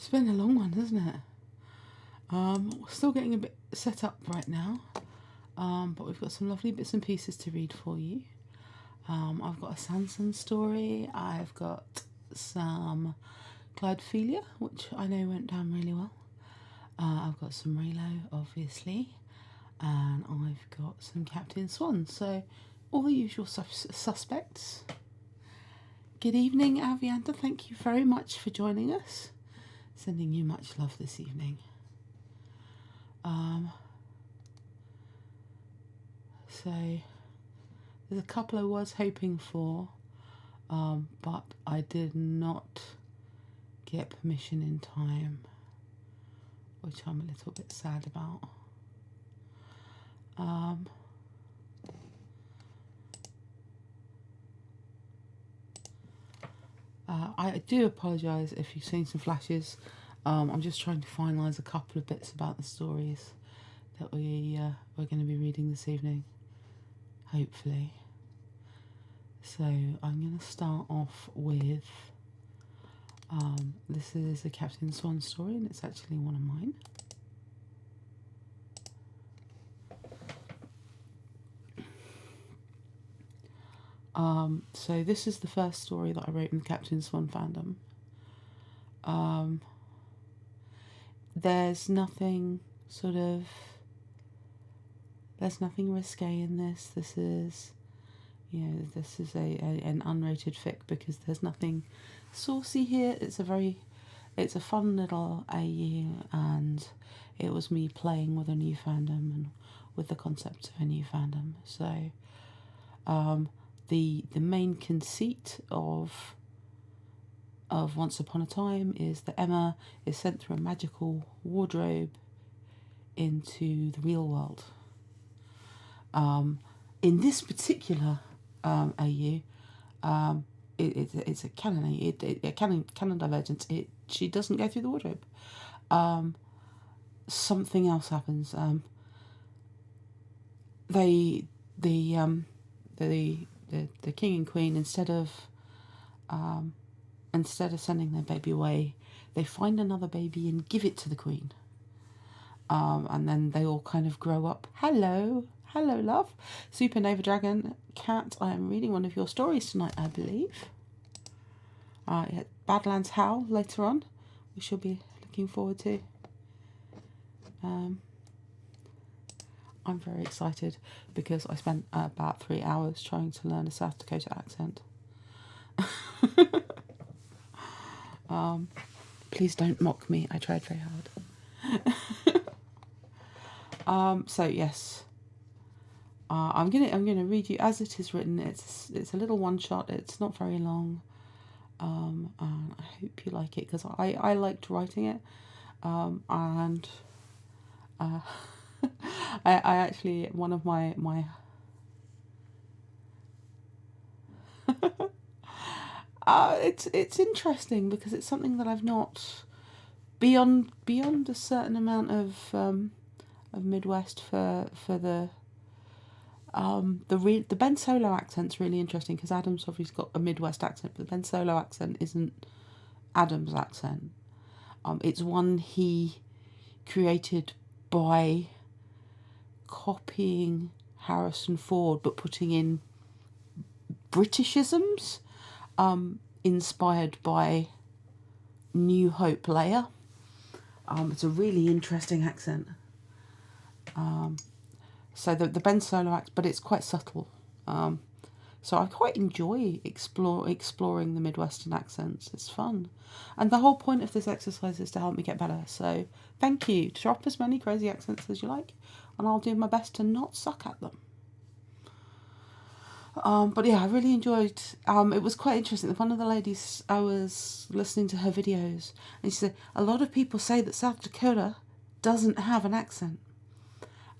It's been a long one, hasn't it? We're still getting a bit set up right now, but we've got some lovely bits and pieces to read for you. I've got a SanSan story. I've got some Clydephilia, which I know went down really well. I've got some Breylo, obviously, and I've got some Captain Swan. So all the usual suspects. Good evening, Avianta. Thank you very much for joining us. Sending you much love this evening. So there's a couple I was hoping for, but I did not get permission in time, which I'm a little bit sad about. I do apologise if you've seen some flashes. I'm just trying to finalise a couple of bits about the stories that we're going to be reading this evening, hopefully. So I'm going to start off with, this is a Captain Swan story, and it's actually one of mine. So this is the first story that I wrote in the Captain Swan fandom. There's nothing there's nothing risque in this. This is, this is an unrated fic because there's nothing saucy here. It's a fun little AU, and it was me playing with a new fandom and with the concept of a new fandom. So, the main conceit of Once Upon a Time is that Emma is sent through a magical wardrobe into the real world. In this particular AU, it's a canon divergence. She doesn't go through the wardrobe. Something else happens. The king and queen, instead of sending their baby away, they find another baby and give it to the queen. And then they all kind of grow up. Hello, love. Supernova Dragon Cat, I am reading one of your stories tonight, I believe. Yeah, Badlands Howl later on, we shall be looking forward to. I'm very excited because I spent about 3 hours trying to learn a South Dakota accent. Please don't mock me. I tried very hard. So yes, I'm gonna read you as it is written. It's a little one shot. It's not very long. And I hope you like it because I liked writing it. And I actually, one of my it's interesting because it's something that I've not beyond a certain amount of Midwest for the Ben Solo accent's really interesting because Adam's obviously got a Midwest accent, but the Ben Solo accent isn't Adam's accent. It's one he created by copying Harrison Ford but putting in Britishisms, inspired by New Hope Leia. It's a really interesting accent. So the Ben Solo accent, but it's quite subtle. So I quite enjoy exploring the Midwestern accents. It's fun. And the whole point of this exercise is to help me get better. So thank you. Drop as many crazy accents as you like, and I'll do my best to not suck at them. But yeah, I really enjoyed, it was quite interesting. One of the ladies, I was listening to her videos, and she said, a lot of people say that South Dakota doesn't have an accent.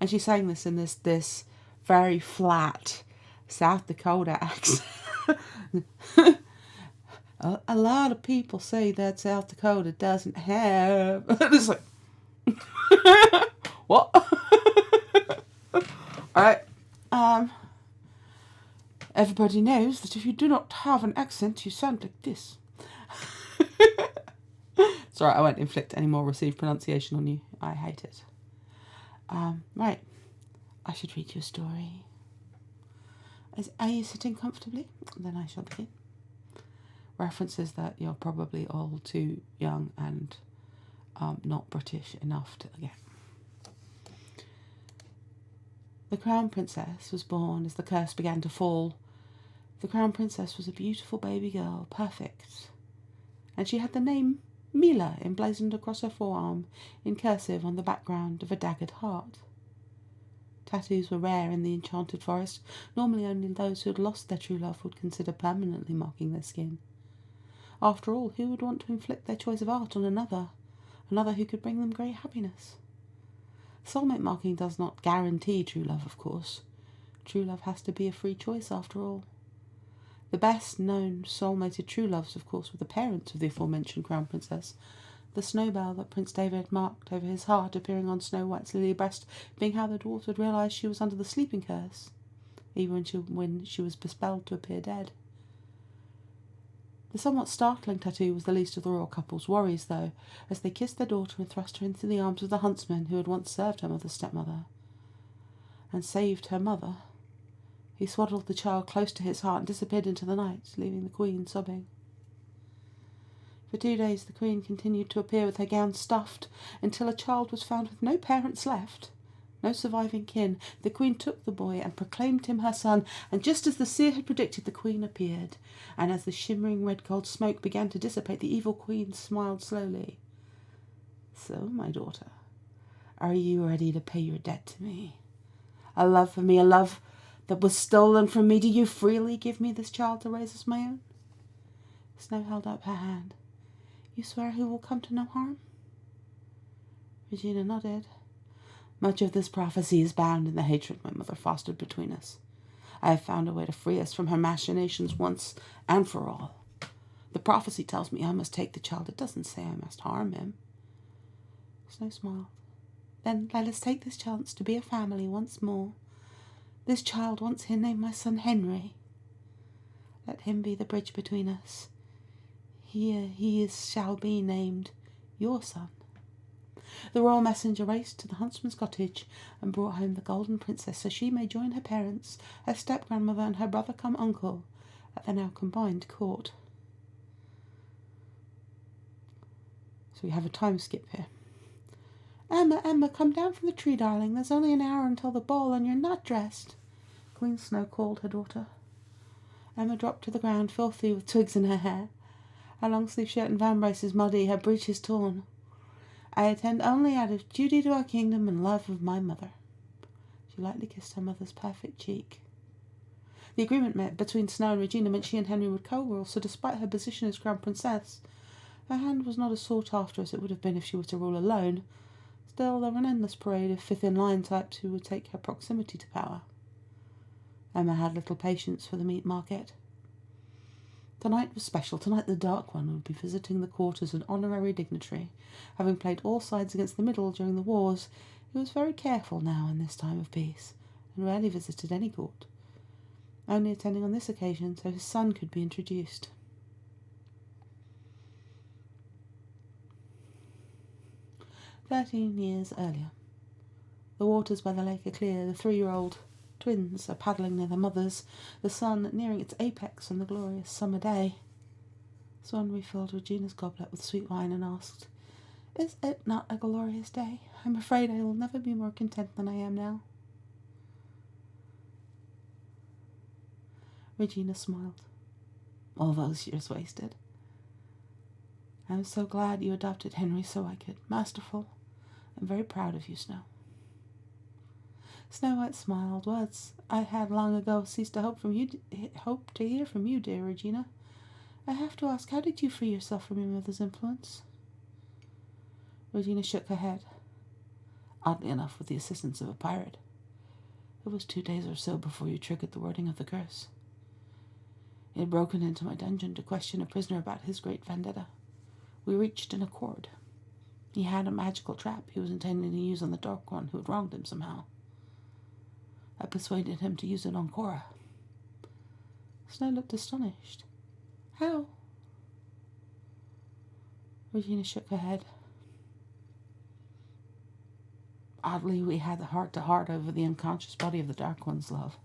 And she's saying this in this very flat South Dakota accent. A lot of people say that South Dakota doesn't have. It's like, what? Alright. Everybody knows that if you do not have an accent, you sound like this. Sorry, I won't inflict any more received pronunciation on you. I hate it. Right. I should read you a story. Are you sitting comfortably? Then I shall begin. References that you're probably all too young and not British enough to get. The Crown Princess was born as the curse began to fall. The Crown Princess was a beautiful baby girl, perfect. And she had the name meeeee emblazoned across her forearm in cursive on the background of a daggered heart. Tattoos were rare in the enchanted forest. Normally only those who had lost their true love would consider permanently marking their skin. After all, who would want to inflict their choice of art on another who could bring them great happiness? SoulMate marking does not guarantee true love, of course. True love has to be a free choice after all. The best known soulmated true loves, of course, were the parents of the aforementioned Crown Princess, the snowbell that Prince David had marked over his heart appearing on Snow White's lily breast being how the dwarf had realised she was under the sleeping curse, even when she was bespelled to appear dead. The somewhat startling tattoo was the least of the royal couple's worries, though, as they kissed their daughter and thrust her into the arms of the huntsman who had once served her mother's stepmother and saved her mother. He swaddled the child close to his heart and disappeared into the night, leaving the Queen sobbing. For 2 days the Queen continued to appear with her gown stuffed until a child was found with no parents left, no surviving kin. The Queen took the boy and proclaimed him her son, and just as the seer had predicted, the Queen appeared, and as the shimmering red gold smoke began to dissipate, the evil Queen smiled slowly. "So, my daughter, are you ready to pay your debt to me? A love for me, a love that was stolen from me. Do you freely give me this child to raise as my own?" Snow held up her hand. "You swear he will come to no harm?" Regina nodded. "Much of this prophecy is bound in the hatred my mother fostered between us. I have found a way to free us from her machinations once and for all. The prophecy tells me I must take the child. It doesn't say I must harm him." Snow smiled. "Then let us take this chance to be a family once more. This child wants to name my son Henry. Let him be the bridge between us. Shall be named your son." The royal messenger raced to the huntsman's cottage and brought home the golden princess so she may join her parents, her step-grandmother and her brother-cum-uncle at the now combined court. So we have a time skip here. Emma, come down from the tree, darling. There's only an hour until the ball and you're not dressed," Queen Snow called her daughter. Emma dropped to the ground, filthy with twigs in her hair. Her long-sleeved shirt and vambrace is muddy, her breeches torn. "I attend only out of duty to our kingdom and love of my mother." She lightly kissed her mother's perfect cheek. The agreement between Snow and Regina meant she and Henry would co-rule, so despite her position as Crown Princess, her hand was not as sought after as it would have been if she were to rule alone. Still, there were an endless parade of fifth-in-line types who would take her proximity to power. Emma had little patience for the meat market. Tonight was special. Tonight the Dark One would be visiting the court as an honorary dignitary. Having played all sides against the Middle during the wars, he was very careful now in this time of peace, and rarely visited any court, only attending on this occasion so his son could be introduced. "13 years earlier. The waters by the lake are clear. The 3-year-old twins are paddling near their mothers, the sun nearing its apex on the glorious summer day." Swan refilled Regina's goblet with sweet wine and asked, "Is it not a glorious day? I'm afraid I will never be more content than I am now." Regina smiled. "All those years wasted. I'm so glad you adopted Henry so I could. Masterful. I'm very proud of you, Snow." Snow White smiled. "Words I had long ago ceased to hope to hear from you, dear Regina. I have to ask, how did you free yourself from your mother's influence?" Regina shook her head. "Oddly enough, with the assistance of a pirate. It was 2 days or so before you triggered the wording of the curse. He had broken into my dungeon to question a prisoner about his great vendetta. We reached an accord. He had a magical trap he was intending to use on the Dark One who had wronged him somehow. I persuaded him to use it on Cora." Snow looked astonished. "How?" Regina shook her head. Oddly, we had the heart-to-heart over the unconscious body of the Dark One's love.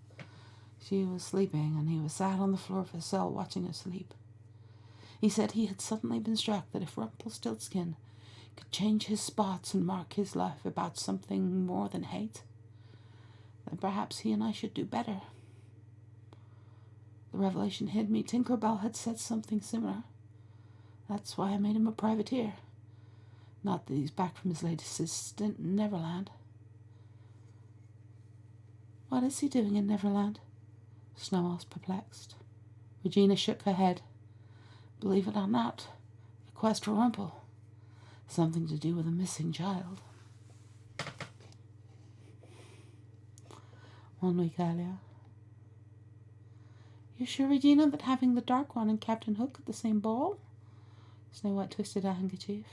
She was sleeping, and he was sat on the floor of his cell watching her sleep. He said he had suddenly been struck that if Rumpelstiltskin could change his spots and mark his life about something more than hate, then perhaps he and I should do better. The revelation hit me. Tinkerbell had said something similar. That's why I made him a privateer. Not that he's back from his latest stint in Neverland. What is he doing in Neverland? Snow asked, perplexed. Regina shook her head. Believe it or not, a quest for Rumple. Something to do with a missing child. 1 week earlier. You sure, Regina, that having the Dark One and Captain Hook at the same ball? Snow White twisted her handkerchief.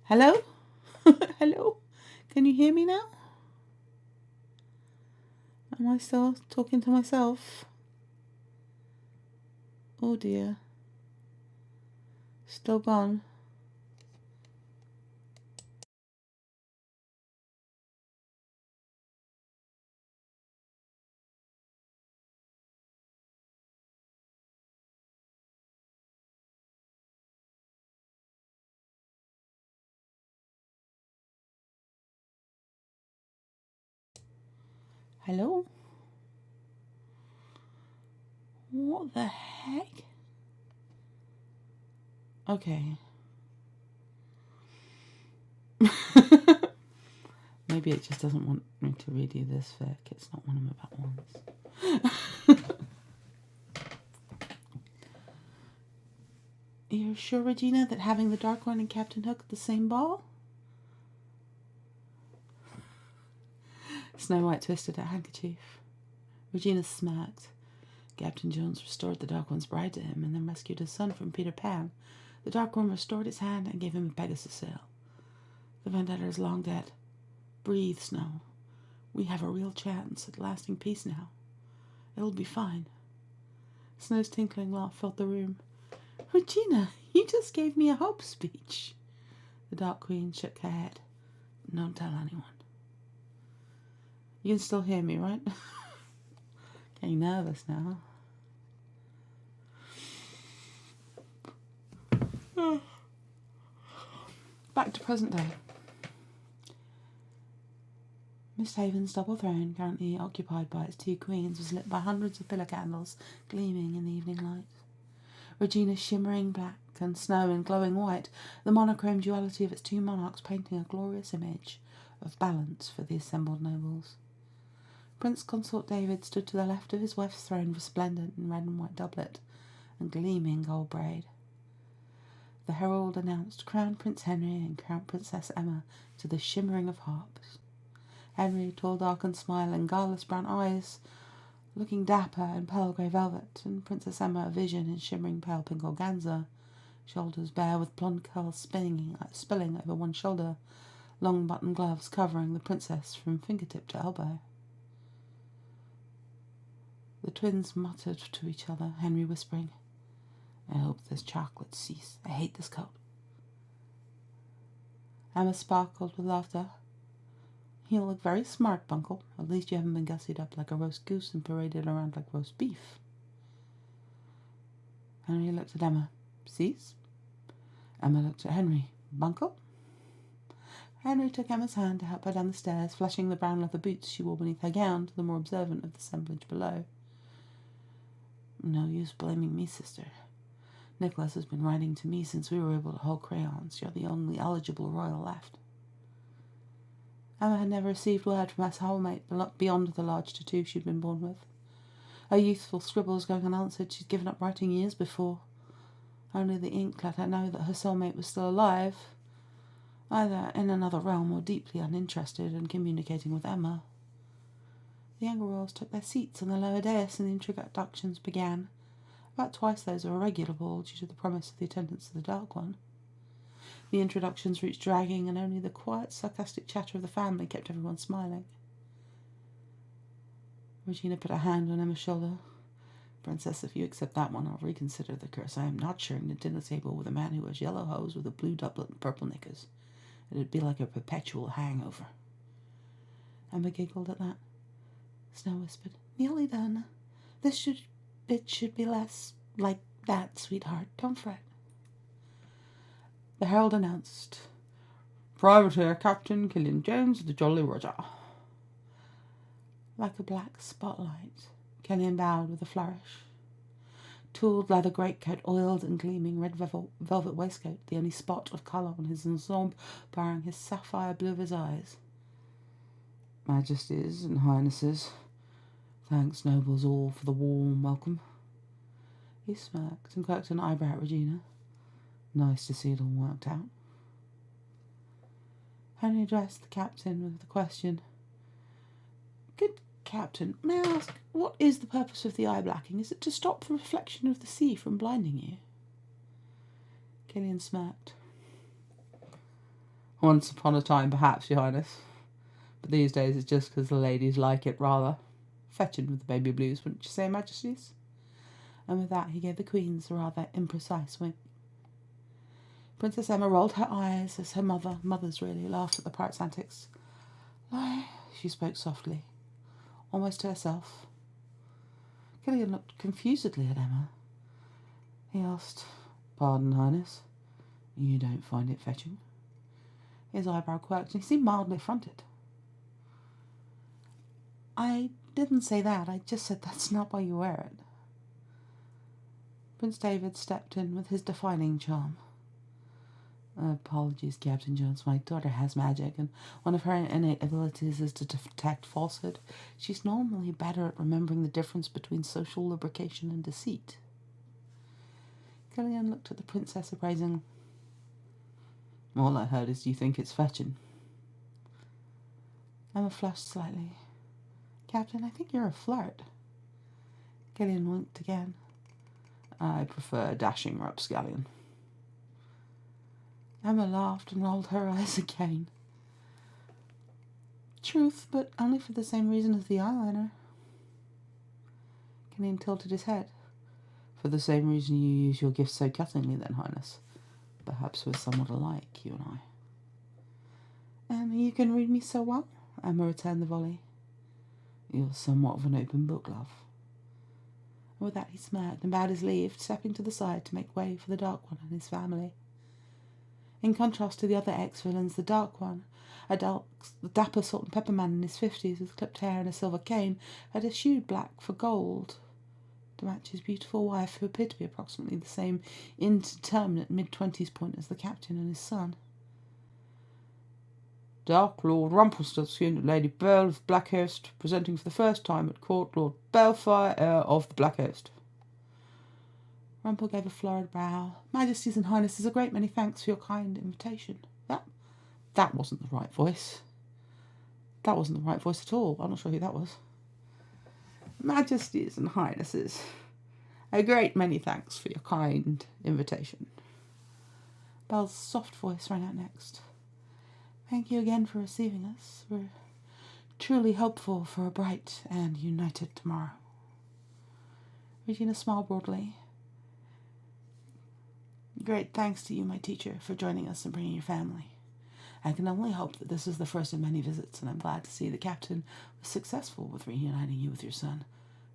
Hello? Hello? Can you hear me now? Am I still talking to myself? Oh dear. Still gone. Hello? What the heck? Okay. Maybe it just doesn't want me to read you this fic. It's not one of my bad ones. You're sure, Regina, that having the Dark One and Captain Hook at the same ball? Snow White twisted her handkerchief. Regina smirked. Captain Jones restored the Dark One's bride to him and then rescued his son from Peter Pan. The Dark One restored his hand and gave him a Pegasus sail. The vendetta is long dead. Breathe, Snow. We have a real chance at lasting peace now. It'll be fine. Snow's tinkling laugh filled the room. Regina, you just gave me a hope speech. The Dark Queen shook her head. Don't tell anyone. You can still hear me, right? Getting nervous now. Back to present day. Miss Haven's double throne, currently occupied by its 2 queens, was lit by hundreds of pillar candles gleaming in the evening light. Regina shimmering black and Snow in glowing white, the monochrome duality of its 2 monarchs painting a glorious image of balance for the assembled nobles. Prince Consort David stood to the left of his wife's throne, resplendent in red and white doublet and gleaming gold braid. The herald announced Crown Prince Henry and Crown Princess Emma to the shimmering of harps. Henry, tall, dark, and smiling, guileless brown eyes, looking dapper in pearl grey velvet, and Princess Emma a vision in shimmering pale pink organza, shoulders bare with blonde curls spilling over one shoulder, long button gloves covering the princess from fingertip to elbow. The twins muttered to each other, Henry whispering, I hope this chocolate cease. I hate this coat. Emma sparkled with laughter. You look very smart, Bunkle. At least you haven't been gussied up like a roast goose and paraded around like roast beef. Henry looked at Emma. Cease? Emma looked at Henry. Buncle? Henry took Emma's hand to help her down the stairs, flashing the brown leather boots she wore beneath her gown to the more observant of the assemblage below. No use blaming me, sister. Nicholas has been writing to me since we were able to hold crayons. You're the only eligible royal left. Emma had never received word from her SoulMate beyond the large tattoo she'd been born with. Her youthful scribbles going unanswered, she'd given up writing years before. Only the ink let her know that her SoulMate was still alive, either in another realm or deeply uninterested in communicating with Emma. The younger royals took their seats on the lower dais and the introductions began, about twice those of a regular ball due to the promise of the attendance of the Dark One. The introductions reached dragging, and only the quiet, sarcastic chatter of the family kept everyone smiling. Regina put her hand on Emma's shoulder. Princess, if you accept that one, I'll reconsider the curse. I am not sharing the dinner table with a man who wears yellow hose with a blue doublet and purple knickers. It'd be like a perpetual hangover. Emma giggled at that. Snow whispered, Nearly done. It should be less like that, sweetheart. Don't fret. The herald announced, Privateer Captain Killian Jones of the Jolly Roger. Like a black spotlight, Killian bowed with a flourish. Tooled leather greatcoat, oiled and gleaming red velvet waistcoat, the only spot of colour on his ensemble barring his sapphire blue of his eyes. Majesties and Highnesses, thanks nobles all for the warm welcome. He smirked and cocked an eyebrow at Regina. Nice to see it all worked out. Henry addressed the captain with the question. Good Captain, may I ask, what is the purpose of the eye blacking? Is it to stop the reflection of the sea from blinding you? Killian smirked. Once upon a time, perhaps, Your Highness. But these days it's just because the ladies like it, rather. Fetching with the baby blues, wouldn't you say, Majesties? And with that he gave the queens a rather imprecise wink. Princess Emma rolled her eyes as her mothers really, laughed at the pirate's antics. Lie, she spoke softly, almost to herself. Killian looked confusedly at Emma. He asked, Pardon, Highness, you don't find it fetching? His eyebrow quirked and he seemed mildly affronted. I didn't say that, I just said that's not why you wear it. Prince David stepped in with his defining charm. Apologies, Captain Jones. My daughter has magic, and one of her innate abilities is to detect falsehood. She's normally better at remembering the difference between social lubrication and deceit. Killian looked at the princess appraisingly. All I heard is you think it's fetching. Emma flushed slightly. Captain, I think you're a flirt. Killian winked again. I prefer a dashing rapscallion. Emma laughed and rolled her eyes again. Truth, but only for the same reason as the eyeliner. Killian tilted his head. For the same reason you use your gifts so cuttingly, then, Highness. Perhaps we're somewhat alike, you and I. You can read me so well? Emma returned the volley. You're somewhat of an open book, love. And with that he smirked and bowed his leave, stepping to the side to make way for the Dark One and his family. In contrast to the other ex-villains, the Dark One, a dapper salt and pepper man in his 50s with clipped hair and a silver cane, had eschewed black for gold to match his beautiful wife, who appeared to be approximately the same indeterminate mid-20s point as the captain and his son. Dark Lord Rumpelstiltskin and Lady Belle of Blackhost, presenting for the first time at court Lord Balefire, heir of the Blackhost. Rumple gave a florid bow. Majesties and Highnesses, a great many thanks for your kind invitation. That wasn't the right voice. That wasn't the right voice at all. I'm not sure who that was. Majesties and Highnesses, a great many thanks for your kind invitation. Belle's soft voice rang out next. Thank you again for receiving us. We're truly hopeful for a bright and united tomorrow. Regina smiled broadly. Great thanks to you, my teacher, for joining us and bringing your family. I can only hope that this is the first of many visits, and I'm glad to see the captain was successful with reuniting you with your son.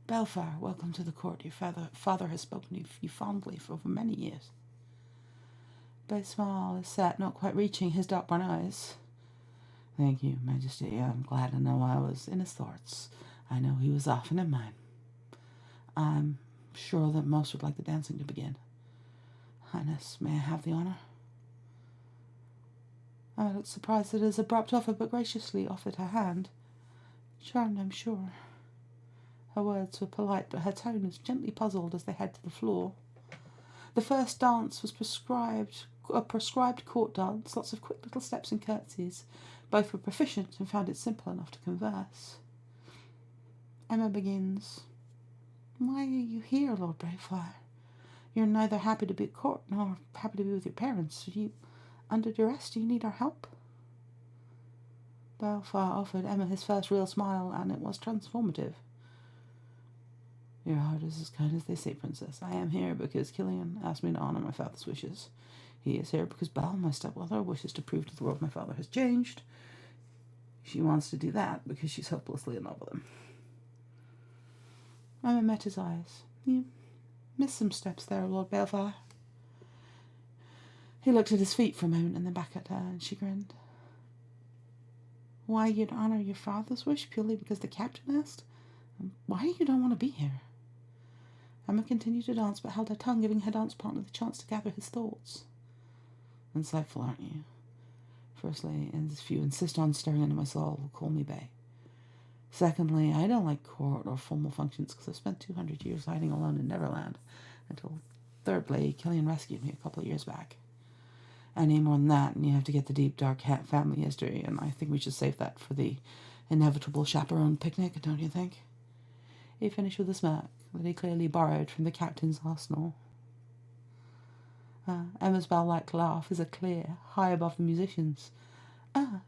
Balefire, welcome to the court. Your father has spoken of you fondly for over many years. Bay's smile is set, not quite reaching his dark brown eyes. Thank you, Majesty. I'm glad to know I was in his thoughts. I know he was often in mine. I'm sure that most would like the dancing to begin. Highness, may I have the honor? I looked surprised at his abrupt offer, but graciously offered her hand. Charmed, I'm sure. Her words were polite, but her tone was gently puzzled as they headed to the floor. The first dance was a prescribed court dance, lots of quick little steps and curtsies. Both were proficient and found it simple enough to converse. Emma begins. Why are you here, Lord Breylo? You're neither happy to be at court nor happy to be with your parents. Are you under duress? Do you need our help? Breylo offered Emma his first real smile, and it was transformative. Your heart is as kind as they say, Princess. I am here because Killian asked me to honor my father's wishes. He is here because Belle, my stepmother, wishes to prove to the world my father has changed. She wants to do that because she's hopelessly in love with him. Emma met his eyes. You missed some steps there, Lord Breylo. He looked at his feet for a moment and then back at her, and she grinned. Why you'd honor your father's wish purely because the captain asked? Why you don't want to be here? Emma continued to dance, but held her tongue, giving her dance partner the chance to gather his thoughts. Insightful, aren't you? Firstly, if you insist on staring into my soul, call me Bay. Secondly, I don't like court or formal functions because I've spent 200 years hiding alone in Neverland. Until, thirdly, Killian rescued me a couple of years back. Any more than that, and you have to get the deep, dark family history, and I think we should save that for the inevitable chaperone picnic, don't you think? He finished with a smirk that he clearly borrowed from the captain's arsenal. Emma's bell-like laugh is a clear, high above the musicians.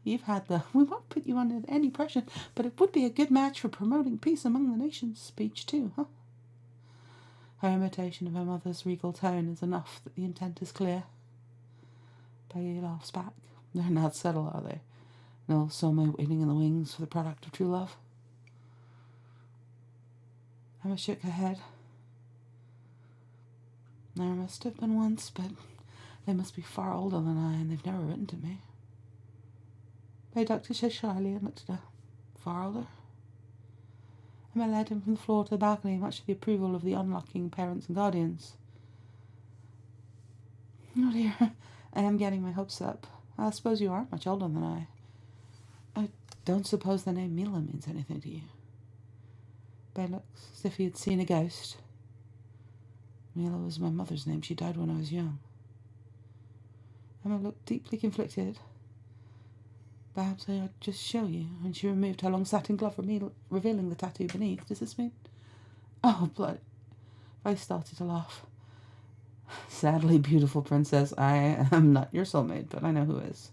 You've had the we won't put you under any pressure, but it would be a good match for promoting peace among the nations speech too, huh? Her imitation of her mother's regal tone is enough that the intent is clear. Bay laughs back. They're not subtle, are they? No SoulMate waiting in the wings for the product of true love. Emma shook her head. There must have been once, but they must be far older than I, and they've never written to me. Bay ducked his head shyly and looked at her. Far older? Emma led him from the floor to the balcony, much to the approval of the unlocking parents and guardians. Oh dear, I am getting my hopes up. I suppose you aren't much older than I. I don't suppose the name Mila means anything to you. Bay looks as if he had seen a ghost. Mila was my mother's name. She died when I was young. Emma looked deeply conflicted. Perhaps I ought just show you. And she removed her long satin glove, revealing the tattoo beneath. Does this mean? Oh, blood. I started to laugh. Sadly, beautiful princess, I am not your soulmate, but I know who is.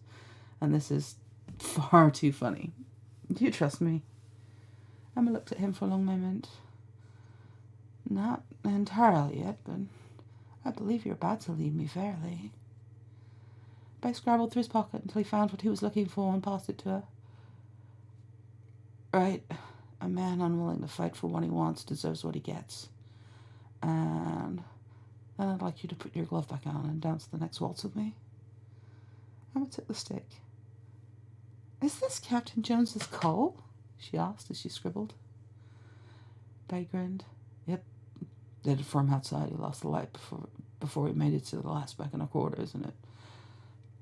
And this is far too funny. Do you trust me? Emma looked at him for a long moment. Not entirely yet, but I believe you're about to lead me fairly. Bay scrabbled through his pocket until he found what he was looking for and passed it to her. Right, a man unwilling to fight for what he wants deserves what he gets. And then I'd like you to put your glove back on and dance the next waltz with me. Emma took the stick. Is this Captain Jones's coal? She asked as she scribbled. Bay grinned. Yep, they had a firm outside. He lost the light before he made it to the last back in our quarters, and it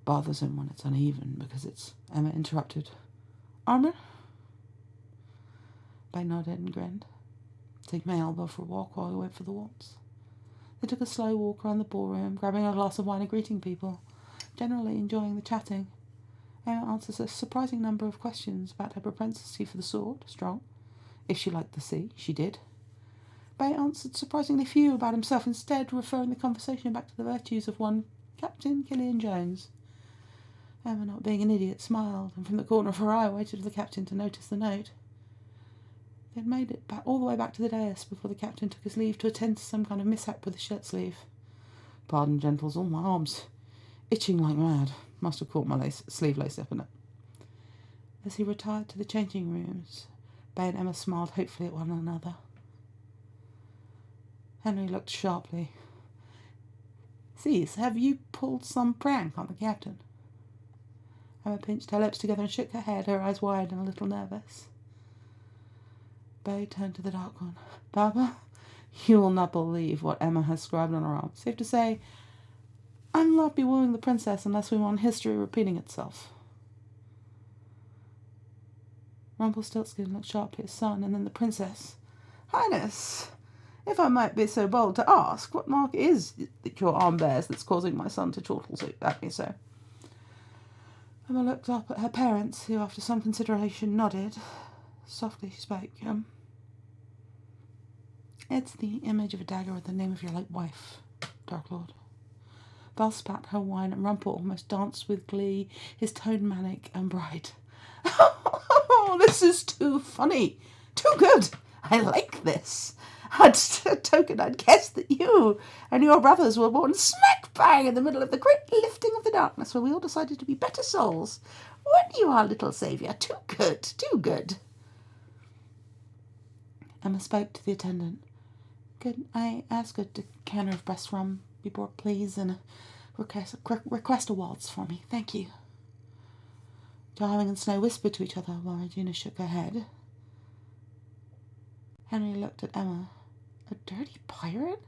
bothers him when it's uneven because it's... Emma interrupted. Armor? Bay nodded and grinned. Take my elbow for a walk while we wait for the waltz. They took a slow walk around the ballroom, grabbing a glass of wine and greeting people, generally enjoying the chatting. Emma answers a surprising number of questions about her propensity for the sword, strong. If she liked the sea, she did. Bay answered surprisingly few about himself, instead referring the conversation back to the virtues of one Captain Killian Jones. Emma, not being an idiot, smiled, and from the corner of her eye waited for the captain to notice the note. They had made it back all the way back to the dais before the captain took his leave to attend to some kind of mishap with the shirt sleeve. Pardon, gentles, all my arms itching like mad. Must have caught my sleeve lace up in it. As he retired to the changing rooms, Bay and Emma smiled hopefully at one another. Henry looked sharply. Cease, have you pulled some prank on the captain? Emma pinched her lips together and shook her head, her eyes wide and a little nervous. Bay turned to the Dark One. Baba, you will not believe what Emma has scribed on her arm. Safe to say, I'll not be wooing the princess unless we want history repeating itself. Rumpelstiltskin looked sharply at his son, and then the princess. Highness, if I might be so bold to ask, what mark is it that your arm bears that's causing my son to chortle at me so? Emma looked up at her parents, who, after some consideration, nodded. Softly she spoke. It's the image of a dagger with the name of your late wife, Dark Lord. Val spat her wine, and Rumpel almost danced with glee, his tone manic and bright. Oh, this is too funny. Too good. I like this. I'd token I'd guessed that you and your brothers were born smack bang in the middle of the great lifting of the darkness, where we all decided to be better souls. Weren't you our little saviour? Too good, too good. Emma spoke to the attendant. Could I ask a decanter of breast rum be brought, please, and request a waltz for me? Thank you. Darling and Snow whispered to each other while Regina shook her head. Henry looked at Emma. A dirty pirate?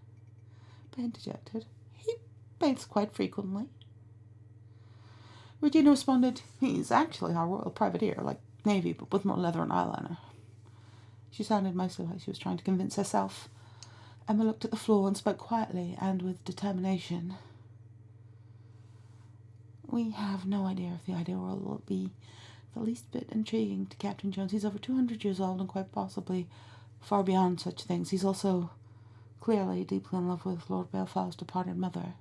Bay interjected. He bathes quite frequently. Regina responded, He's actually our royal privateer, like Navy, but with more leather and eyeliner. She sounded mostly like she was trying to convince herself. Emma looked at the floor and spoke quietly and with determination. We have no idea if the ideal world will be the least bit intriguing to Captain Jones. He's over 200 years old and quite possibly far beyond such things. He's also clearly deeply in love with Lord Balfour's departed mother.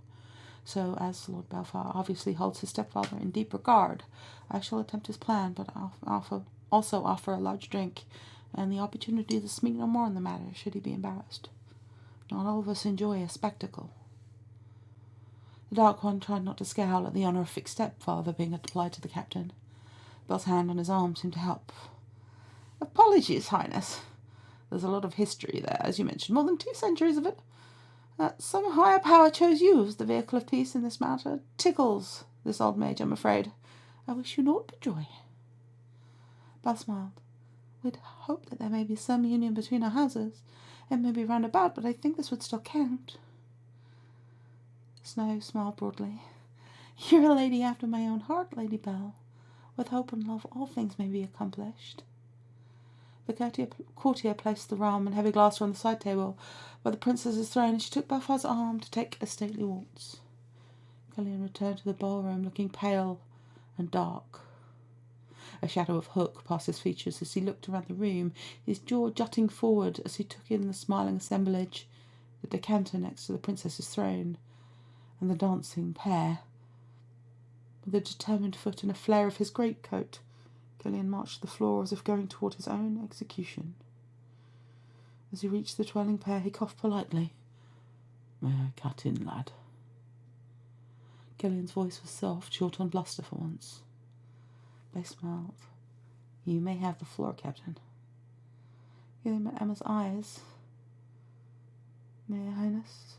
So, as Lord Balfour obviously holds his stepfather in deep regard, I shall attempt his plan, but also offer a large drink and the opportunity to speak no more on the matter, should he be embarrassed. Not all of us enjoy a spectacle. The Dark One tried not to scowl at the honorific stepfather being applied to the captain. Bell's hand on his arm seemed to help. Apologies, Highness. There's a lot of history there, as you mentioned, more than 2 centuries of it. Some higher power chose you as the vehicle of peace in this matter. Tickles this old mage, I'm afraid. I wish you naught but joy. Bell smiled. We'd hope that there may be some union between our houses. It may be roundabout, but I think this would still count. Snow smiled broadly. You're a lady after my own heart, Lady Bell. With hope and love all things may be accomplished. The courtier placed the rum and heavy glass on the side table by the princess's throne, and she took Balfour's arm to take a stately waltz. Gillian returned to the ballroom looking pale and dark. A shadow of Hook passed his features as he looked around the room, his jaw jutting forward as he took in the smiling assemblage, the decanter next to the princess's throne, and the dancing pair. With a determined foot and a flare of his greatcoat, Gillian marched to the floor as if going toward his own execution. As he reached the twirling pair, he coughed politely. May I cut in, lad? Gillian's voice was soft, short on bluster for once. They smiled. You may have the floor, Captain. Gillian met Emma's eyes. May Your Highness?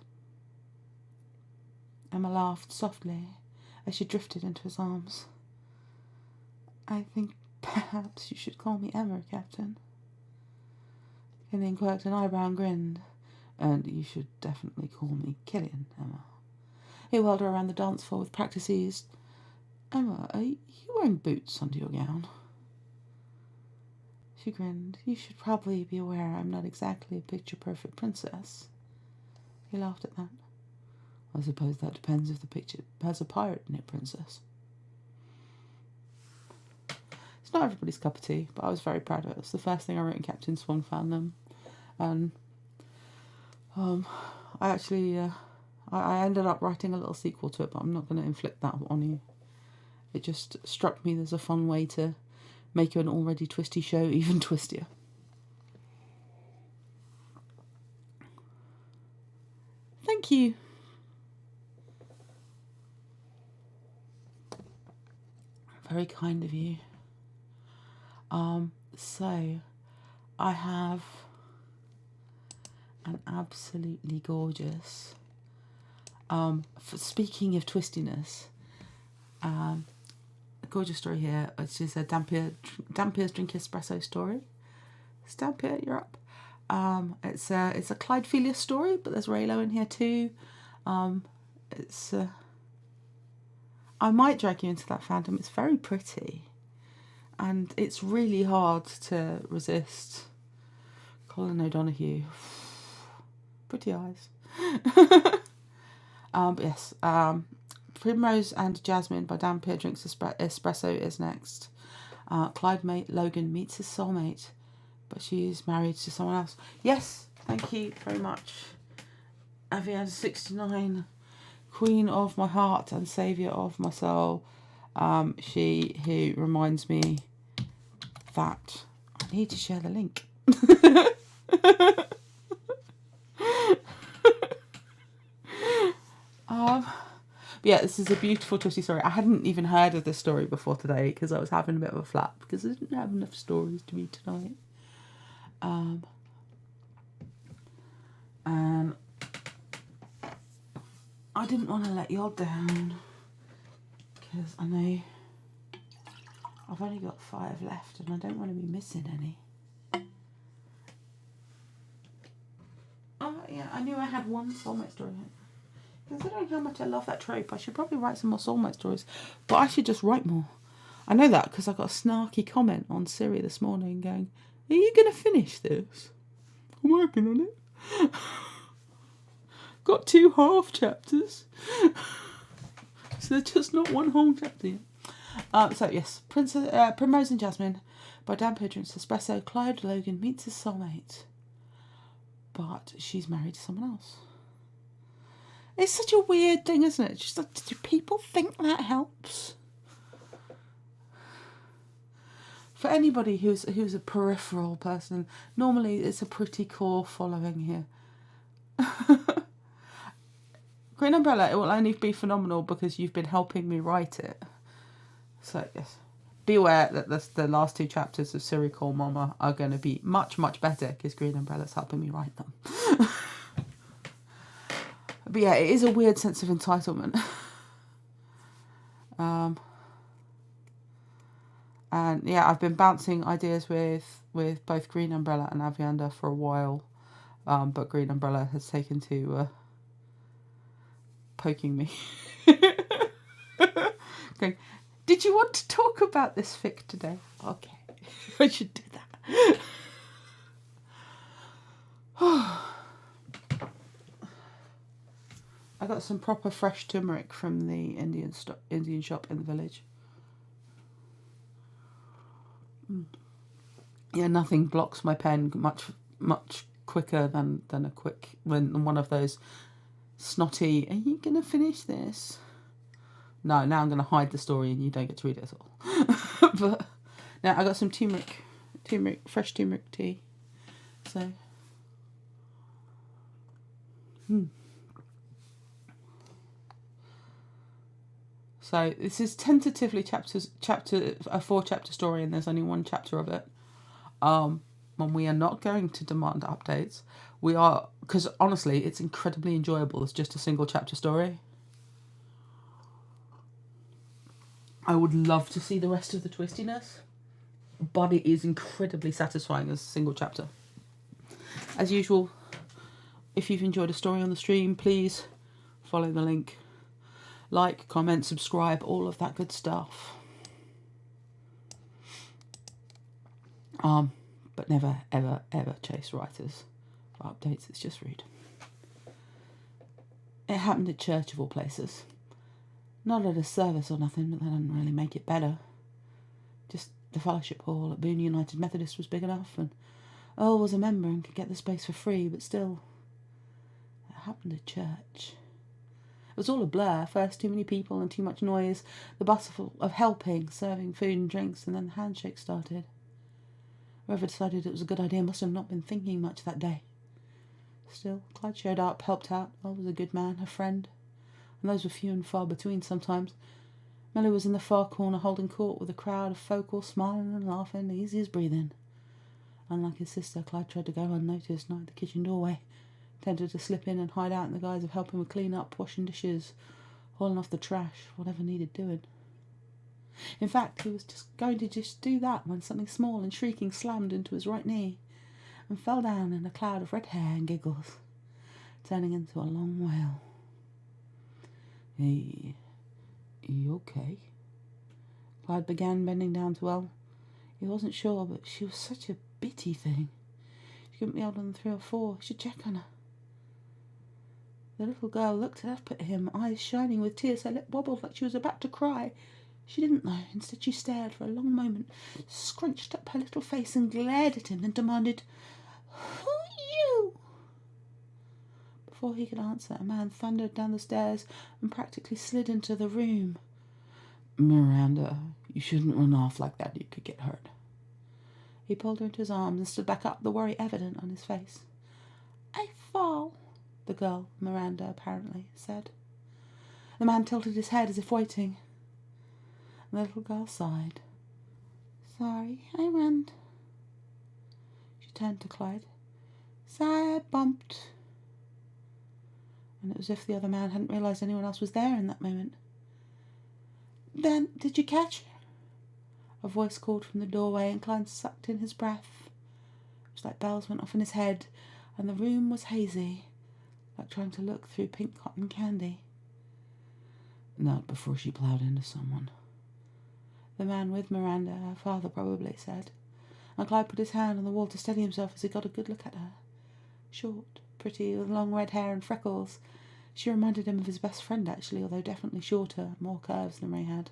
Emma laughed softly as she drifted into his arms. I think perhaps you should call me Emma, Captain. Gillian quirked an eyebrow and grinned. And you should definitely call me Gillian, Emma. He whirled her around the dance floor with practice ease. Emma, are you wearing boots under your gown? She grinned. You should probably be aware I'm not exactly a picture-perfect princess. He laughed at that. I suppose that depends if the picture has a pirate in it, princess. It's not everybody's cup of tea, but I was very proud of it. It's the first thing I wrote in Captain Swan fandom. And I actually I ended up writing a little sequel to it, but I'm not going to inflict that on you. It just struck me there's a fun way to make an already twisty show even twistier. Thank you. Very kind of you. So I have an absolutely gorgeous Speaking of twistiness, a gorgeous story here, which is a Dampier's Drink Espresso story. Dampier, you're up. It's a Clyde Phileas story, but there's Breylo in here too. It's I might drag you into that fandom. It's very pretty, and it's really hard to resist. Colin O'Donoghue, pretty eyes. But yes, Primrose and Jasmine by Dampier Drinks Espresso is next. Clyde Logan meets his soulmate, but she's married to someone else. Yes, thank you very much. Avian 69, Queen of my heart and saviour of my soul. She who reminds me that I need to share the link. Yeah, this is a beautiful twisty story. I hadn't even heard of this story before today because I was having a bit of a flap because I didn't have enough stories to read tonight. And I didn't want to let y'all down because I know I've only got 5 left and I don't want to be missing any. Oh yeah, I knew I had one soulmate story. Considering how much I love that trope, I should probably write some more soulmate stories. But I should just write more. I know that because I got a snarky comment on Siri this morning going, "Are you going to finish this?" I'm working on it. Got 2 half chapters. So they're just not one whole chapter yet. So yes, Primrose and Jasmine by Dampier Drinks Espresso. Clyde Logan meets his soulmate, but she's married to someone else. It's such a weird thing, isn't it? Just like, do people think that helps? For anybody who's a peripheral person, normally it's a pretty core following here. Green Umbrella, it will only be phenomenal because you've been helping me write it. So yes, be aware that the last 2 chapters of Siri Call Mama are going to be much, much better because Green Umbrella's helping me write them. But yeah, it is a weird sense of entitlement. And yeah, I've been bouncing ideas with both Green Umbrella and Avienda for a while. But Green Umbrella has taken to poking me. Going, did you want to talk about this fic today? Okay, I should do that. I got some proper fresh turmeric from the Indian shop in the village. Yeah, nothing blocks my pen much quicker than when one of those snotty, "Are you going to finish this?" No, now I'm going to hide the story and you don't get to read it at all. But now I got some fresh turmeric tea. So, So this is tentatively a 4-chapter story, and there's only 1 chapter of it. And we are not going to demand updates. We are, because honestly, it's incredibly enjoyable as just a single chapter story. I would love to see the rest of the twistiness, but it is incredibly satisfying as a single chapter. As usual, if you've enjoyed a story on the stream, please follow the link. Like, comment, subscribe, all of that good stuff. But never, ever, ever chase writers for updates. It's just rude. It happened at church of all places. Not at a service or nothing, but that didn't really make it better. Just the fellowship hall at Boone United Methodist was big enough, and Earl was a member and could get the space for free, but still, it happened at church. It was all a blur. First, too many people and too much noise, the bustle of helping, serving food and drinks, and then the handshake started. Whoever decided it was a good idea must have not been thinking much that day. Still, Clyde showed up, helped out. I was a good man, a friend. And those were few and far between sometimes. Melly was in the far corner holding court with a crowd of folk all smiling and laughing, easy as breathing. Unlike his sister, Clyde tried to go unnoticed, not at the kitchen doorway. Tended to slip in and hide out in the guise of helping with clean up, washing dishes, hauling off the trash, whatever needed doing. In fact, he was going to do that when something small and shrieking slammed into his right knee and fell down in a cloud of red hair and giggles, turning into a long wail. "Hey, you okay?" Clyde began, bending down to Elle. He wasn't sure, but she was such a bitty thing. She couldn't be older than 3 or 4. He should check on her. The little girl looked up at him, eyes shining with tears. Her lip wobbled like she was about to cry. She didn't though. Instead, she stared for a long moment, scrunched up her little face and glared at him, then demanded, "Who are you?" Before he could answer, a man thundered down the stairs and practically slid into the room. "Miranda, you shouldn't run off like that. You could get hurt." He pulled her into his arms and stood back up, the worry evident on his face. "I fall," the girl, Miranda, apparently said. The man tilted his head as if waiting. The little girl sighed. "Sorry, I ran." She turned to Clyde. "Sorry, I bumped." And it was as if the other man hadn't realised anyone else was there in that moment. "Then, did you catch her?" A voice called from the doorway, and Clyde sucked in his breath. It was like bells went off in his head, and the room was hazy, like trying to look through pink cotton candy. "Not before she plowed into someone." The man with Miranda, her father, probably said, and Clyde put his hand on the wall to steady himself as he got a good look at her. Short, pretty, with long red hair and freckles. She reminded him of his best friend, actually, although definitely shorter, more curves than Ray had.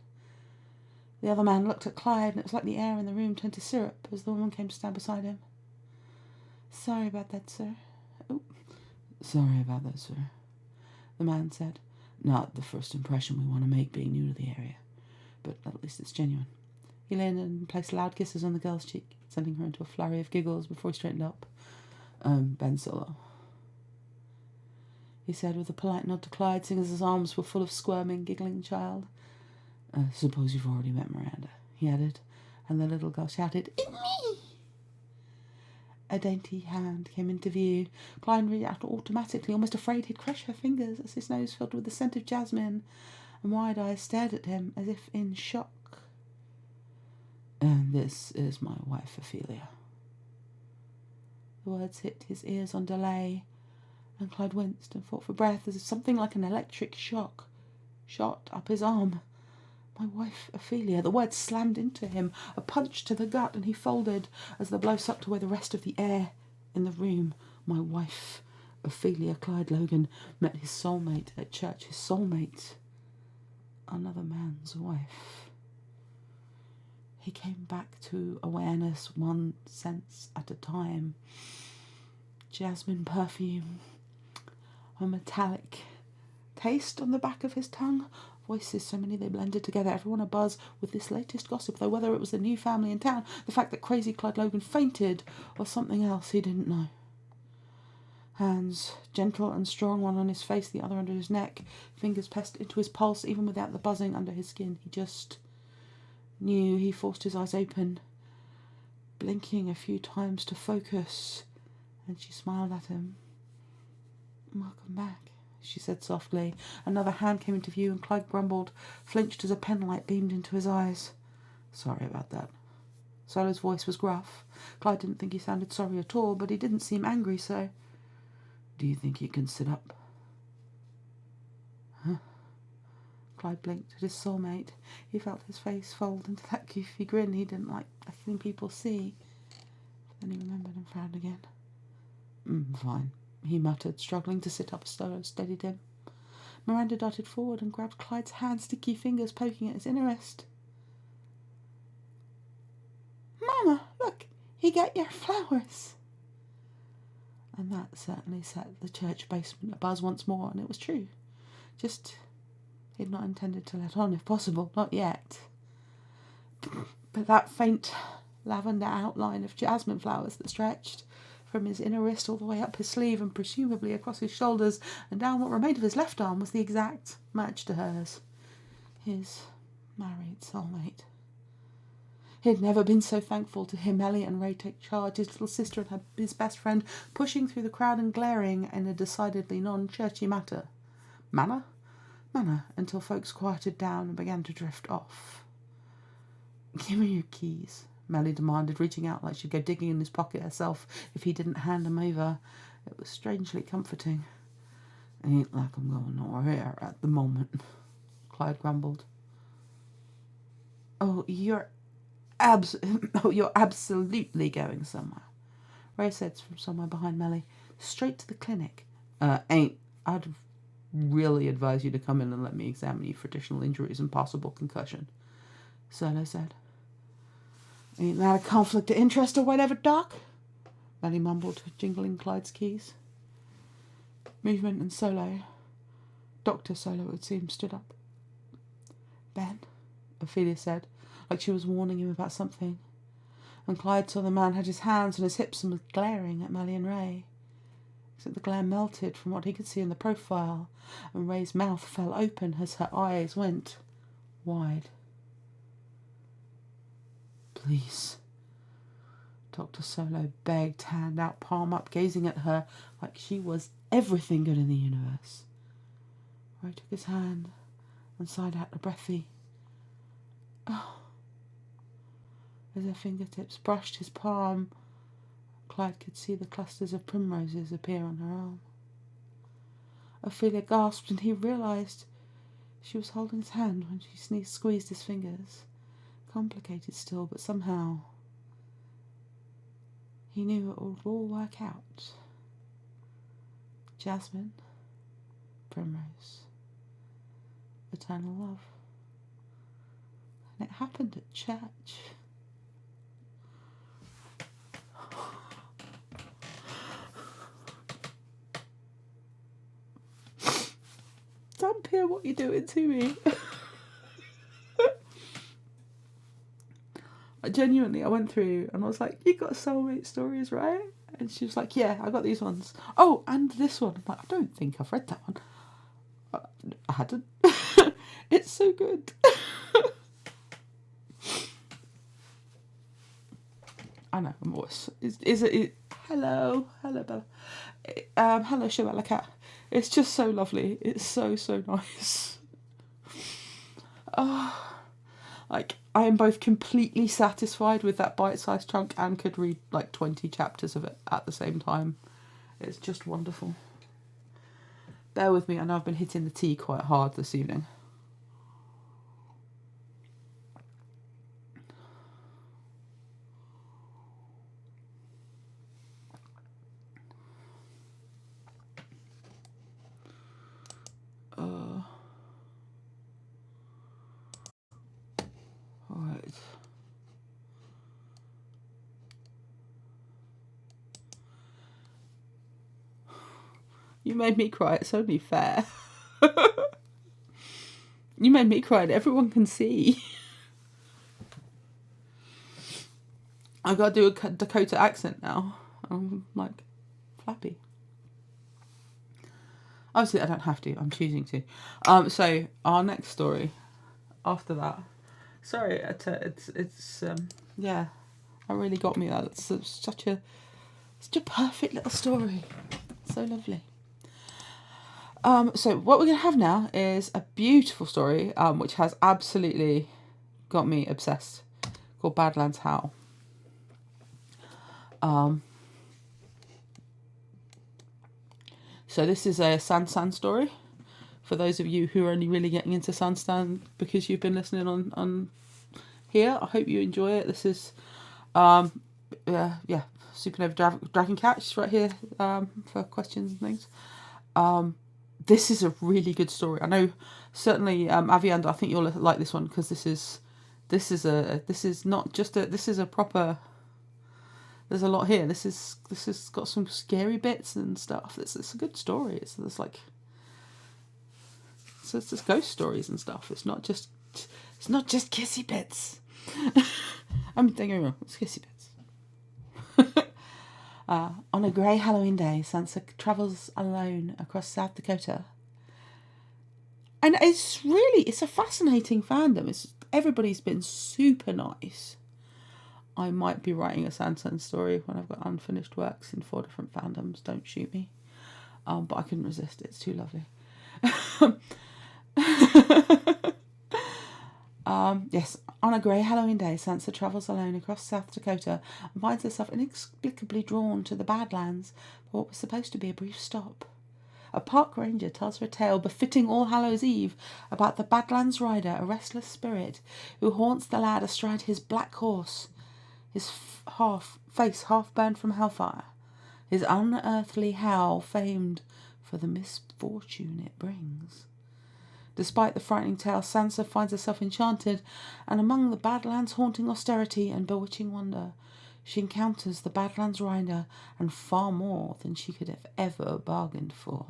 The other man looked at Clyde, and it was like the air in the room turned to syrup as the woman came to stand beside him. "Sorry about that, sir." "Oh, sorry about that, sir," the man said. "Not the first impression we want to make being new to the area, but at least it's genuine." He leaned and placed loud kisses on the girl's cheek, sending her into a flurry of giggles before he straightened up. Ben Solo," he said with a polite nod to Clyde, seeing as his arms were full of squirming, giggling child. "Suppose you've already met Miranda," he added, and the little girl shouted, "It's me!" A dainty hand came into view. Clyde reached out automatically, almost afraid he'd crush her fingers, as his nose filled with the scent of jasmine, and wide eyes stared at him as if in shock. "And this is my wife, Ophelia." The words hit his ears on delay, and Clyde winced and fought for breath as if something like an electric shock shot up his arm. My wife, Ophelia. The words slammed into him, a punch to the gut, and he folded as the blow sucked away the rest of the air in the room. My wife, Ophelia. Clyde Logan met his soulmate at church. His soulmate. Another man's wife. He came back to awareness, one sense at a time. Jasmine perfume. A metallic taste on the back of his tongue. Voices, so many they blended together, everyone abuzz with this latest gossip, though whether it was the new family in town, the fact that crazy Clyde Logan fainted, or something else, he didn't know. Hands, gentle and strong, one on his face, the other under his neck, fingers pressed into his pulse, even without the buzzing under his skin. He just knew. He forced his eyes open, blinking a few times to focus, and she smiled at him. "Welcome back," she said softly. Another hand came into view, and Clyde grumbled, flinched as a penlight beamed into his eyes. "Sorry about that." Solo's voice was gruff. Clyde didn't think he sounded sorry at all, but he didn't seem angry, so... "Do you think you can sit up?" "Huh?" Clyde blinked at his soulmate. He felt his face fold into that goofy grin he didn't like letting people see. Then he remembered and frowned again. Fine," he muttered, struggling to sit up as Solo steadied him. Miranda darted forward and grabbed Clyde's hand, sticky fingers poking at his inner wrist. "Mama, look, he got your flowers." And that certainly set the church basement abuzz once more, and it was true. Just, he'd not intended to let on, if possible, not yet. But that faint lavender outline of jasmine flowers that stretched from his inner wrist all the way up his sleeve and presumably across his shoulders and down what remained of his left arm was the exact match to hers. His married soulmate. He had never been so thankful to hear Melly and Ray take charge, his little sister and his best friend pushing through the crowd and glaring in a decidedly non-churchy manner, until folks quieted down and began to drift off. "Give me your keys," Melly demanded, reaching out like she'd go digging in his pocket herself if he didn't hand them over. It was strangely comforting. "Ain't like I'm going nowhere at the moment," Clyde grumbled. Oh, you're absolutely going somewhere," Ray said from somewhere behind Melly. "Straight to the clinic." I'd really advise you to come in and let me examine you for additional injuries and possible concussion," Solo said. "Ain't that a conflict of interest or whatever, Doc?" Melly mumbled, jingling Clyde's keys. Movement and Dr. Solo, it would seem, stood up. "Ben," Ophelia said, like she was warning him about something. And Clyde saw the man had his hands on his hips and was glaring at Melly and Ray. Except the glare melted from what he could see in the profile, and Ray's mouth fell open as her eyes went wide. "Please," Dr. Solo begged, hand out, palm up, gazing at her like she was everything good in the universe. Ray took his hand and sighed out a breathy, "Oh." As her fingertips brushed his palm, Clyde could see the clusters of primroses appear on her arm. Ophelia gasped, and he realised she was holding his hand when she squeezed his fingers. Complicated still, but somehow he knew it would all work out. Jasmine, primrose, eternal love. And it happened at church. Dump here, what you doing to me? I went through and I was like, "You got SoulMate stories, right?" And she was like, "Yeah, I got these ones. Oh, and this one." I'm like, "I don't think I've read that one." I hadn't. It's so good. I know, I'm always... Is it... Hello, Bella. Hello, OUaT. It's just so lovely. It's so nice. Like, I am both completely satisfied with that bite-sized chunk and could read like 20 chapters of it at the same time. It's just wonderful. Bear with me, I know I've been hitting the tea quite hard this evening. Alright. You made me cry, it's only fair. You made me cry and everyone can see. I've got to do a Dakota accent now. I'm like flappy. Obviously I don't have to, I'm choosing to. So our next story after that. Sorry, it's yeah, that really got me. That's such a perfect little story. So lovely. So what we're going to have now is a beautiful story, which has absolutely got me obsessed, called Badlands Howl. So this is a SanSan story. For those of you who are only really getting into SanSan because you've been listening on here, I hope you enjoy it. This is, Supernova Dragon Catch right here for questions and things. This is a really good story. I know certainly Avianda, I think you'll like this one because this is a proper. There's a lot here. This has got some scary bits and stuff. It's a good story. It's just ghost stories and stuff. It's not just kissy bits. Don't get me wrong, it's kissy bits. On a grey Halloween day, Sansa travels alone across South Dakota. And it's a fascinating fandom. Everybody's been super nice. I might be writing a SanSan story when I've got unfinished works in 4 different fandoms. Don't shoot me. But I couldn't resist. It's too lovely. Yes, on a grey Halloween day, Sansa travels alone across South Dakota and finds herself inexplicably drawn to the Badlands for what was supposed to be a brief stop. A park ranger tells her a tale befitting All Hallows Eve about the Badlands rider, a restless spirit who haunts the lad astride his black horse, his face half burned from hellfire, his unearthly howl famed for the misfortune it brings. Despite the frightening tale, Sansa finds herself enchanted, and among the Badlands' haunting austerity and bewitching wonder, she encounters the Badlands rider and far more than she could have ever bargained for.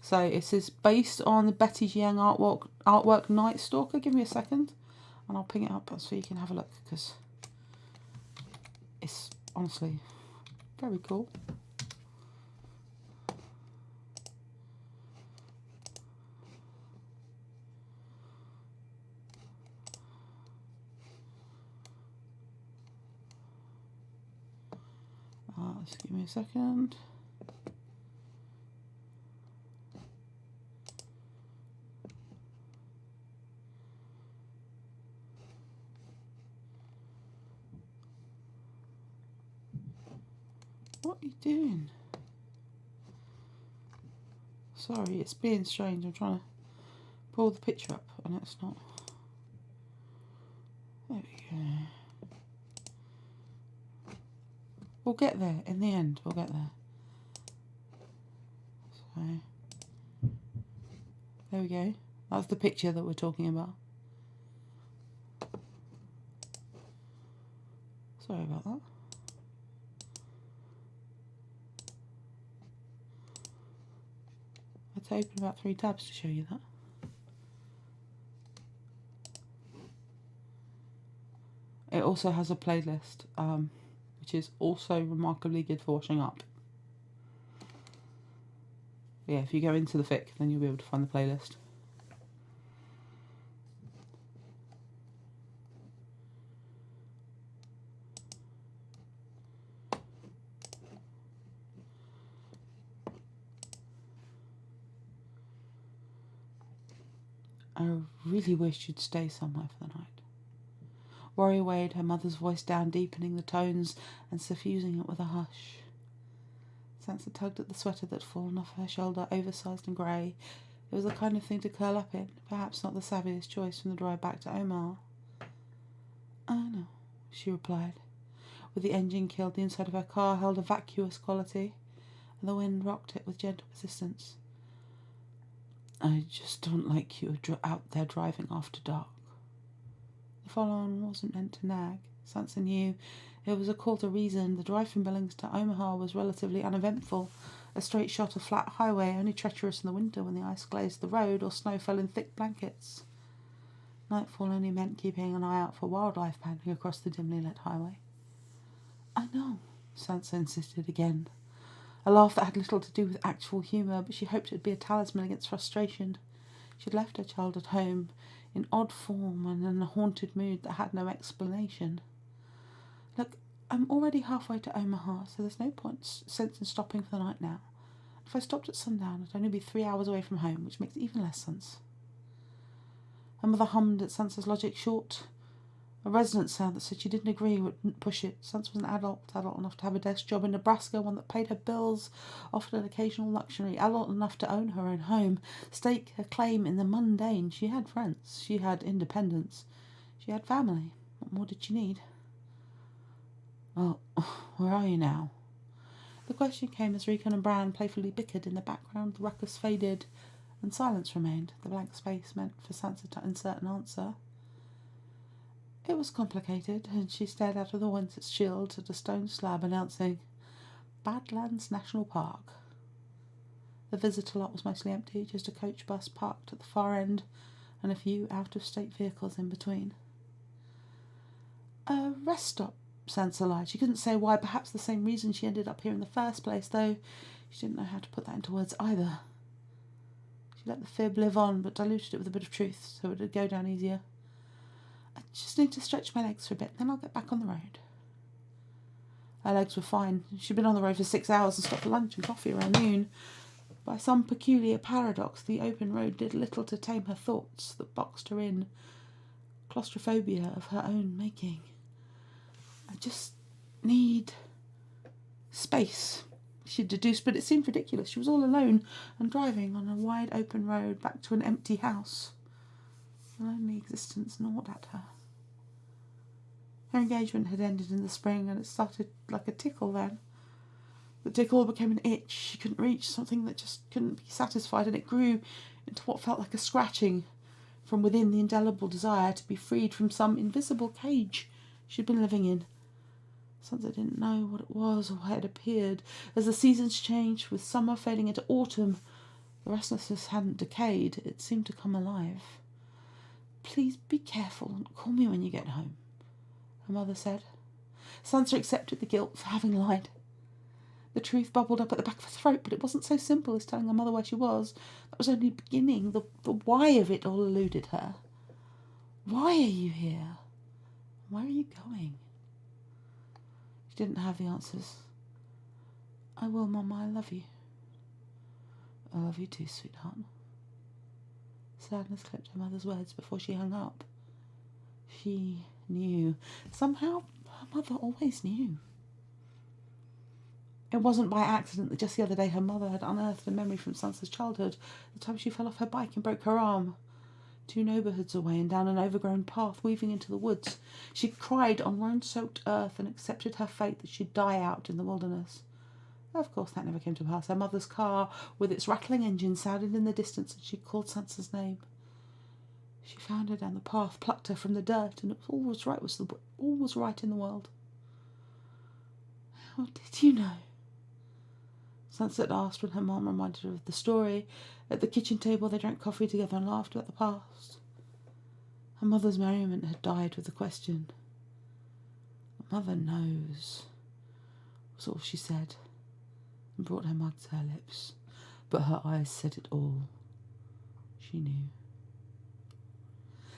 So this is based on the Betty Jiang artwork Night Stalker. Give me a second and I'll ping it up so you can have a look, because it's honestly very cool. Just give me a second. What are you doing? Sorry, it's being strange. I'm trying to pull the picture up and it's not. There we go. We'll get there in the end. We'll get there. So, there we go. That's the picture that we're talking about. Sorry about that. I had to open about 3 tabs to show you that. It also has a playlist, which is also remarkably good for washing up. Yeah, if you go into the fic, then you'll be able to find the playlist. I really wish you'd stay somewhere for the night. Rory weighed her mother's voice down, deepening the tones and suffusing it with a hush. Sansa tugged at the sweater that had fallen off her shoulder, oversized and grey. It was the kind of thing to curl up in, perhaps not the savviest choice from the drive back to Omar. I know, she replied. With the engine killed, the inside of her car held a vacuous quality, and the wind rocked it with gentle persistence. I just don't like you out there driving after dark. The follow-on wasn't meant to nag. Sansa knew it was a call to reason. The drive from Billings to Omaha was relatively uneventful, a straight shot of flat highway, only treacherous in the winter when the ice glazed the road or snow fell in thick blankets. Nightfall only meant keeping an eye out for wildlife panting across the dimly lit highway. I know, Sansa insisted again. A laugh that had little to do with actual humour, but she hoped it would be a talisman against frustration. She had left her child at home, in odd form and in a haunted mood that had no explanation. Look, I'm already halfway to Omaha, so there's no sense in stopping for the night now. If I stopped at sundown, I'd only be 3 hours away from home, which makes even less sense. Her mother hummed at Sansa's logic short. A resonant sound that said she didn't agree, wouldn't push it. Sansa was an adult enough to have a desk job in Nebraska, one that paid her bills, offered an occasional luxury, adult enough to own her own home, stake her claim in the mundane. She had friends, she had independence, she had family. What more did she need? Well, where are you now? The question came as Rickon and Bran playfully bickered in the background. The ruckus faded, and silence remained. The blank space meant for Sansa to insert an answer. It was complicated, and she stared out of the windshield at a stone slab announcing Badlands National Park. The visitor lot was mostly empty, just a coach bus parked at the far end and a few out-of-state vehicles in between. A rest stop, Sansa lied. She couldn't say why, perhaps the same reason she ended up here in the first place, though she didn't know how to put that into words either. She let the fib live on, but diluted it with a bit of truth so it would go down easier. I just need to stretch my legs for a bit, then I'll get back on the road. Her legs were fine. She'd been on the road for 6 hours and stopped for lunch and coffee around noon. By some peculiar paradox, the open road did little to tame her thoughts that boxed her in, claustrophobia of her own making. I just need space, she deduced, but it seemed ridiculous. She was all alone and driving on a wide open road back to an empty house. A lonely existence gnawed at her. Her engagement had ended in the spring, and it started like a tickle then. The tickle became an itch she couldn't reach, something that just couldn't be satisfied, and it grew into what felt like a scratching from within the indelible desire to be freed from some invisible cage she'd been living in. SanSan didn't know what it was or why it appeared. As the seasons changed, with summer fading into autumn, the restlessness hadn't decayed. It seemed to come alive. "Please be careful and call me when you get home," her mother said. SanSan accepted the guilt for having lied. The truth bubbled up at the back of her throat, but it wasn't so simple as telling her mother where she was. That was only the beginning. The why of it all eluded her. Why are you here? Where are you going? She didn't have the answers. "I will, Mama, I love you." "I love you too, sweetheart." Sadness clipped her mother's words before she hung up. She knew. Somehow, her mother always knew. It wasn't by accident that just the other day her mother had unearthed a memory from SanSan's childhood, the time she fell off her bike and broke her arm. 2 neighbourhoods away and down an overgrown path weaving into the woods. She cried on rain-soaked earth and accepted her fate that she'd die out in the wilderness. Of course, that never came to pass. Her mother's car, with its rattling engine, sounded in the distance, and she called SanSan's name. She found her down the path, plucked her from the dirt, and all was right in the world. "How did you know?" SanSan asked when her mom reminded her of the story. At the kitchen table they drank coffee together and laughed about the past. Her mother's merriment had died with the question. "Mother knows," was all she said, and brought her mug to her lips. But her eyes said it all. She knew.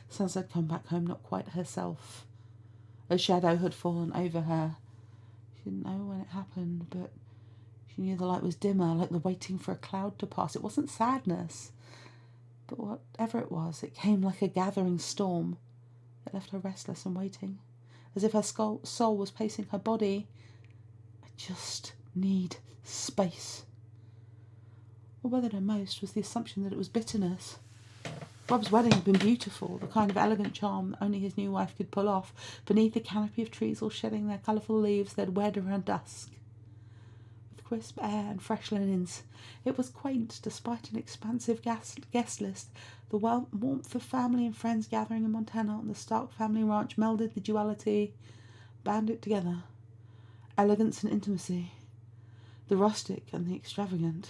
SanSan had come back home not quite herself. A shadow had fallen over her. She didn't know when it happened, but she knew the light was dimmer, like the waiting for a cloud to pass. It wasn't sadness, but whatever it was, it came like a gathering storm. It left her restless and waiting, as if her soul was pacing her body. "I just need space." What bothered her most was the assumption that it was bitterness. Rob's wedding had been beautiful, the kind of elegant charm that only his new wife could pull off. Beneath the canopy of trees all shedding their colourful leaves, they'd wed around dusk. Crisp air and fresh linens. It was quaint, despite an expansive guest list. The warmth of family and friends gathering in Montana on the Stark family ranch melded the duality, bound it together. Elegance and intimacy. The rustic and the extravagant.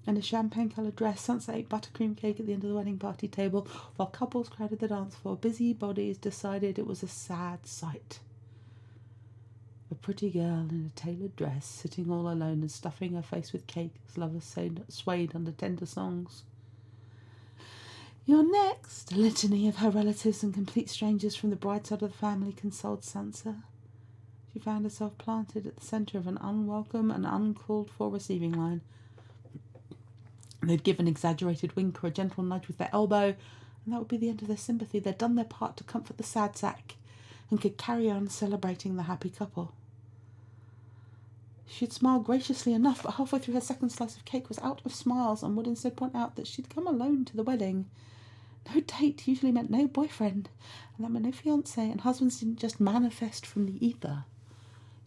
In a champagne-coloured dress, SanSan ate buttercream cake at the end of the wedding party table, while couples crowded the dance floor. Busy bodies decided it was a sad sight. A pretty girl in a tailored dress, sitting all alone and stuffing her face with cake as lovers swayed under tender songs. "You're next," a litany of her relatives and complete strangers from the bride side of the family consoled SanSan. She found herself planted at the centre of an unwelcome and uncalled-for receiving line. They'd give an exaggerated wink or a gentle nudge with their elbow, and that would be the end of their sympathy. They'd done their part to comfort the sad sack, and could carry on celebrating the happy couple. She'd smiled graciously enough, but halfway through her second slice of cake was out of smiles and would instead point out that she'd come alone to the wedding. No date usually meant no boyfriend, and that meant no fiancé, and husbands didn't just manifest from the ether.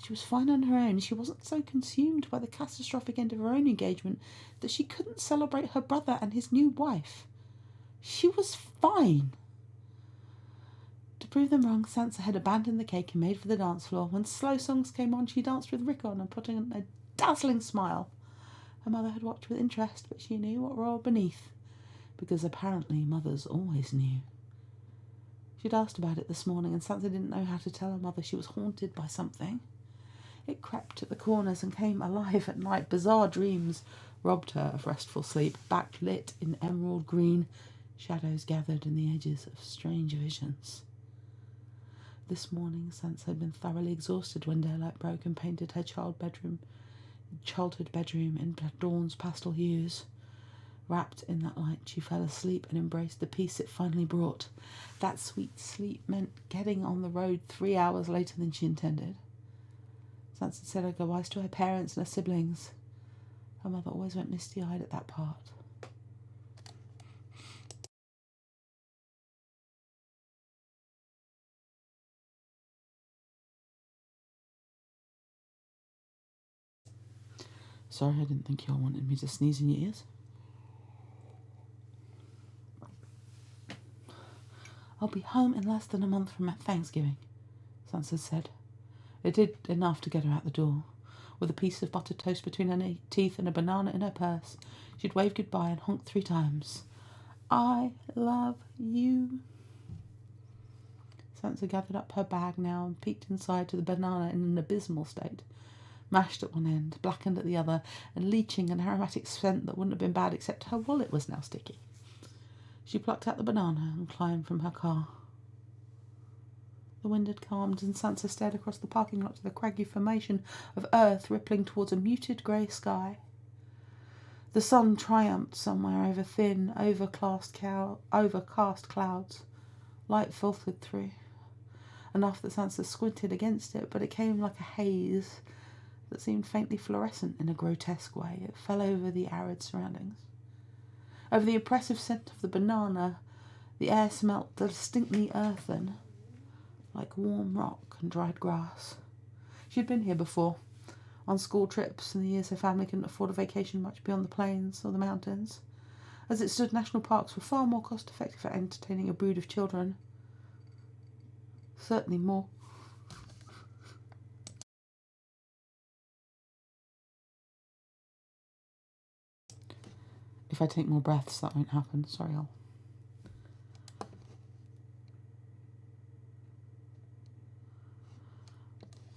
She was fine on her own. She wasn't so consumed by the catastrophic end of her own engagement that she couldn't celebrate her brother and his new wife. She was fine. To prove them wrong, SanSan had abandoned the cake and made for the dance floor. When slow songs came on, she danced with Rick on and put on a dazzling smile. Her mother had watched with interest, but she knew what roiled beneath, because apparently mothers always knew. She'd asked about it this morning, and SanSan didn't know how to tell her mother she was haunted by something. It crept at the corners and came alive at night, bizarre dreams, robbed her of restful sleep. Backlit in emerald green, shadows gathered in the edges of strange visions. This morning, Sansa had been thoroughly exhausted when daylight broke and painted her childhood bedroom in dawn's pastel hues. Wrapped in that light, she fell asleep and embraced the peace it finally brought. That sweet sleep meant getting on the road 3 hours later than she intended. Sansa said her goodbyes to her parents and her siblings. Her mother always went misty-eyed at that part. Sorry, I didn't think you all wanted me to sneeze in your ears. I'll be home in less than a month from Thanksgiving, Sansa said. It did enough to get her out the door. With a piece of buttered toast between her teeth and a banana in her purse, she'd waved goodbye and honked 3 times. I love you. Sansa gathered up her bag now and peeked inside to the banana in an abysmal state. Mashed at one end, blackened at the other, and leaching an aromatic scent that wouldn't have been bad except her wallet was now sticky. She plucked out the banana and climbed from her car. The wind had calmed, and Sansa stared across the parking lot to the craggy formation of earth rippling towards a muted grey sky. The sun triumphed somewhere over thin, overcast clouds. Light filtered through. Enough that Sansa squinted against it, but it came like a haze that seemed faintly fluorescent in a grotesque way. It fell over the arid surroundings. Over the oppressive scent of the banana, the air smelt distinctly earthen, like warm rock and dried grass. She'd been here before, on school trips in the years her family couldn't afford a vacation much beyond the plains or the mountains. As it stood, national parks were far more cost-effective at entertaining a brood of children. Certainly more. If I take more breaths, that won't happen. Sorry, Al.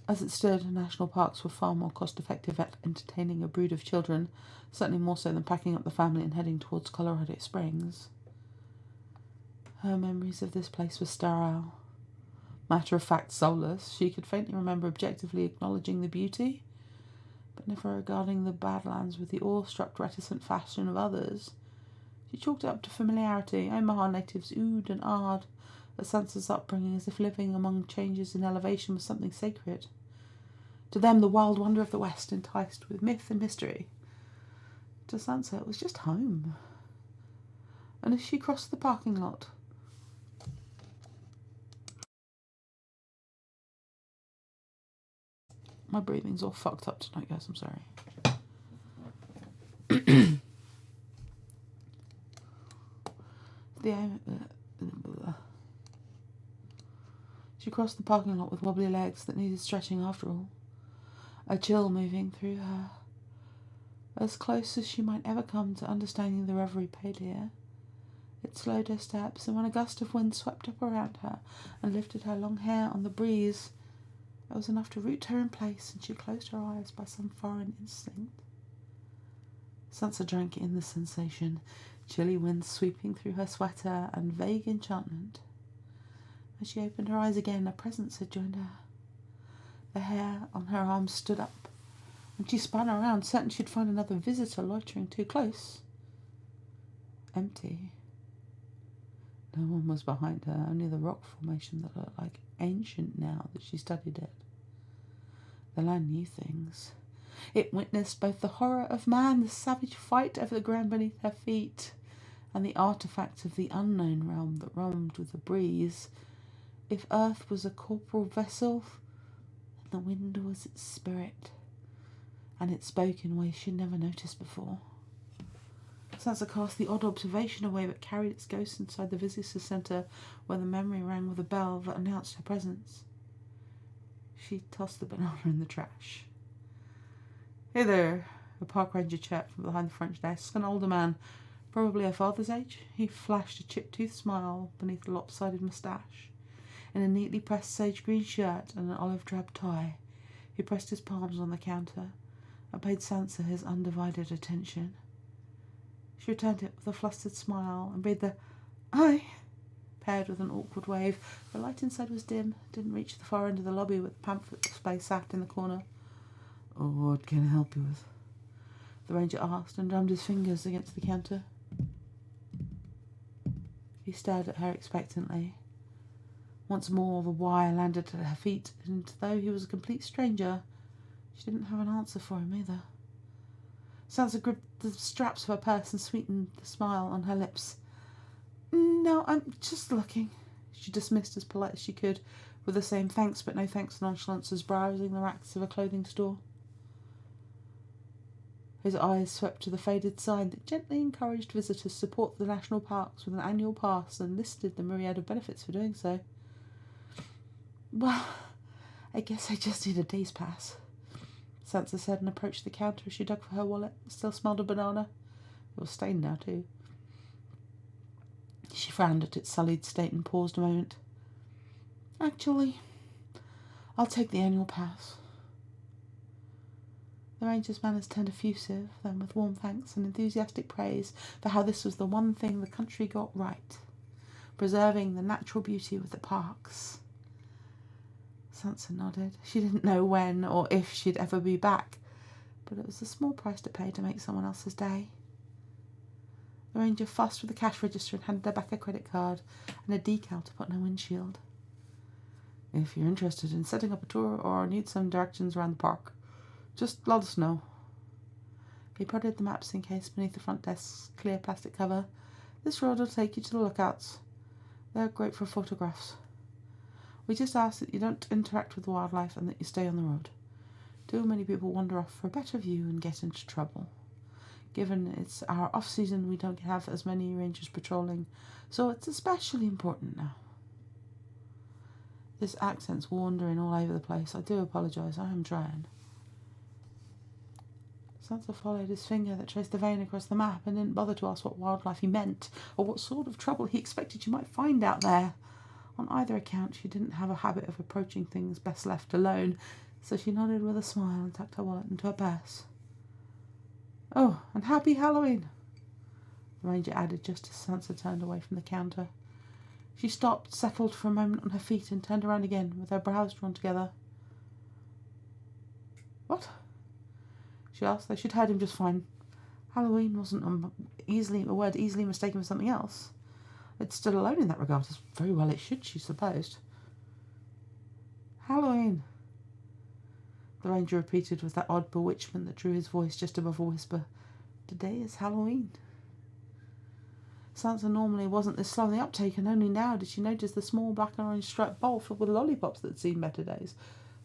As it stood, national parks were far more cost-effective at entertaining a brood of children, certainly more so than packing up the family and heading towards Colorado Springs. Her memories of this place were sterile. Matter-of-fact, soulless. She could faintly remember objectively acknowledging the beauty, but never regarding the Badlands with the awe-struck, reticent fashion of others. She chalked it up to familiarity. Omaha natives oohed and ahed at Sansa's upbringing, as if living among changes in elevation was something sacred. To them, the wild wonder of the West enticed with myth and mystery. To Sansa, it was just home. And as she crossed the parking lot, my breathing's all fucked up tonight, guys. I'm sorry. She crossed the parking lot with wobbly legs that needed stretching after all. A chill moving through her. As close as she might ever come to understanding the reverie paid here. It slowed her steps, and when a gust of wind swept up around her and lifted her long hair on the breeze, it was enough to root her in place, and she closed her eyes by some foreign instinct. Sansa drank in the sensation, chilly winds sweeping through her sweater, and vague enchantment. As she opened her eyes again, a presence had joined her. The hair on her arms stood up, and she spun around, certain she'd find another visitor loitering too close. Empty. No one was behind her, only the rock formation that looked like ancient now that she studied it. The land knew things. It witnessed both the horror of man, the savage fight over the ground beneath her feet, and the artifacts of the unknown realm that roamed with the breeze. If earth was a corporal vessel, then the wind was its spirit, and it spoke in ways she'd never noticed before. Sansa cast the odd observation away, but carried its ghost inside the visitor centre, where the memory rang with a bell that announced her presence. She tossed the banana in the trash. "Hey there," a park ranger chirped from behind the front desk, an older man, probably her father's age. He flashed a chip-toothed smile beneath a lopsided moustache. In a neatly pressed sage green shirt and an olive drab tie, he pressed his palms on the counter and paid Sansa his undivided attention. She returned it with a flustered smile and breathed the "Aye," paired with an awkward wave. The light inside was dim, didn't reach the far end of the lobby where the pamphlet display sat in the corner. "Oh, what can I help you with?" the ranger asked and drummed his fingers against the counter. He stared at her expectantly. Once more the wire landed at her feet, and though he was a complete stranger, she didn't have an answer for him either. Sansa gripped the straps of her purse and sweetened the smile on her lips. "No, I'm just looking," she dismissed as polite as she could, with the same thanks but no thanks nonchalance as browsing the racks of a clothing store. His eyes swept to the faded sign that gently encouraged visitors to support the national parks with an annual pass and listed the myriad of benefits for doing so. "Well, I guess I just need a day's pass," Sansa said, and approached the counter as she dug for her wallet. It still smelled of banana. It was stained now, too. She frowned at its sullied state and paused a moment. "Actually, I'll take the annual pass." The ranger's manners turned effusive, then with warm thanks and enthusiastic praise for how this was the one thing the country got right, preserving the natural beauty of the parks. Sansa nodded. She didn't know when or if she'd ever be back, but it was a small price to pay to make someone else's day. The ranger fussed with the cash register and handed her back a credit card and a decal to put on her windshield. "If you're interested in setting up a tour or need some directions around the park, just let us know." He prodded the maps in case beneath the front desk's clear plastic cover. "This road will take you to the lookouts. They're great for photographs. We just ask that you don't interact with wildlife and that you stay on the road. Too many people wander off for a better view and get into trouble. Given it's our off-season, we don't have as many rangers patrolling, so it's especially important now." This accent's wandering all over the place. I do apologise. I am trying. Sansa followed his finger that traced the vein across the map and didn't bother to ask what wildlife he meant or what sort of trouble he expected she might find out there. On either account, she didn't have a habit of approaching things best left alone, so she nodded with a smile and tucked her wallet into her purse. "Oh, and happy Halloween," the ranger added just as Sansa turned away from the counter. She stopped, settled for a moment on her feet, and turned around again with her brows drawn together. "What?" she asked, though she'd heard him just fine. Halloween wasn't a word easily mistaken for something else. It stood alone in that regard, as very well it should, she supposed. "Halloween," the ranger repeated with that odd bewitchment that drew his voice just above a whisper. "Today is Halloween." Sansa normally wasn't this slow in the uptake, and only now did she notice the small black and orange striped bowl filled with lollipops that had seen better days.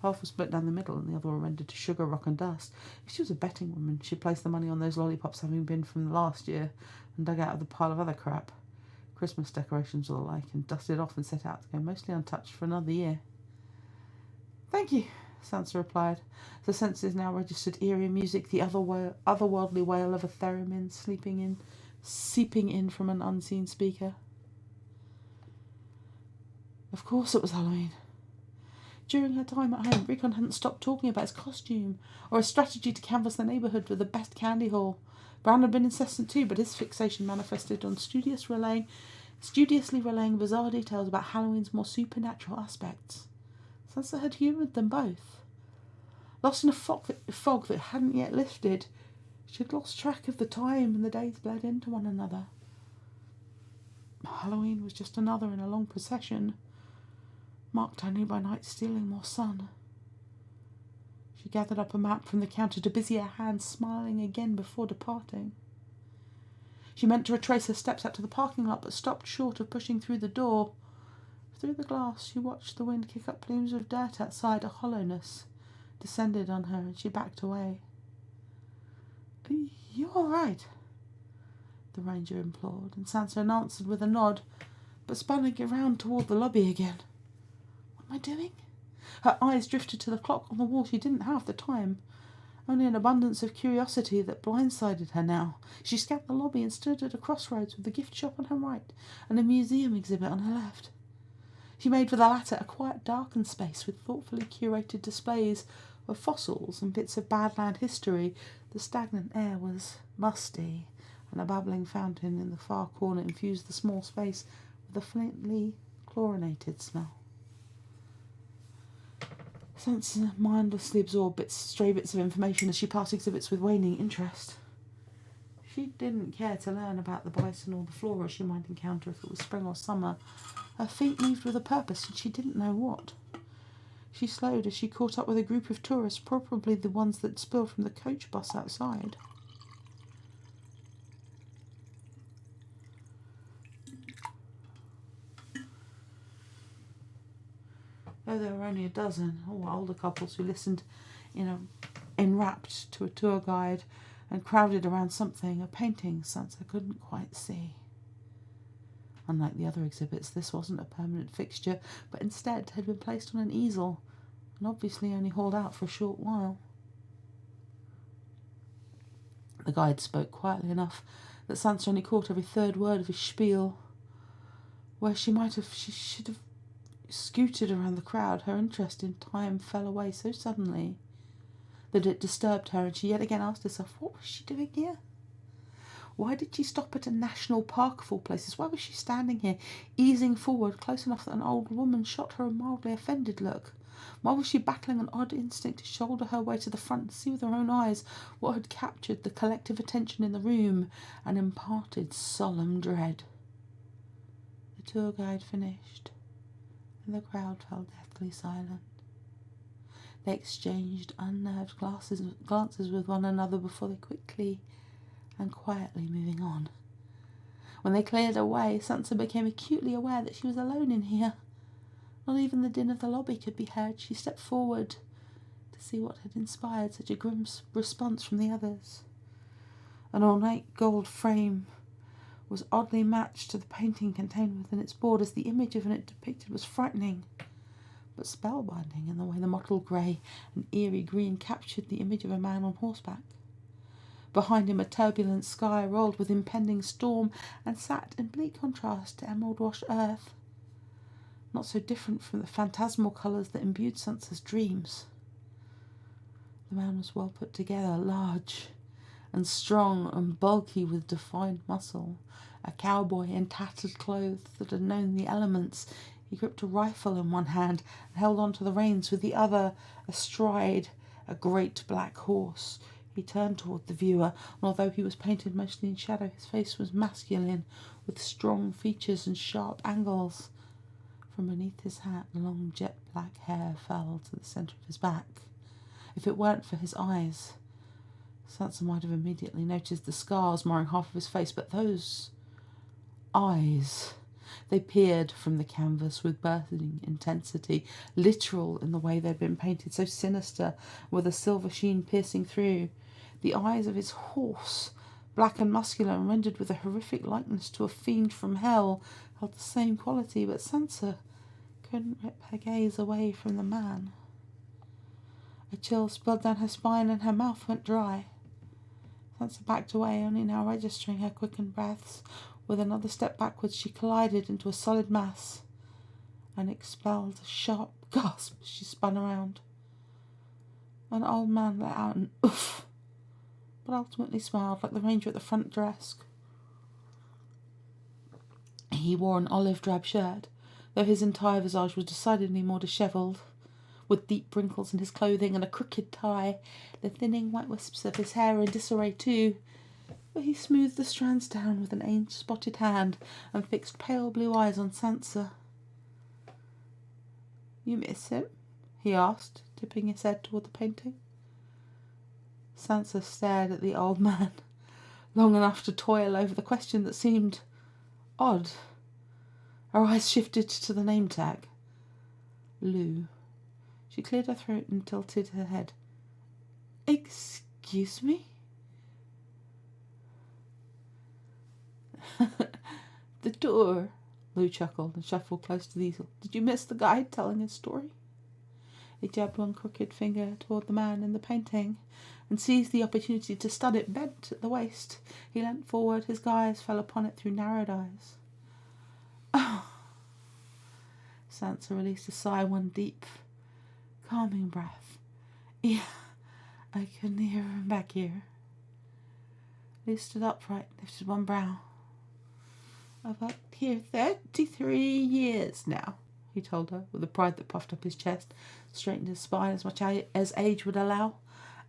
Half was split down the middle and the other were rendered to sugar, rock and dust. If she was a betting woman, she'd place the money on those lollipops having been from last year and dug out of the pile of other crap. Christmas decorations or the like, and dusted off and set out to go mostly untouched for another year. "Thank you," Sansa replied. The senses now registered eerie music, the otherworldly wail of a theremin seeping in from an unseen speaker. Of course it was Halloween. During her time at home, Rickon hadn't stopped talking about his costume or his strategy to canvass the neighbourhood with the best candy haul. Brown had been incessant too, but his fixation manifested on studiously relaying bizarre details about Halloween's more supernatural aspects. Sansa had humoured them both. Lost in a fog that hadn't yet lifted, she had lost track of the time and the days bled into one another. Halloween was just another in a long procession, marked only by night stealing more sun. She gathered up a map from the counter to busy her hands, smiling again before departing. She meant to retrace her steps out to the parking lot, but stopped short of pushing through the door. Through the glass, she watched the wind kick up plumes of dirt outside. A hollowness descended on her, and she backed away. "Are you all right?" the ranger implored, and Sansa answered with a nod, but spun around toward the lobby again. What am I doing? Her eyes drifted to the clock on the wall. She didn't have the time. Only an abundance of curiosity that blindsided her now. She scanned the lobby and stood at a crossroads with the gift shop on her right and a museum exhibit on her left. She made for the latter, a quiet, darkened space with thoughtfully curated displays, were fossils and bits of Badland history. The stagnant air was musty, and a babbling fountain in the far corner infused the small space with a faintly chlorinated smell. SanSan mindlessly absorbed stray bits of information as she passed exhibits with waning interest. She didn't care to learn about the bison or the flora she might encounter if it was spring or summer. Her feet moved with a purpose, and she didn't know what. She slowed as she caught up with a group of tourists, probably the ones that spilled from the coach bus outside. Though there were only a dozen, all older couples who listened enwrapped to a tour guide and crowded around something, a painting SanSan couldn't quite see. Unlike the other exhibits, this wasn't a permanent fixture, but instead had been placed on an easel and obviously only hauled out for a short while. The guide spoke quietly enough that SanSan only caught every third word of his spiel. Where she should have scooted around the crowd, her interest in time fell away so suddenly that it disturbed her, and she yet again asked herself, what was she doing here? Why did she stop at a national park of all places? Why was she standing here, easing forward close enough that an old woman shot her a mildly offended look? Why was she battling an odd instinct to shoulder her way to the front and see with her own eyes what had captured the collective attention in the room and imparted solemn dread? The tour guide finished, and the crowd fell deathly silent. They exchanged unnerved glances with one another before they quickly and quietly moving on. When they cleared away, SanSan became acutely aware that she was alone in here. Not even the din of the lobby could be heard. She stepped forward to see what had inspired such a grim response from the others. An ornate gold frame was oddly matched to the painting contained within its borders. The image of it depicted was frightening, but spellbinding in the way the mottled grey and eerie green captured the image of a man on horseback. Behind him a turbulent sky rolled with impending storm and sat in bleak contrast to emerald-washed earth, not so different from the phantasmal colours that imbued SanSan's dreams. The man was well put together, large and strong and bulky with defined muscle, a cowboy in tattered clothes that had known the elements. He gripped a rifle in one hand and held on to the reins with the other, astride a great black horse. He turned toward the viewer, and although he was painted mostly in shadow, his face was masculine, with strong features and sharp angles. From beneath his hat, long jet-black hair fell to the centre of his back. If it weren't for his eyes, SanSan might have immediately noticed the scars marring half of his face, but those eyes, they peered from the canvas with bursting intensity, literal in the way they'd been painted, so sinister, with a silver sheen piercing through. The eyes of his horse, black and muscular and rendered with a horrific likeness to a fiend from hell, held the same quality, but SanSan couldn't rip her gaze away from the man. A chill spilled down her spine and her mouth went dry. SanSan backed away, only now registering her quickened breaths. With another step backwards, she collided into a solid mass and expelled a sharp gasp as she spun around. An old man let out an oof, but ultimately smiled like the ranger at the front desk. He wore an olive drab shirt, though his entire visage was decidedly more dishevelled, with deep wrinkles in his clothing and a crooked tie, the thinning white wisps of his hair in disarray too. But he smoothed the strands down with an age-spotted hand and fixed pale blue eyes on SanSan. "You miss him?" he asked, tipping his head toward the painting. SanSan stared at the old man, long enough to toil over the question that seemed odd. Her eyes shifted to the name tag. Lou. She cleared her throat and tilted her head. "Excuse me?" "The tour," Lou chuckled and shuffled close to the easel. "Did you miss the guide telling his story?" He jabbed one crooked finger toward the man in the painting and seized the opportunity to stud it bent at the waist. He leant forward, his gaze fell upon it through narrowed eyes. "Oh!" SanSan released a sigh, one deep, calming breath. Yeah, I couldn't hear him back here. Lou stood upright, lifted one brow. I've worked here 33 years now, he told her, with a pride that puffed up his chest, straightened his spine as much as age would allow.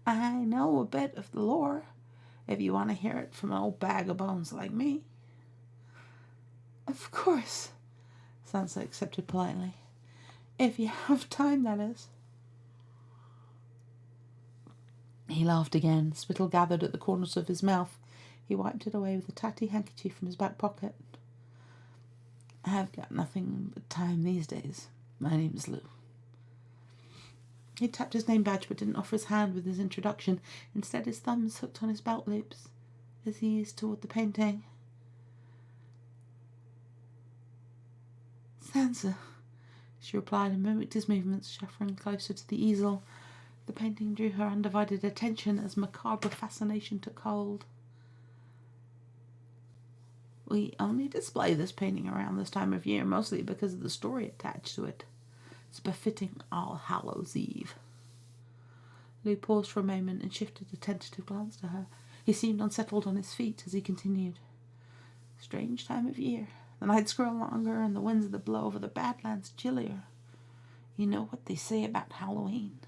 I know a bit of the lore, if you want to hear it from an old bag of bones like me. Of course, SanSan accepted politely. If you have time, that is. He laughed again. Spittle gathered at the corners of his mouth. He wiped it away with a tatty handkerchief from his back pocket. I've got nothing but time these days. My name's Lou. He tapped his name badge but didn't offer his hand with his introduction. Instead, his thumbs hooked on his belt loops as he eased toward the painting. SanSan, she replied and mimicked his movements, shuffling closer to the easel. The painting drew her undivided attention as macabre fascination took hold. We only display this painting around this time of year, mostly because of the story attached to it. It's befitting All Hallows Eve. Lou paused for a moment and shifted a tentative glance to her. He seemed unsettled on his feet as he continued. Strange time of year. The nights grow longer and the winds that blow over the Badlands chillier. You know what they say about Halloween.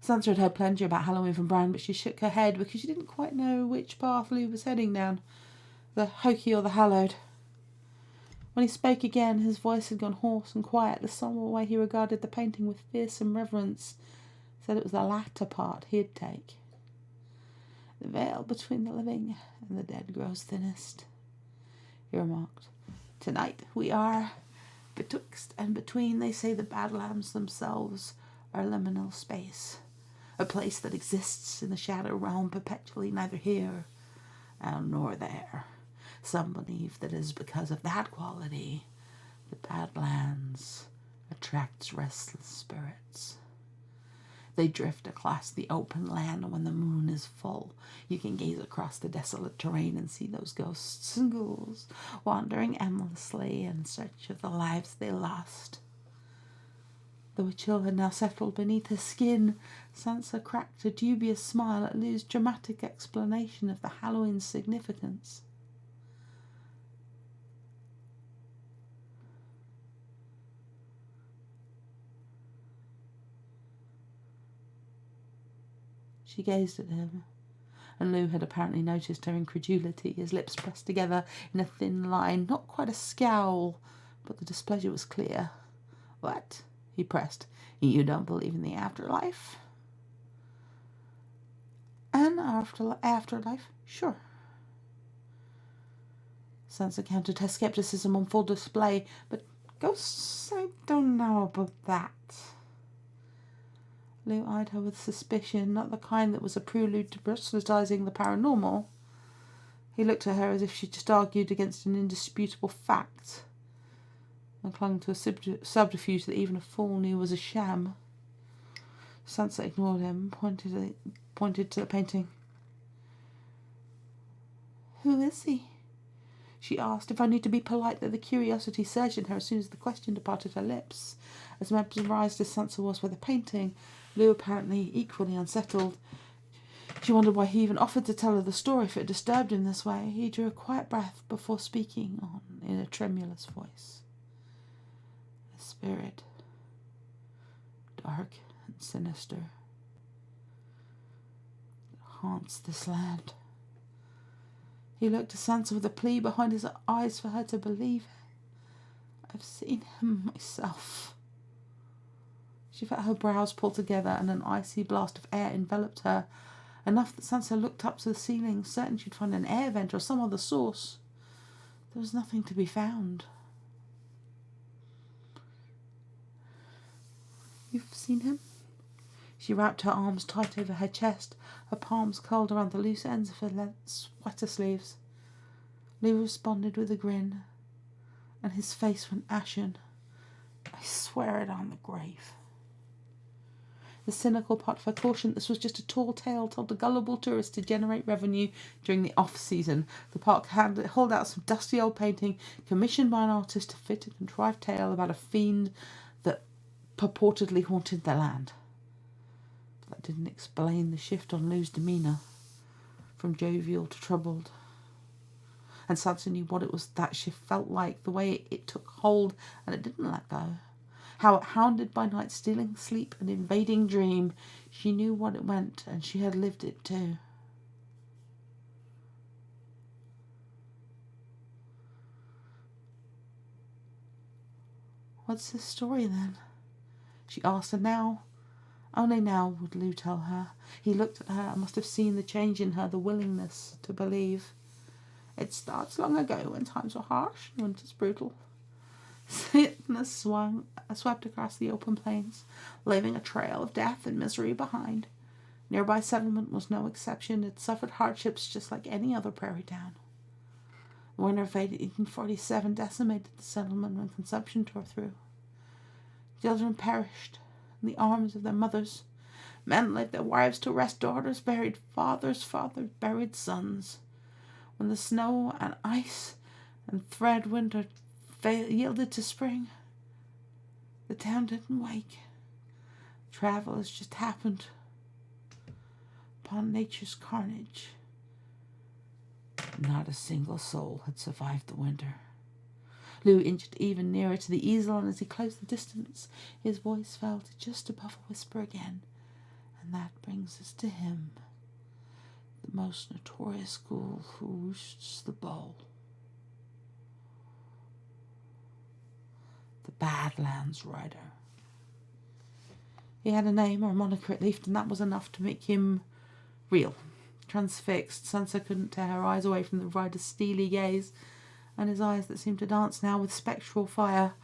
SanSan had heard plenty about Halloween from Bran, but she shook her head because she didn't quite know which path Lou was heading down, the hokey or the hallowed. When he spoke again, his voice had gone hoarse and quiet. The sombre way he regarded the painting with fearsome reverence said it was the latter part he'd take. The veil between the living and the dead grows thinnest, he remarked. Tonight we are betwixt and between. They say the Badlands themselves are liminal space, a place that exists in the shadow realm perpetually, neither here nor there. Some believe that it is because of that quality the Badlands attracts restless spirits. They drift across the open land when the moon is full. You can gaze across the desolate terrain and see those ghosts and ghouls wandering aimlessly in search of the lives they lost. Though a chill had now settled beneath his skin, SanSan cracked a dubious smile at Lou's dramatic explanation of the Halloween's significance. She gazed at him, and Lou had apparently noticed her incredulity, his lips pressed together in a thin line, not quite a scowl, but the displeasure was clear. What? He pressed. You don't believe in the afterlife? An afterlife? Sure. SanSan countered her skepticism on full display, but ghosts, I don't know about that. Lou eyed her with suspicion, not the kind that was a prelude to proselytizing the paranormal. He looked at her as if she'd just argued against an indisputable fact and clung to a subterfuge that even a fool knew was a sham. SanSan ignored him, pointed to the painting. Who is he? She asked, if only to be polite, that the curiosity surged in her as soon as the question departed her lips. As mesmerised as SanSan was by the painting, Lou apparently equally unsettled. She wondered why he even offered to tell her the story if it disturbed him this way. He drew a quiet breath before speaking on in a tremulous voice. A spirit, dark and sinister, that haunts this land. He looked at SanSan with a plea behind his eyes for her to believe. I've seen him myself. She felt her brows pull together and an icy blast of air enveloped her, enough that SanSan looked up to the ceiling, certain she'd find an air vent or some other source. There was nothing to be found. You've seen him? She wrapped her arms tight over her chest, her palms curled around the loose ends of her sweater sleeves. Lou responded with a grin, and his face went ashen. I swear it on the grave. The cynical part of her cautioned this was just a tall tale told to gullible tourists to generate revenue during the off-season. The park hauled out some dusty old painting commissioned by an artist to fit a contrived tale about a fiend that purportedly haunted the land. That didn't explain the shift on Lou's demeanour, from jovial to troubled. And SanSan knew what it was that shift felt like, the way it took hold and it didn't let go. How it hounded by night, stealing sleep and invading dream. She knew what it meant, and she had lived it too. What's this story then? She asked, and now, only now would Lou tell her. He looked at her and must have seen the change in her, the willingness to believe. It starts long ago when times were harsh and winters brutal. Sickness swept across the open plains, leaving a trail of death and misery behind. Nearby settlement was no exception. It suffered hardships just like any other prairie town. The winter of 1847 decimated the settlement when consumption tore through. Children perished in the arms of their mothers. Men left their wives to rest. Daughters buried fathers buried sons. When the snow and ice and thread winter yielded to spring, the town didn't wake. Travel has just happened upon nature's carnage. Not a single soul had survived the winter. Lou inched even nearer to the easel, and as he closed the distance, his voice fell to just above a whisper again. And that brings us to him, the most notorious ghoul who roosts the bowl. The Badlands Rider. He had a name or moniker at least, and that was enough to make him real. Transfixed, SanSan couldn't tear her eyes away from the rider's steely gaze, and his eyes that seemed to dance now with spectral fire.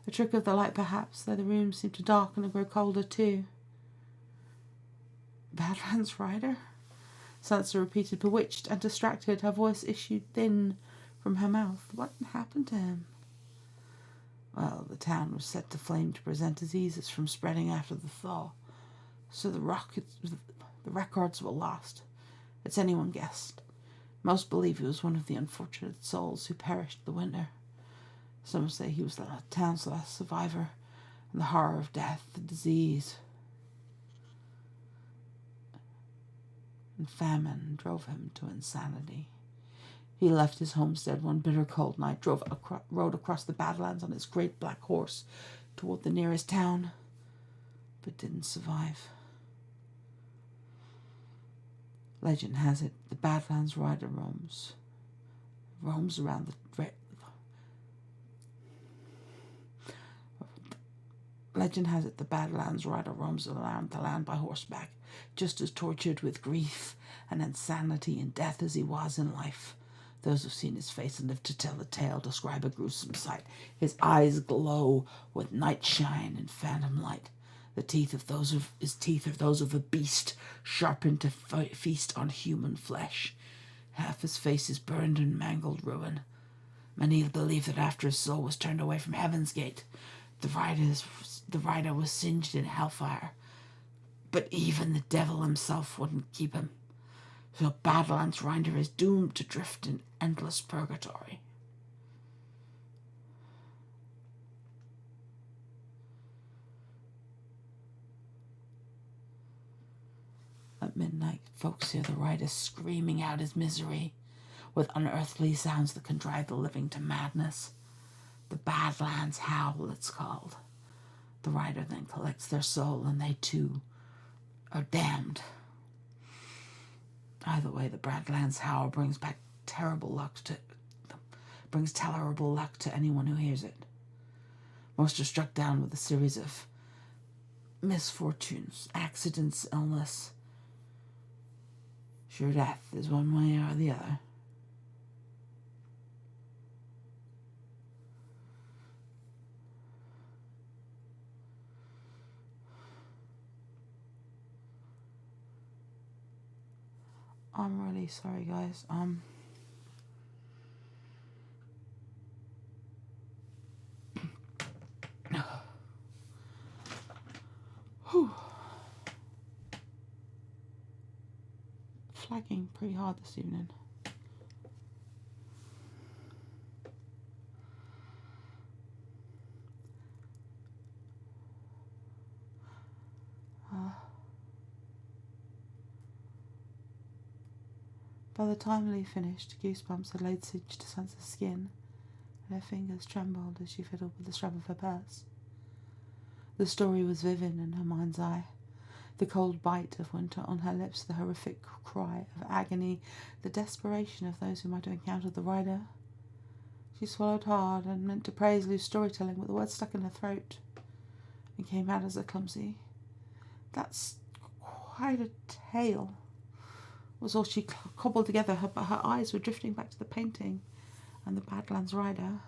A trick of the light, perhaps, though the room seemed to darken and grow colder too. Badlands Rider? SanSan repeated, bewitched and distracted. Her voice issued thin from her mouth. What happened to him? Well, the town was set to flame to prevent diseases from spreading after the thaw, so the records were lost. It's anyone guessed. Most believe he was one of the unfortunate souls who perished the winter. Some say he was the town's last survivor, and the horror of death, the disease, and famine drove him to insanity. He left his homestead one bitter cold night, rode across the Badlands on his great black horse toward the nearest town, but didn't survive. Legend has it, the Badlands Rider roams around Legend has it the Badlands Rider roams around the land by horseback, just as tortured with grief and insanity and death as he was in life. Those who've seen his face and lived to tell the tale describe a gruesome sight. His eyes glow with night shine and phantom light. His teeth are those of a beast, sharpened to feast on human flesh. Half his face is burned in mangled ruin. Many believe that after his soul was turned away from Heaven's Gate, the rider was singed in hellfire. But even the devil himself wouldn't keep him. So Badlands Rider is doomed to drift in endless purgatory. At midnight, folks hear the rider screaming out his misery with unearthly sounds that can drive the living to madness. The Badlands Howl, it's called. The rider then collects their soul, and they too are damned. Either way, the Badlands Howl brings terrible luck to anyone who hears it. Most are struck down with a series of misfortunes, accidents, illness. Sure, death is one way or the other. I'm really sorry, guys. Flagging pretty hard this evening. By the time Lou finished, goosebumps had laid siege to Sansa's skin, and her fingers trembled as she fiddled with the strap of her purse. The story was vivid in her mind's eye. The cold bite of winter on her lips, the horrific cry of agony, the desperation of those who might have encountered the rider. She swallowed hard and meant to praise Lou's storytelling, but the words stuck in her throat and came out as a clumsy, "That's quite a tale," was all she cobbled together, but her eyes were drifting back to the painting and the Badlands rider.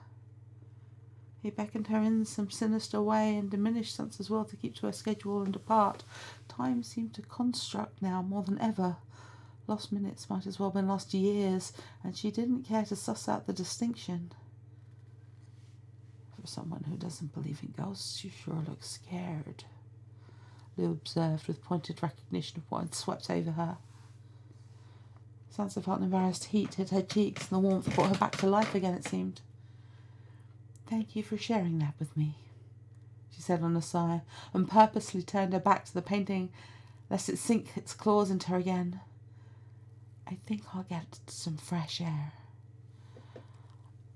He beckoned her in some sinister way and diminished Sansa's will to keep to her schedule and depart. Time seemed to construct now more than ever. Lost minutes might as well have been lost years, and she didn't care to suss out the distinction. "For someone who doesn't believe in ghosts, you sure look scared," Lou observed with pointed recognition of what had swept over her. Sansa felt an embarrassed heat hit her cheeks, and the warmth brought her back to life again, it seemed. "Thank you for sharing that with me," she said on a sigh, and purposely turned her back to the painting, lest it sink its claws into her again. "I think I'll get some fresh air."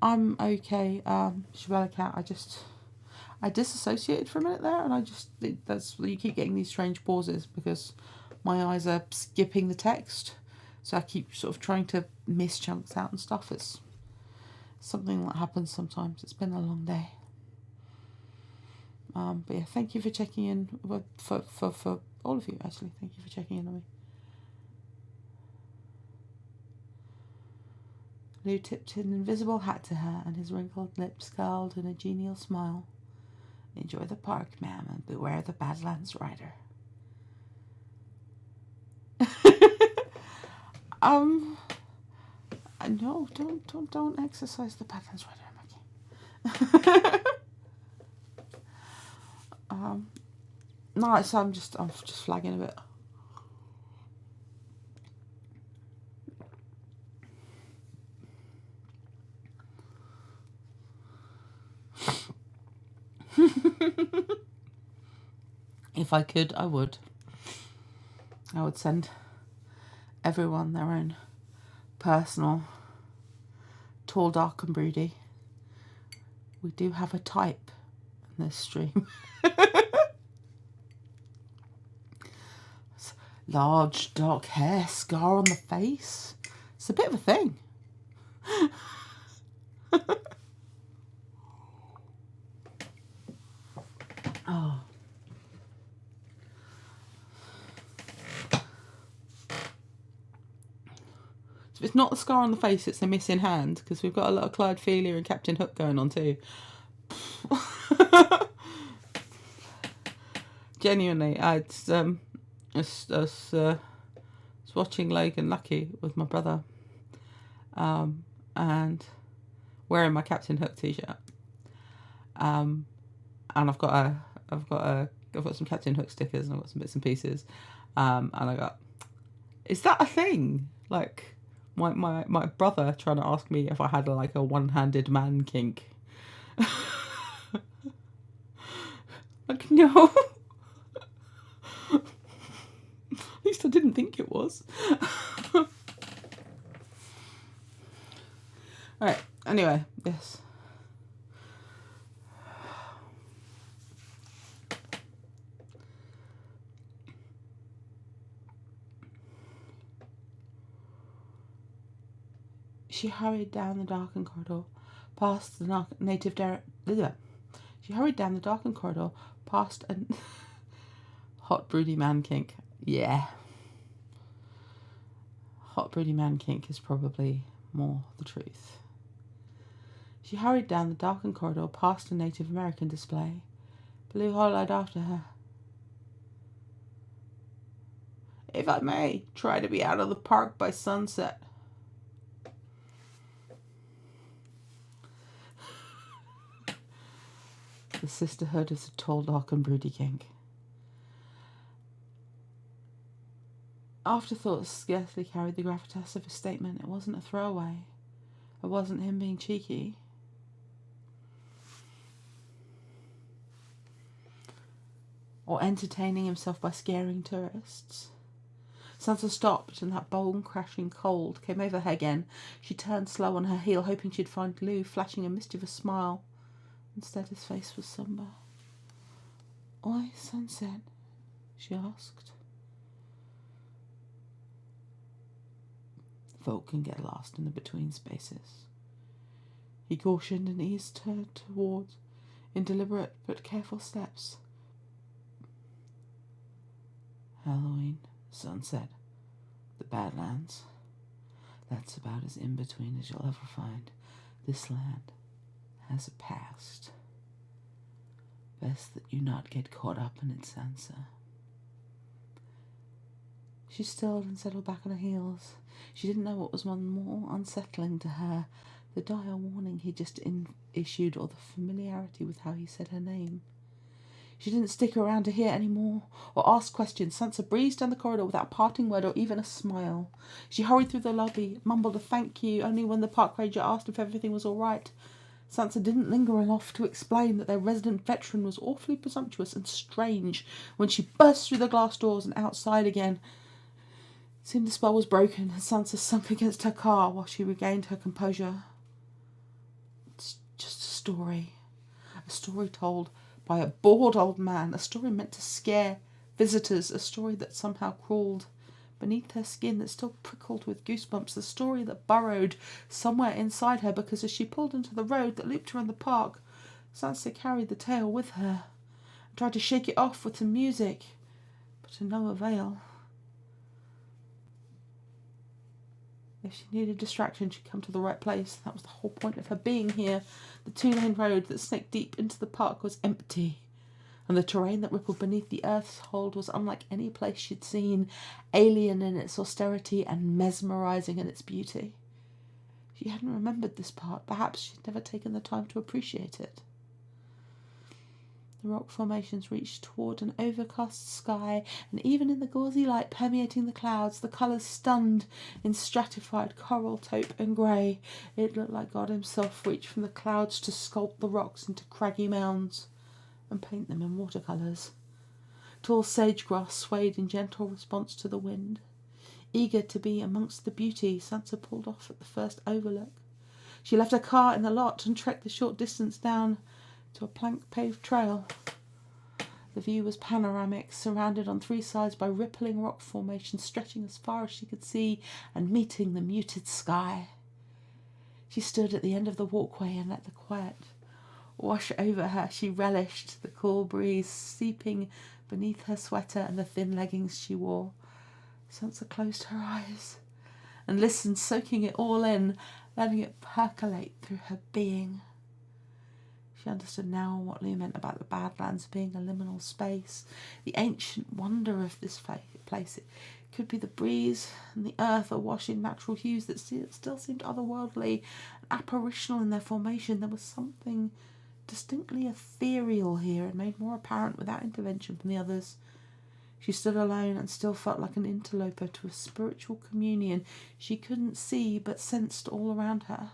"I'm okay, SoulMate. I disassociated for a minute there, and you keep getting these strange pauses because my eyes are skipping the text, so I keep sort of trying to miss chunks out and stuff. It's something that happens sometimes. It's been a long day. But yeah, thank you for checking in, for all of you, actually. Thank you for checking in on me. Lou tipped an invisible hat to her, and his wrinkled lips curled in a genial smile. "Enjoy the park, ma'am, and beware the Badlands rider." No, don't exercise the Badlands rider, I'm okay. No, I'm just flagging a bit. If I could, I would. I would send everyone their own personal tall, dark and broody. We do have a type in this stream. Large dark hair, scar on the face. It's a bit of a thing. Oh. So it's not the scar on the face, it's the missing hand, because we've got a lot of Clyde Felia and Captain Hook going on too. Genuinely, I was watching Logan Lucky with my brother, and wearing my Captain Hook t-shirt, and I've got some Captain Hook stickers, and I've got some bits and pieces, and I got, is that a thing? Like my brother trying to ask me if I had like a one-handed man kink. Like, no. At least I didn't think it was. Alright, anyway, yes. She hurried down the darkened corridor, past the native She hurried down the darkened corridor, past a hot broody man kink. Yeah. Hot broody man kink is probably more the truth. She hurried down the darkened corridor, past a Native American display. Blue hollered after her. "If I may, try to be out of the park by sunset." The sisterhood is a tall, dark and broody kink. Afterthoughts scarcely carried the gravitas of his statement. It wasn't a throwaway. It wasn't him being cheeky. Or entertaining himself by scaring tourists. Sansa stopped, and that bone-crashing cold came over her again. She turned slow on her heel, hoping she'd find Lou, flashing a mischievous smile. Instead, his face was sombre. "Why, SanSan?" she asked. Folk can get lost in the between spaces. He cautioned and eased her towards in deliberate but careful steps. "Halloween," Sun said. "The Badlands. That's about as in-between as you'll ever find. This land has a past. Best that you not get caught up in it, Sansa." She stilled and settled back on her heels. She didn't know what was more unsettling to her, the dire warning he just issued, or the familiarity with how he said her name. She didn't stick around to hear any more or ask questions. Sansa breezed down the corridor without a parting word or even a smile. She hurried through the lobby, mumbled a thank you only when the park ranger asked if everything was all right. Sansa didn't linger enough to explain that their resident veteran was awfully presumptuous and strange when she burst through the glass doors and outside again. It seemed the spell was broken, and Sansa sunk against her car while she regained her composure. It's just a story told by a bored old man, a story meant to scare visitors, a story that somehow crawled beneath her skin, that still prickled with goosebumps, the story that burrowed somewhere inside her, because as she pulled into the road that looped around the park, Sansa carried the tale with her and tried to shake it off with some music, but to no avail. If she needed distraction, she'd come to the right place. That was the whole point of her being here. The two-lane road that snaked deep into the park was empty, and the terrain that rippled beneath the earth's hold was unlike any place she'd seen, alien in its austerity and mesmerising in its beauty. She hadn't remembered this part. Perhaps she'd never taken the time to appreciate it. The rock formations reached toward an overcast sky, and even in the gauzy light permeating the clouds, the colours stunned in stratified coral, taupe and grey. It looked like God himself reached from the clouds to sculpt the rocks into craggy mounds and paint them in watercolours. Tall sage-grass swayed in gentle response to the wind. Eager to be amongst the beauty, Sansa pulled off at the first overlook. She left her car in the lot and trekked the short distance down to a plank-paved trail. The view was panoramic, surrounded on three sides by rippling rock formations stretching as far as she could see and meeting the muted sky. She stood at the end of the walkway and let the quiet wash over her. She relished the cool breeze seeping beneath her sweater and the thin leggings she wore. Sansa closed her eyes and listened, soaking it all in, letting it percolate through her being. She understood now what Lou meant about the Badlands being a liminal space, the ancient wonder of this place. It could be the breeze and the earth awash in natural hues that still seemed otherworldly and apparitional in their formation. There was something distinctly ethereal here, and made more apparent without intervention from the others. She stood alone and still felt like an interloper to a spiritual communion she couldn't see but sensed all around her.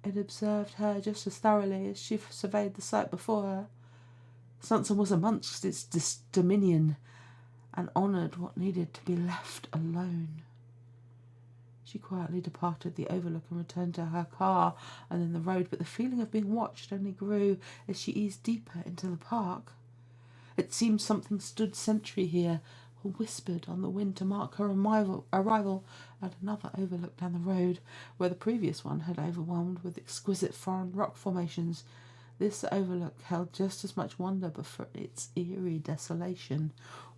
It observed her just as thoroughly as she surveyed the sight before her. Sansa was amongst its dominion and honoured what needed to be left alone. She quietly departed the overlook and returned to her car and then the road, but the feeling of being watched only grew as she eased deeper into the park. It seemed something stood sentry here, or whispered on the wind to mark her arrival at another overlook down the road, where the previous one had overwhelmed with exquisite foreign rock formations. This overlook held just as much wonder, but for its eerie desolation.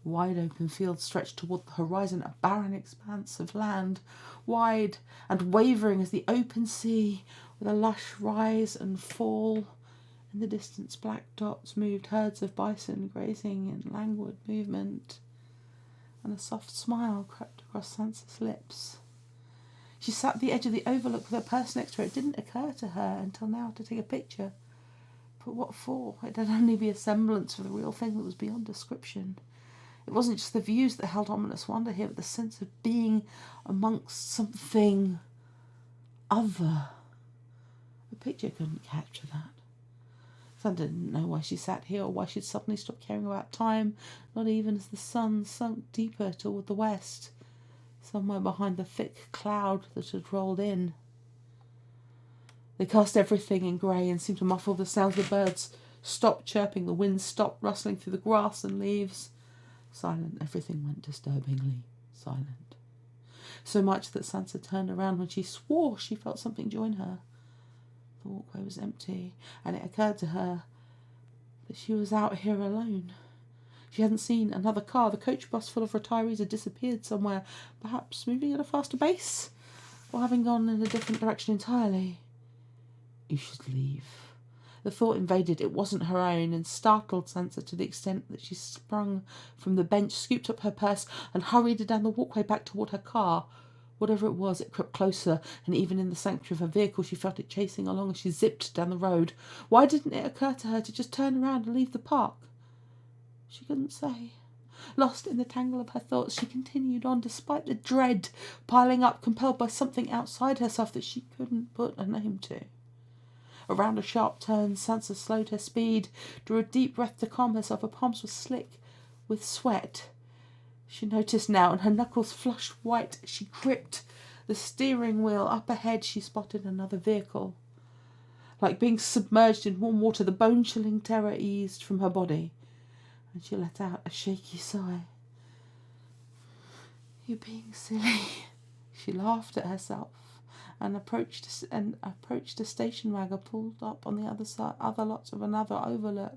Wide open fields stretched toward the horizon, a barren expanse of land, wide and wavering as the open sea, with a lush rise and fall. In the distance, black dots moved, herds of bison grazing in languid movement, and a soft smile crept across Sansa's lips. She sat at the edge of the overlook with her purse next to her. It didn't occur to her until now to take a picture. But what for? It had only be a semblance of the real thing that was beyond description. It wasn't just the views that held ominous wonder here, but the sense of being amongst something other. A picture couldn't capture that. Sansa didn't know why she sat here or why she'd suddenly stopped caring about time, not even as the sun sunk deeper toward the west, somewhere behind the thick cloud that had rolled in. They cast everything in grey and seemed to muffle the sounds. The birds stopped chirping, the wind stopped rustling through the grass and leaves. Silent, everything went disturbingly silent. So much that Sansa turned around when she swore she felt something join her. The walkway was empty, and it occurred to her that she was out here alone. She hadn't seen another car. The coach bus full of retirees had disappeared somewhere, perhaps moving at a faster pace, or having gone in a different direction entirely. You should leave. The thought invaded. It wasn't her own, and startled Sansa to the extent that she sprung from the bench, scooped up her purse, and hurried down the walkway back toward her car. Whatever it was, it crept closer, and even in the sanctuary of her vehicle she felt it chasing along as she zipped down the road. Why didn't it occur to her to just turn around and leave the park? She couldn't say. Lost in the tangle of her thoughts, she continued on, despite the dread piling up, compelled by something outside herself that she couldn't put a name to. Around a sharp turn, Sansa slowed her speed, drew a deep breath to calm herself. Her palms were slick with sweat. She noticed now, and her knuckles flushed white as she gripped the steering wheel. Up ahead, she spotted another vehicle. Like being submerged in warm water, the bone-chilling terror eased from her body, and she let out a shaky sigh. "You're being silly." She laughed at herself and approached a station wagon pulled up on the other lots of another overlook.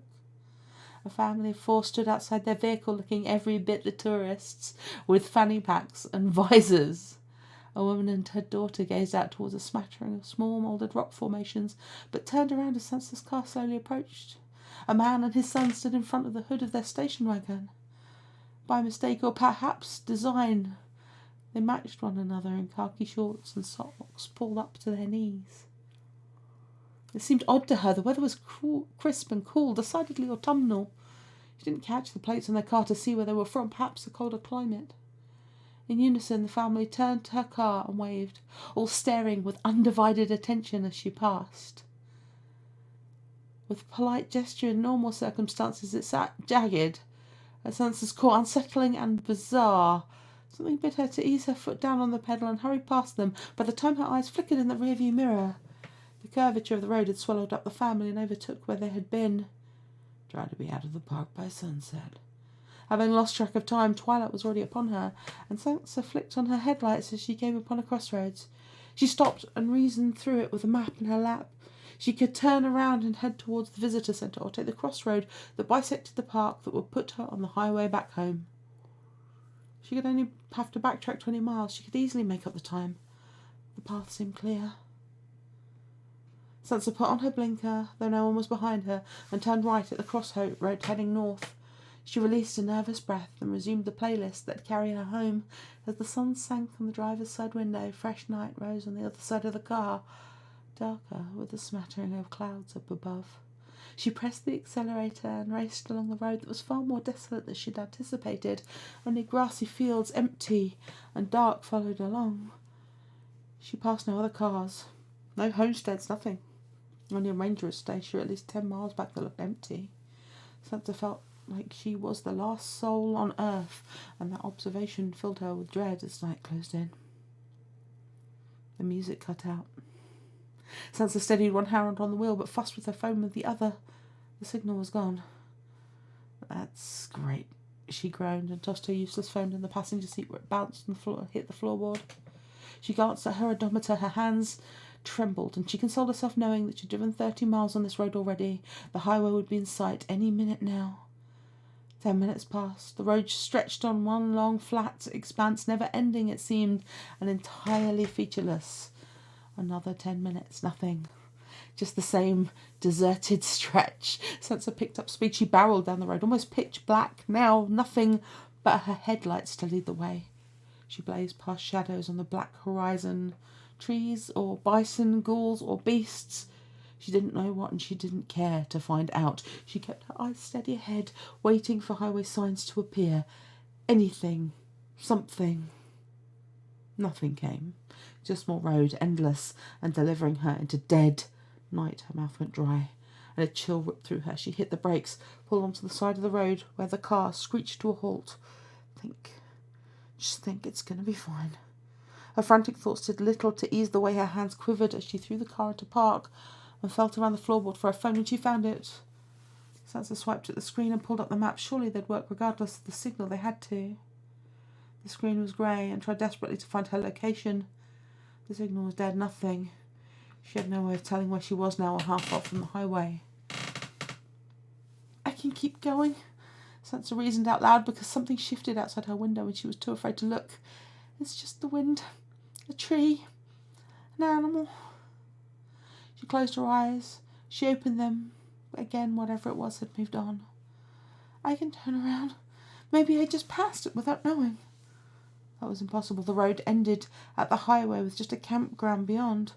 A family of four stood outside their vehicle looking every bit the tourists, with fanny packs and visors. A woman and her daughter gazed out towards a smattering of small moulded rock formations, but turned around as Sansa's car slowly approached. A man and his son stood in front of the hood of their station wagon. By mistake, or perhaps design, they matched one another in khaki shorts and socks pulled up to their knees. It seemed odd to her. The weather was crisp and cool, decidedly autumnal. She didn't catch the plates on their car to see where they were from, perhaps a colder climate. In unison, the family turned to her car and waved, all staring with undivided attention as she passed. With polite gesture in normal circumstances, it sat jagged at Sansa's core, unsettling and bizarre. Something bid her to ease her foot down on the pedal and hurry past them. By the time her eyes flickered in the rearview mirror, the curvature of the road had swallowed up the family and overtook where they had been. Trying to be out of the park by sunset. Having lost track of time, twilight was already upon her, and Sansa flicked on her headlights as she came upon a crossroads. She stopped and reasoned through it with a map in her lap. She could turn around and head towards the visitor centre, or take the crossroad that bisected the park that would put her on the highway back home. She could only have to backtrack 20 miles. She could easily make up the time. The path seemed clear. Sansa put on her blinker, though no one was behind her, and turned right at the crossroad heading north. She released a nervous breath and resumed the playlist that'd carry her home. As the sun sank on the driver's side window, fresh night rose on the other side of the car, darker with a smattering of clouds up above. She pressed the accelerator and raced along the road that was far more desolate than she'd anticipated. Only grassy fields, empty and dark, followed along. She passed no other cars, no homesteads, nothing. Only a ranger station at least 10 miles back that looked empty. Sansa felt like she was the last soul on earth, and that observation filled her with dread as night closed in. The music cut out. Sansa steadied one hand on the wheel, but fussed with her phone with the other. The signal was gone. "That's great," she groaned, and tossed her useless phone in the passenger seat where it bounced and hit the floorboard. She glanced at her odometer. Her hands trembled, and she consoled herself knowing that she'd driven 30 miles on this road already. The highway would be in sight any minute now. 10 minutes passed. The road stretched on one long, flat expanse, never ending, it seemed, and entirely featureless. Another 10 minutes, nothing. Just the same deserted stretch. Sansa picked up speed. She barreled down the road, almost pitch black. Now nothing but her headlights to lead the way. She blazed past shadows on the black horizon. Trees, or bison, ghouls, or beasts. She didn't know what, and she didn't care to find out. She kept her eyes steady ahead, waiting for highway signs to appear. Anything. Something. Nothing came. Just more road, endless, and delivering her into dead night. Her mouth went dry, and a chill ripped through her. She hit the brakes, pulled onto the side of the road where the car screeched to a halt. Just think it's going to be fine. Her frantic thoughts did little to ease the way her hands quivered as she threw the car into park and felt around the floorboard for her phone when she found it. SanSan swiped at the screen and pulled up the map. Surely they'd work regardless of the signal. They had to. The screen was grey and tried desperately to find her location. The signal was dead. Nothing. She had no way of telling where she was now or how far from the highway. I can keep going, SanSan reasoned out loud, because something shifted outside her window and she was too afraid to look. It's just the wind. A tree. An animal. She closed her eyes. She opened them. Again, whatever it was had moved on. I can turn around. Maybe I just passed it without knowing. That was impossible. The road ended at the highway with just a campground beyond.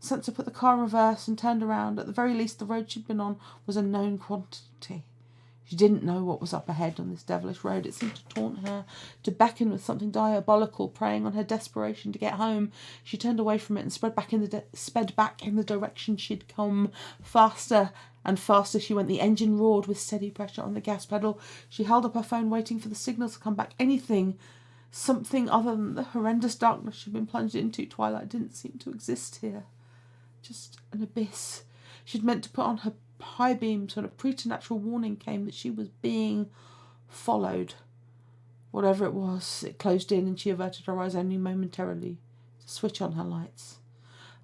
SanSan put the car in reverse and turned around. At the very least, the road she'd been on was a known quantity. She didn't know what was up ahead on this devilish road. It seemed to taunt her, to beckon with something diabolical, preying on her desperation to get home. She turned away from it and sped back in the direction she'd come. Faster and faster she went. The engine roared with steady pressure on the gas pedal. She held up her phone, waiting for the signal to come back. Anything, something other than the horrendous darkness she'd been plunged into. Twilight didn't seem to exist here. Just an abyss. She'd meant to put on her high beams when a preternatural warning came that she was being followed. Whatever it was, it closed in, and she averted her eyes only momentarily to switch on her lights.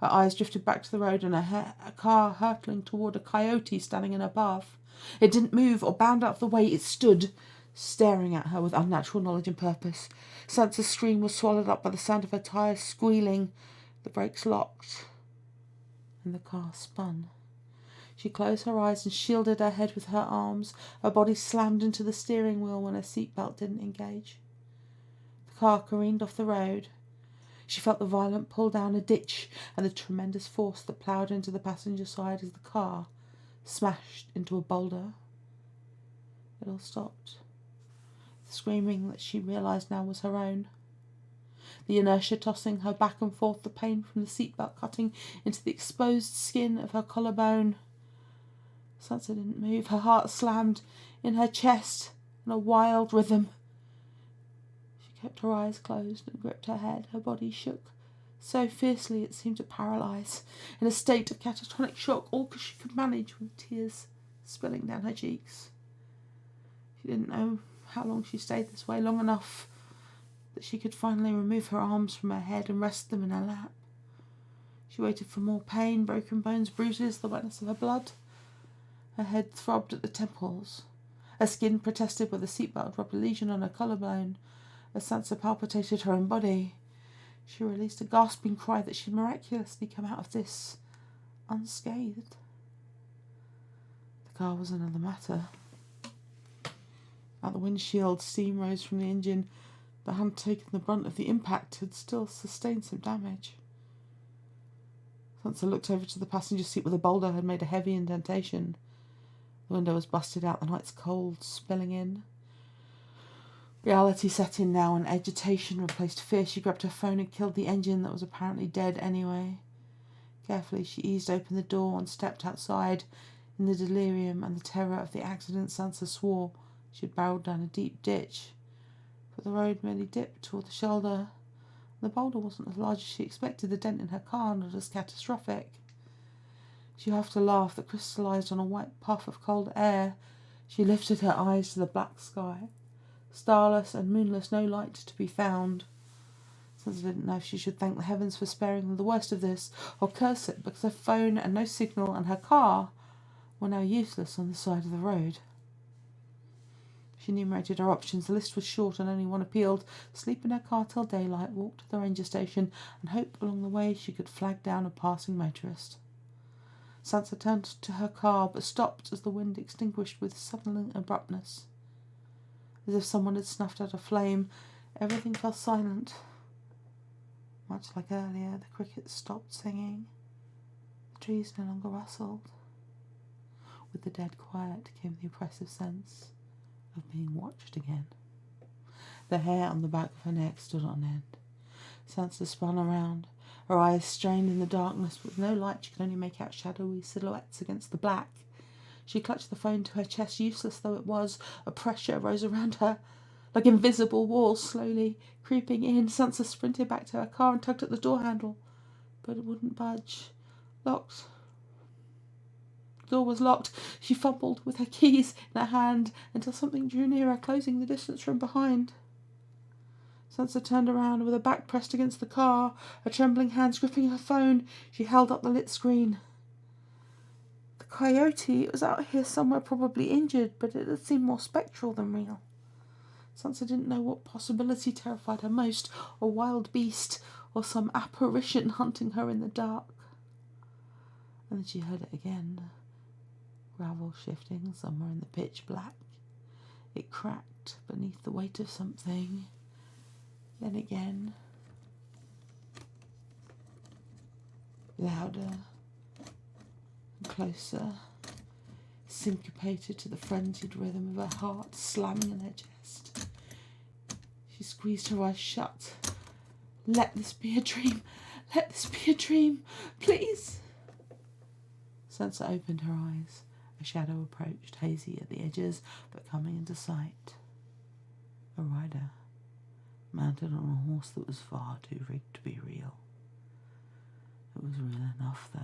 Her eyes drifted back to the road and a car hurtling toward a coyote standing in her path. It didn't move or bound out of the way. It stood, staring at her with unnatural knowledge and purpose. SanSan's scream was swallowed up by the sound of her tyres squealing. The brakes locked, and the car spun. She closed her eyes and shielded her head with her arms. Her body slammed into the steering wheel when her seatbelt didn't engage. The car careened off the road. She felt the violent pull down a ditch and the tremendous force that ploughed into the passenger side as the car smashed into a boulder. It all stopped. The screaming that she realised now was her own. The inertia tossing her back and forth, the pain from the seatbelt cutting into the exposed skin of her collarbone. SanSan didn't move. Her heart slammed in her chest in a wild rhythm. She kept her eyes closed and gripped her head. Her body shook so fiercely it seemed to paralyse. In a state of catatonic shock, all she could manage were tears spilling down her cheeks. She didn't know how long she stayed this way, long enough that she could finally remove her arms from her head and rest them in her lap. She waited for more pain, broken bones, bruises, the wetness of her blood. Her head throbbed at the temples. Her skin protested where the seatbelt dropped a lesion on her collarbone. As SanSan palpitated her own body, she released a gasping cry that she'd miraculously come out of this unscathed. The car was another matter. Out the windshield, steam rose from the engine, but hadn't taken the brunt of the impact, had still sustained some damage. SanSan looked over to the passenger seat where the boulder had made a heavy indentation. The window was busted out, the night's cold spilling in. Reality set in now, and agitation replaced fear. She grabbed her phone and killed the engine that was apparently dead anyway. Carefully, she eased open the door and stepped outside. In the delirium and the terror of the accident, SanSan swore she had barreled down a deep ditch. But the road merely dipped toward the shoulder. The boulder wasn't as large as she expected, the dent in her car not as catastrophic. She half laughed that crystallised on a white puff of cold air. She lifted her eyes to the black sky. Starless and moonless, no light to be found. SanSan didn't know if she should thank the heavens for sparing them the worst of this, or curse it because her phone and no signal and her car were now useless on the side of the road. She enumerated her options. The list was short and only one appealed. Sleep in her car till daylight, walk to the ranger station, and hope along the way she could flag down a passing motorist. SanSan turned to her car, but stopped as the wind extinguished with sudden abruptness. As if someone had snuffed out a flame, everything fell silent. Much like earlier, the crickets stopped singing. The trees no longer rustled. With the dead quiet came the oppressive sense of being watched again. The hair on the back of her neck stood on end. SanSan spun around, her eyes strained in the darkness. With no light, she could only make out shadowy silhouettes against the black. She clutched the phone to her chest, useless though it was. A pressure rose around her, like invisible walls slowly creeping in. Sansa sprinted back to her car and tugged at the door handle, but it wouldn't budge. Locked. The door was locked. She fumbled with her keys in her hand until something drew nearer, closing the distance from behind. Sansa turned around with her back pressed against the car, her trembling hands gripping her phone. She held up the lit screen. The coyote was out here somewhere, probably injured, but it had seemed more spectral than real. Sansa didn't know what possibility terrified her most, a wild beast or some apparition hunting her in the dark. And then she heard it again, gravel shifting somewhere in the pitch black. It cracked beneath the weight of something. Then again, louder and closer, syncopated to the frenzied rhythm of her heart slamming in her chest. She squeezed her eyes shut. Let this be a dream. Let this be a dream. Please. Sansa opened her eyes. A shadow approached, hazy at the edges, but coming into sight. A rider, mounted on a horse that was far too rigged to be real. It was real enough, though,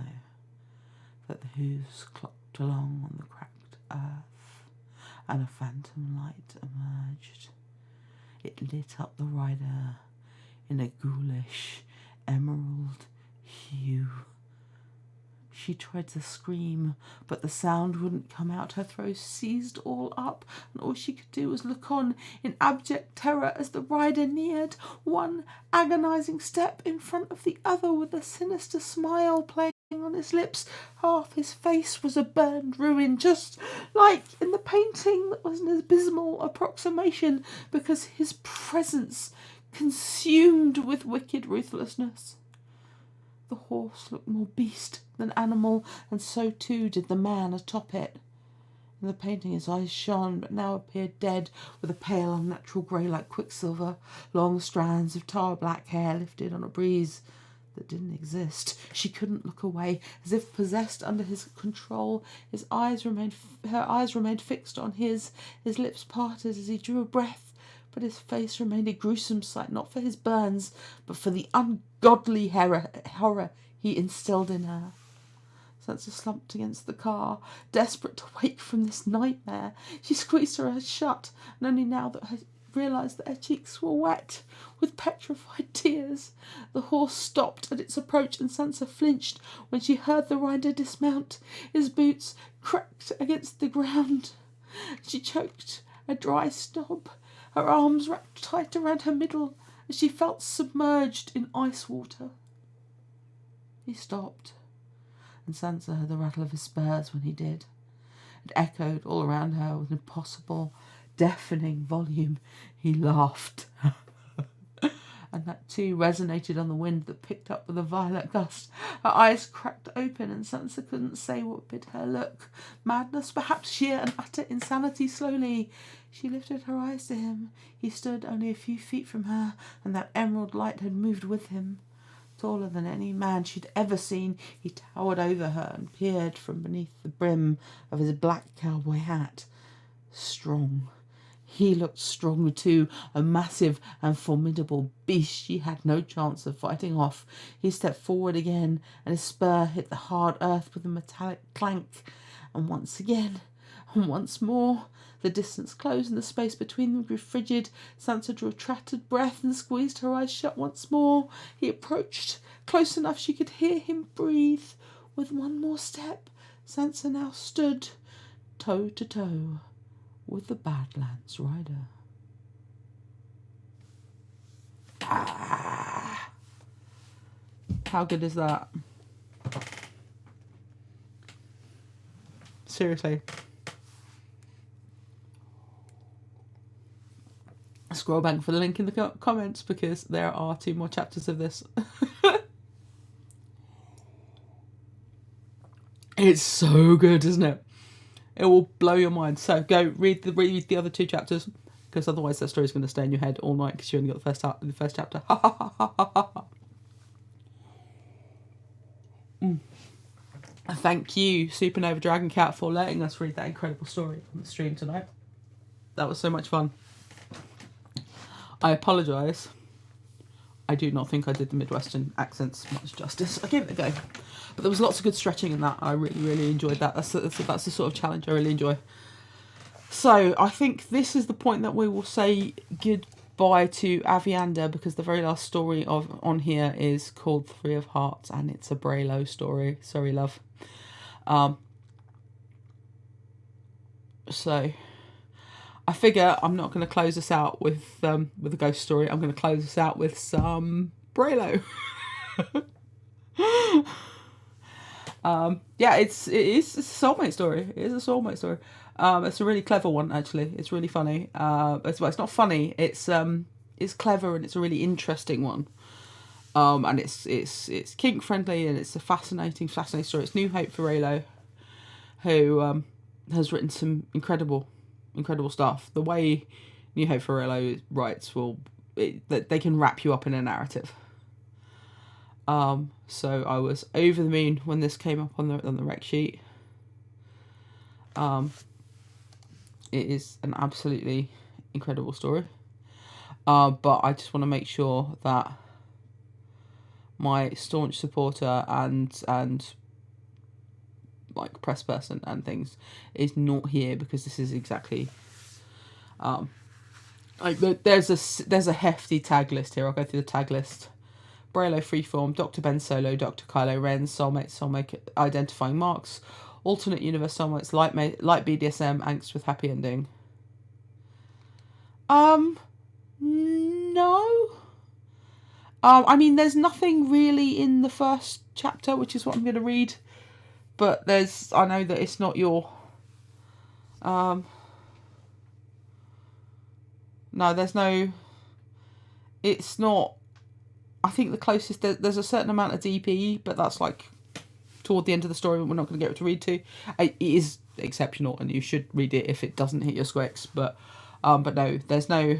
that the hooves clocked along on the cracked earth, and a phantom light emerged. It lit up the rider in a ghoulish emerald hue. She tried to scream, but the sound wouldn't come out. Her throat seized all up, and all she could do was look on in abject terror as the rider neared, one agonizing step in front of the other, with a sinister smile playing on his lips. Half his face was a burned ruin, just like in the painting that was an abysmal approximation, because his presence consumed with wicked ruthlessness. The horse looked more beast than animal, and so too did the man atop it. In the painting his eyes shone, but now appeared dead, with a pale unnatural grey like quicksilver. Long strands of tar-black hair lifted on a breeze that didn't exist. She couldn't look away, as if possessed under his control. Her eyes remained fixed on his lips parted as he drew a breath. But his face remained a gruesome sight, not for his burns, but for the ungodly horror he instilled in her. Sansa slumped against the car, desperate to wake from this nightmare. She squeezed her eyes shut, and only now realised that her cheeks were wet with petrified tears. The horse stopped at its approach, and Sansa flinched when she heard the rider dismount. His boots cracked against the ground. She choked a dry sob, her arms wrapped tight around her middle as she felt submerged in ice water. He stopped, and Sansa heard the rattle of his spurs when he did. It echoed all around her with an impossible, deafening volume. He laughed. And that too resonated on the wind that picked up with a violent gust. Her eyes cracked open, and Sansa couldn't say what bid her look. Madness, perhaps sheer and utter insanity. Slowly she lifted her eyes to him. He stood only a few feet from her, and that emerald light had moved with him. Taller than any man she'd ever seen, he towered over her and peered from beneath the brim of his black cowboy hat. Strong. He looked stronger too, a massive and formidable beast she had no chance of fighting off. He stepped forward again, and his spur hit the hard earth with a metallic clank. And once again, and once more, the distance closed and the space between them grew frigid. Sansa drew a tracted breath and squeezed her eyes shut once more. He approached, close enough she could hear him breathe. With one more step, Sansa now stood toe to toe with the Badlands rider. Ah! How good is that? Seriously. Scroll back for the link in the comments, because there are 2 more chapters of this. It's so good, isn't it? It will blow your mind. So go read the other 2 chapters, because otherwise that story's going to stay in your head all night, because you only got the first chapter. Ha ha ha ha ha ha. thank you, Supernova Dragon Cat, for letting us read that incredible story on the stream tonight. That was so much fun. I apologise. I do not think I did the Midwestern accents much justice. I gave it a go. But there was lots of good stretching in that. I really, really enjoyed that. That's the sort of challenge I really enjoy. So I think this is the point that we will say goodbye to Aviander, because the very last story on here is called Three of Hearts, and it's a Breylo story. Sorry, love. So I figure I'm not going to close us out with a ghost story. I'm going to close us out with some Breylo. Yeah, it is a SoulMate story. It is a SoulMate story. It's a really clever one, actually. It's really funny. It's not funny. It's clever, and it's a really interesting one. And it's kink friendly, and it's a fascinating story. It's New Hope for Breylo, who has written some incredible stuff. The way New Hope for Breylo writes they can wrap you up in a narrative. So I was over the moon when this came up on the rec sheet. It is an absolutely incredible story. But I just want to make sure that my staunch supporter and like press person and things is not here, because this is exactly there's a hefty tag list here. I'll go through the tag list. Breylo Freeform, Dr. Ben Solo, Dr. Kylo Ren, SoulMate Identifying Marks, Alternate Universe SoulMates, Light BDSM, Angst with Happy Ending. No. I mean, there's nothing really in the first chapter, which is what I'm going to read. But I know that it's not your... no, there's no... It's not... I think the closest... There's a certain amount of DP, but that's like toward the end of the story, we're not going to get to read to. It is exceptional, and you should read it if it doesn't hit your squicks. But no, there's no...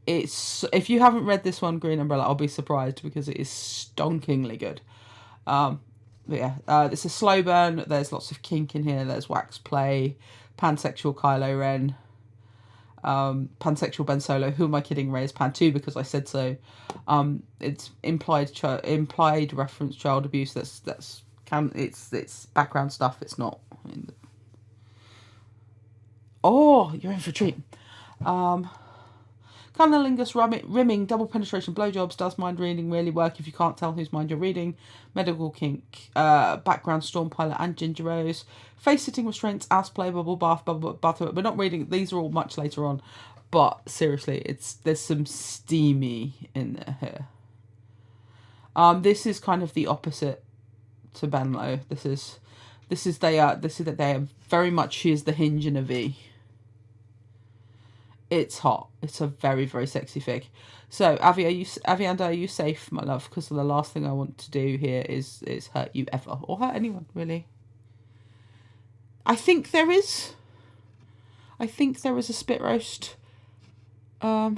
If you haven't read this one, Green Umbrella, I'll be surprised, because it is stonkingly good. But yeah, it's a slow burn. There's lots of kink in here. There's wax play, pansexual Kylo Ren, pansexual Ben Solo. Who am I kidding? Ray is pan too, because I said so. It's implied reference child abuse. It's background stuff. It's not. Oh, you're in for a treat. Cunnilingus, rimming, double penetration, blowjobs, does mind reading really work if you can't tell whose mind you're reading, medical kink, background storm pilot and ginger rose, face sitting restraints, ass play, bubble bath, we're not reading, these are all much later on, but seriously, there's some steamy in there here. This is kind of the opposite to Benlo. This is they are very much, she is the hinge in a V. It's hot. It's a very, very sexy fig. So, Aviander, are you safe, my love? Because the last thing I want to do here is hurt you ever. Or hurt anyone, really. I think there is a spit roast. It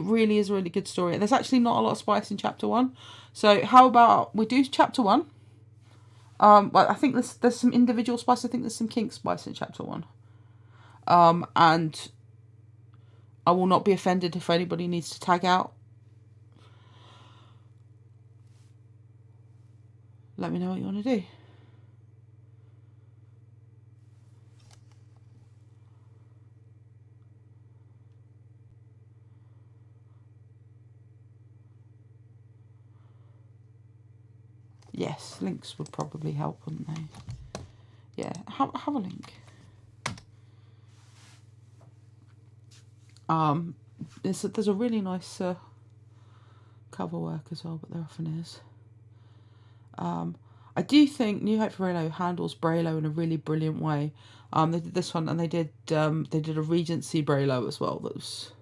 really is a really good story. There's actually not a lot of spice in chapter 1. So, how about we do chapter 1? Well, I think there's some individual spice. I think there's some kink spice in chapter 1. And I will not be offended if anybody needs to tag out. Let me know what you want to do. Yes, links would probably help, wouldn't they? Yeah, have a link. There's a really nice cover work as well, but there often is. I do think New Hope for Breylo handles Breylo in a really brilliant way. They did this one, and they did a Regency Breylo as well. That was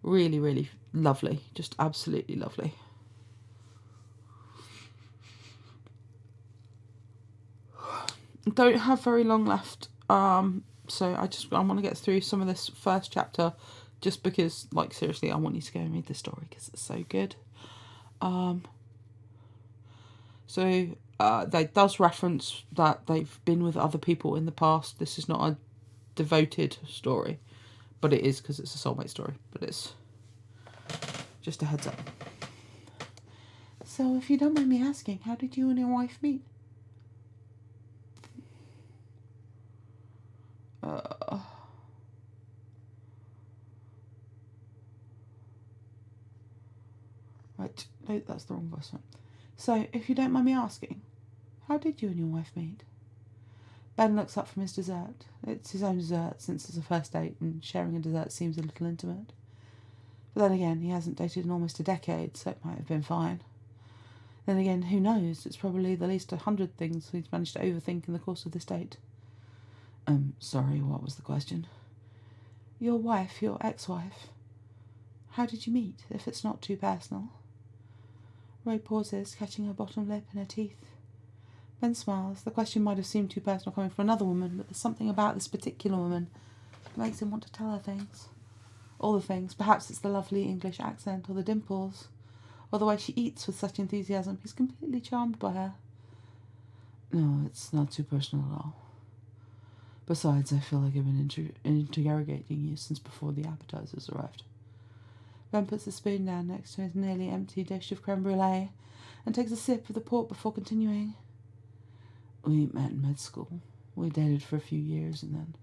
really, really lovely, just absolutely lovely. Don't have very long left. So I want to get through some of this first chapter, just because, like, seriously, I want you to go and read the story because it's so good. So they does reference that they've been with other people in the past. This is not a devoted story, but it is because it's a soulmate story. But it's just a heads up. So if you don't mind me asking, how did you and your wife meet? Right, no, that's the wrong voice one. So, if you don't mind me asking, how did you and your wife meet? Ben looks up from his dessert. It's his own dessert since it's a first date, and sharing a dessert seems a little intimate. But then again, he hasn't dated in almost a decade, so it might have been fine. Then again, who knows? It's probably the least 100 things he's managed to overthink in the course of this date. Sorry, what was the question? Your wife, your ex-wife. How did you meet, if it's not too personal? Ray pauses, catching her bottom lip in her teeth. Ben smiles. The question might have seemed too personal coming from another woman, but there's something about this particular woman that makes him want to tell her things. All the things. Perhaps it's the lovely English accent, or the dimples, or the way she eats with such enthusiasm. He's completely charmed by her. No, it's not too personal at all. Besides, I feel like I've been interrogating you since before the appetizers arrived. Ben puts the spoon down next to his nearly empty dish of creme brulee and takes a sip of the port before continuing. We met in med school. We dated for a few years and then...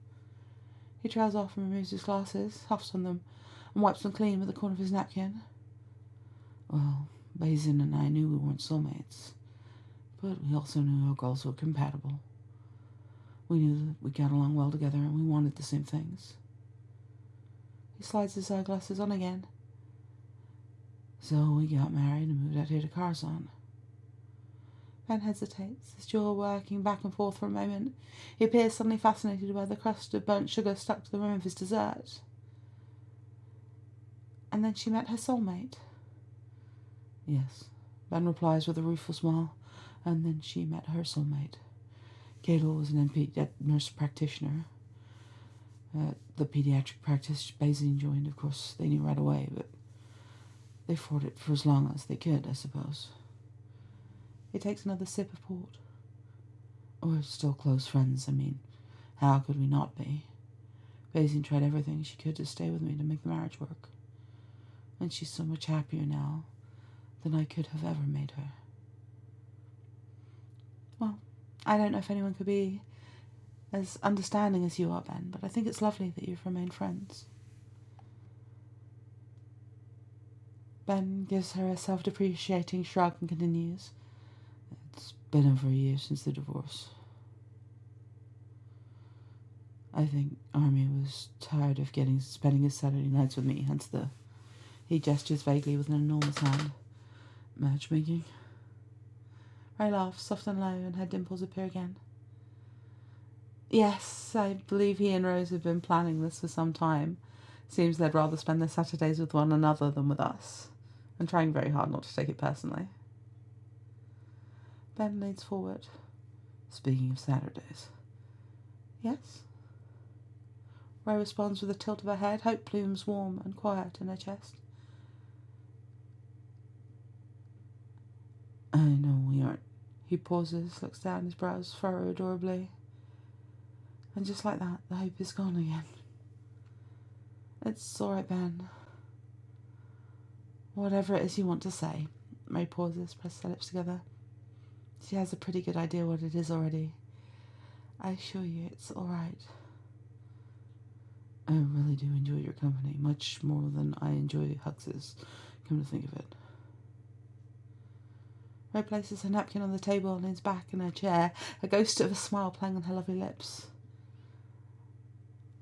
He trails off and removes his glasses, huffs on them, and wipes them clean with the corner of his napkin. Well, Basin and I knew we weren't soulmates, but we also knew our goals were compatible. We knew that we got along well together and we wanted the same things. He slides his eyeglasses on again. So we got married and moved out here to Carson. Ben hesitates, his jaw working back and forth for a moment. He appears suddenly fascinated by the crust of burnt sugar stuck to the rim of his dessert. And then she met her soulmate. Yes, Ben replies with a rueful smile. And then she met her soulmate. Gatel was an NP nurse practitioner. The pediatric practice Basin joined, of course, they knew right away, but they fought it for as long as they could, I suppose. He takes another sip of port. We're still close friends, I mean. How could we not be? Basin tried everything she could to stay with me to make the marriage work. And she's so much happier now than I could have ever made her. Well, I don't know if anyone could be as understanding as you are, Ben, but I think it's lovely that you've remained friends. Ben gives her a self-depreciating shrug and continues. It's been over a year since the divorce. I think Army was tired of spending his Saturday nights with me, hence he gestures vaguely with an enormous hand. Matchmaking? Ray laughs, soft and low, and her dimples appear again. Yes, I believe he and Rose have been planning this for some time. Seems they'd rather spend their Saturdays with one another than with us. I'm trying very hard not to take it personally. Ben leans forward. Speaking of Saturdays. Yes? Ray responds with a tilt of her head, hope plumes warm and quiet in her chest. I know we aren't. He pauses, looks down, his brows furrow adorably. And just like that, the hope is gone again. It's all right, Ben. Whatever it is you want to say. Ray pauses, presses her lips together. She has a pretty good idea what it is already. I assure you, it's all right. I really do enjoy your company, much more than I enjoy Hux's, come to think of it. Ray places her napkin on the table and leans back in her chair, a ghost of a smile playing on her lovely lips.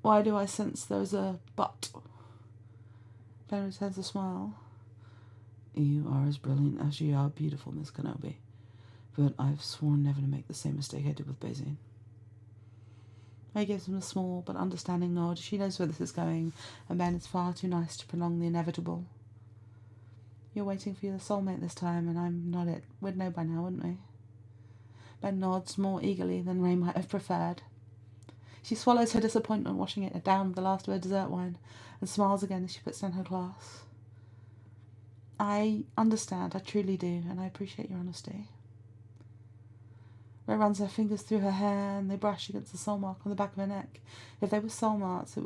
Why do I sense there's a but? Ben returns a smile. You are as brilliant as you are beautiful, Miss Kenobi. But I've sworn never to make the same mistake I did with Basin. Ray gives him a small but understanding nod. She knows where this is going, and Ben is far too nice to prolong the inevitable. You're waiting for your soulmate this time, and I'm not it. We'd know by now, wouldn't we? Ben nods more eagerly than Ray might have preferred. She swallows her disappointment, washing it down with the last of her dessert wine, and smiles again as she puts down her glass. I understand, I truly do, and I appreciate your honesty. Ray runs her fingers through her hair and they brush against the soul mark on the back of her neck. If they were soulmates,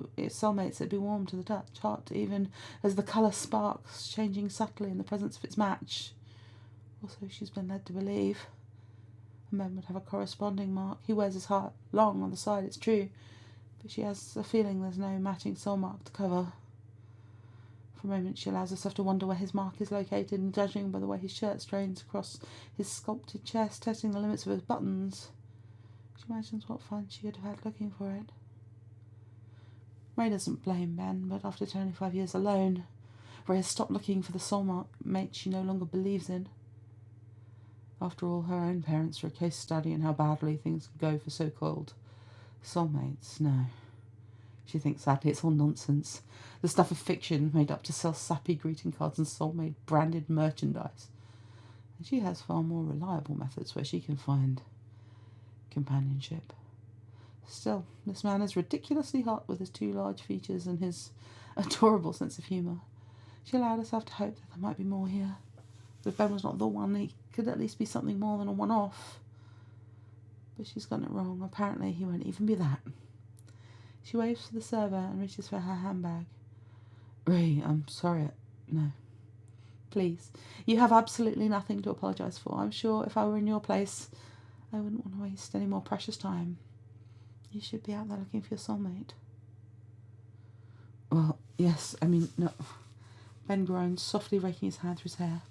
it'd be warm to the touch, hot, even as the colour sparks, changing subtly in the presence of its match. Or so she's been led to believe. Men would have a corresponding mark. He wears his heart long on the side, it's true, but she has a feeling there's no matching soul mark to cover. For a moment she allows herself to wonder where his mark is located, and judging by the way his shirt strains across his sculpted chest, testing the limits of his buttons, she imagines what fun she could have had looking for it. Ray doesn't blame Ben, but after 25 years alone, Ray has stopped looking for the soulmate she no longer believes in. After all, her own parents are a case study in how badly things can go for so-called soulmates. No. She thinks sadly it's all nonsense. The stuff of fiction made up to sell sappy greeting cards and soulmate branded merchandise. And she has far more reliable methods where she can find companionship. Still, this man is ridiculously hot with his 2 large features and his adorable sense of humour. She allowed herself to hope that there might be more here. If Ben was not the one, he could at least be something more than a one-off. But she's gotten it wrong. Apparently he won't even be that. She waves to the server and reaches for her handbag. Ray, I'm sorry. No. Please. You have absolutely nothing to apologise for. I'm sure if I were in your place, I wouldn't want to waste any more precious time. You should be out there looking for your soulmate. Well, yes, no. Ben groans, softly raking his hand through his hair.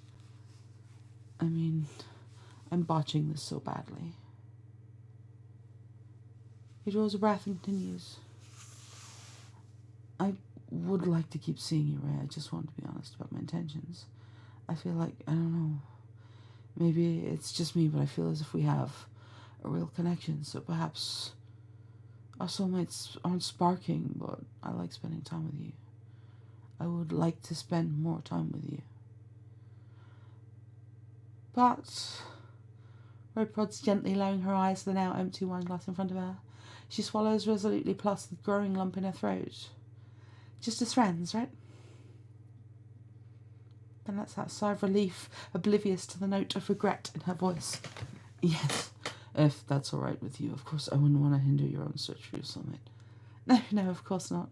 I'm botching this so badly. He draws a breath and continues. I would like to keep seeing you, Ray. I just want to be honest about my intentions. I feel like, I don't know, maybe it's just me, but I feel as if we have a real connection, so perhaps our soulmates aren't sparking, but I like spending time with you. I would like to spend more time with you. But Ray prods gently, lowering her eyes to the now empty wine glass in front of her. She swallows resolutely past the growing lump in her throat. Just as friends, right? Ben lets out a sigh of relief, oblivious to the note of regret in her voice. Yes, if that's all right with you. Of course, I wouldn't want to hinder your own search for your soulmate. No, of course not.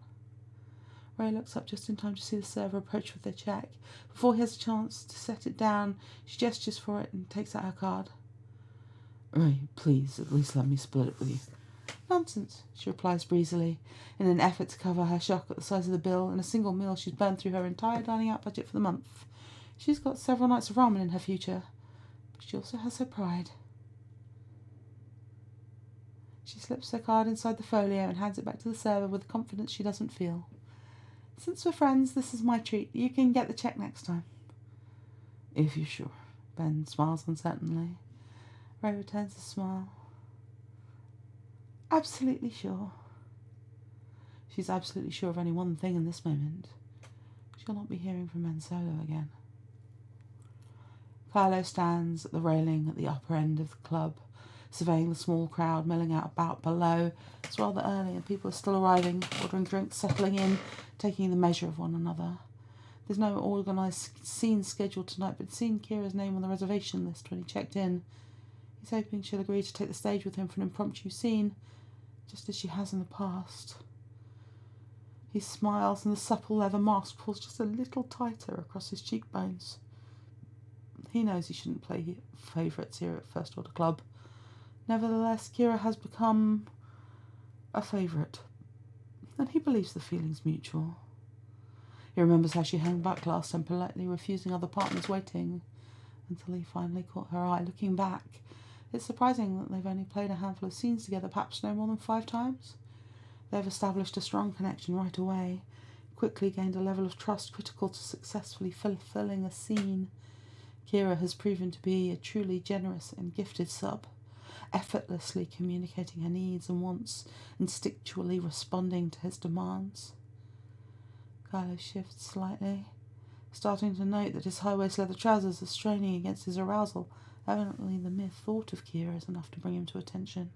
Ray looks up just in time to see the server approach with their check. Before he has a chance to set it down, she gestures for it and takes out her card. Ray, please, at least let me split it with you. Nonsense, she replies breezily, in an effort to cover her shock at the size of the bill. In a single meal, she's burned through her entire dining out budget for the month. She's got several nights of ramen in her future, but she also has her pride. She slips her card inside the folio and hands it back to the server with the confidence she doesn't feel. Since we're friends, this is my treat. You can get the check next time. If you're sure. Ben smiles uncertainly. Ray returns a smile. Absolutely sure. She's absolutely sure of only one thing in this moment. She'll not be hearing from Ben Solo again. Carlo stands at the railing at the upper end of the club, surveying the small crowd milling out about below. It's rather early and people are still arriving, ordering drinks, settling in, taking the measure of one another. There's no organised scene scheduled tonight, but he'd seen Kira's name on the reservation list when he checked in. He's hoping she'll agree to take the stage with him for an impromptu scene, just as she has in the past. He smiles and the supple leather mask pulls just a little tighter across his cheekbones. He knows he shouldn't play favourites here at First Order Club. Nevertheless, Kira has become a favourite, and he believes the feeling's mutual. He remembers how she hung back last time, politely refusing other partners waiting, until he finally caught her eye. Looking back, it's surprising that they've only played a handful of scenes together, perhaps no more than 5 times. They've established a strong connection right away, quickly gained a level of trust critical to successfully fulfilling a scene. Kira has proven to be a truly generous and gifted sub, effortlessly communicating her needs and wants, instinctually responding to his demands. Carlo shifts slightly, starting to note that his high-waist leather trousers are straining against his arousal. Evidently the mere thought of Kira is enough to bring him to attention.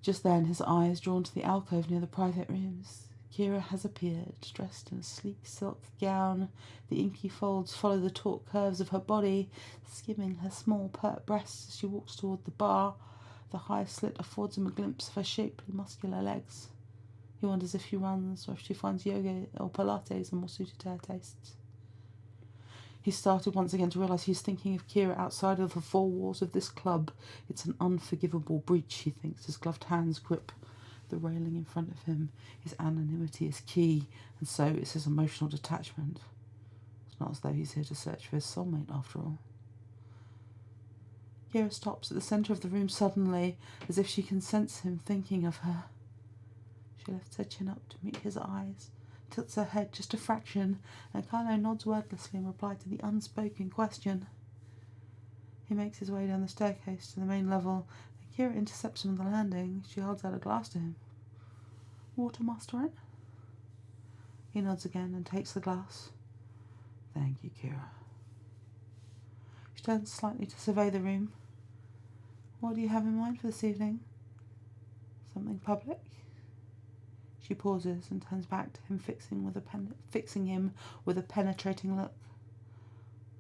Just then his eye is drawn to the alcove near the private rooms. Kira has appeared, dressed in a sleek silk gown. The inky folds follow the taut curves of her body, skimming her small pert breasts as she walks toward the bar. The high slit affords him a glimpse of her shapely, muscular legs. He wonders if she runs or if she finds yoga or Pilates are more suited to her tastes. He started once again to realise he is thinking of Kira outside of the four walls of this club. It's an unforgivable breach, he thinks, his gloved hands grip the railing in front of him. His anonymity is key, and so is his emotional detachment. It's not as though he's here to search for his soulmate, after all. Kira stops at the centre of the room suddenly, as if she can sense him thinking of her. She lifts her chin up to meet his eyes, tilts her head just a fraction, and Kylo nods wordlessly in reply to the unspoken question. He makes his way down the staircase to the main level, and Kira intercepts him on the landing. She holds out a glass to him. "Water, Master?" He nods again and takes the glass. "Thank you, Kira." She turns slightly to survey the room. "What do you have in mind for this evening? Something public?" She pauses and turns back to him, fixing him with a penetrating look.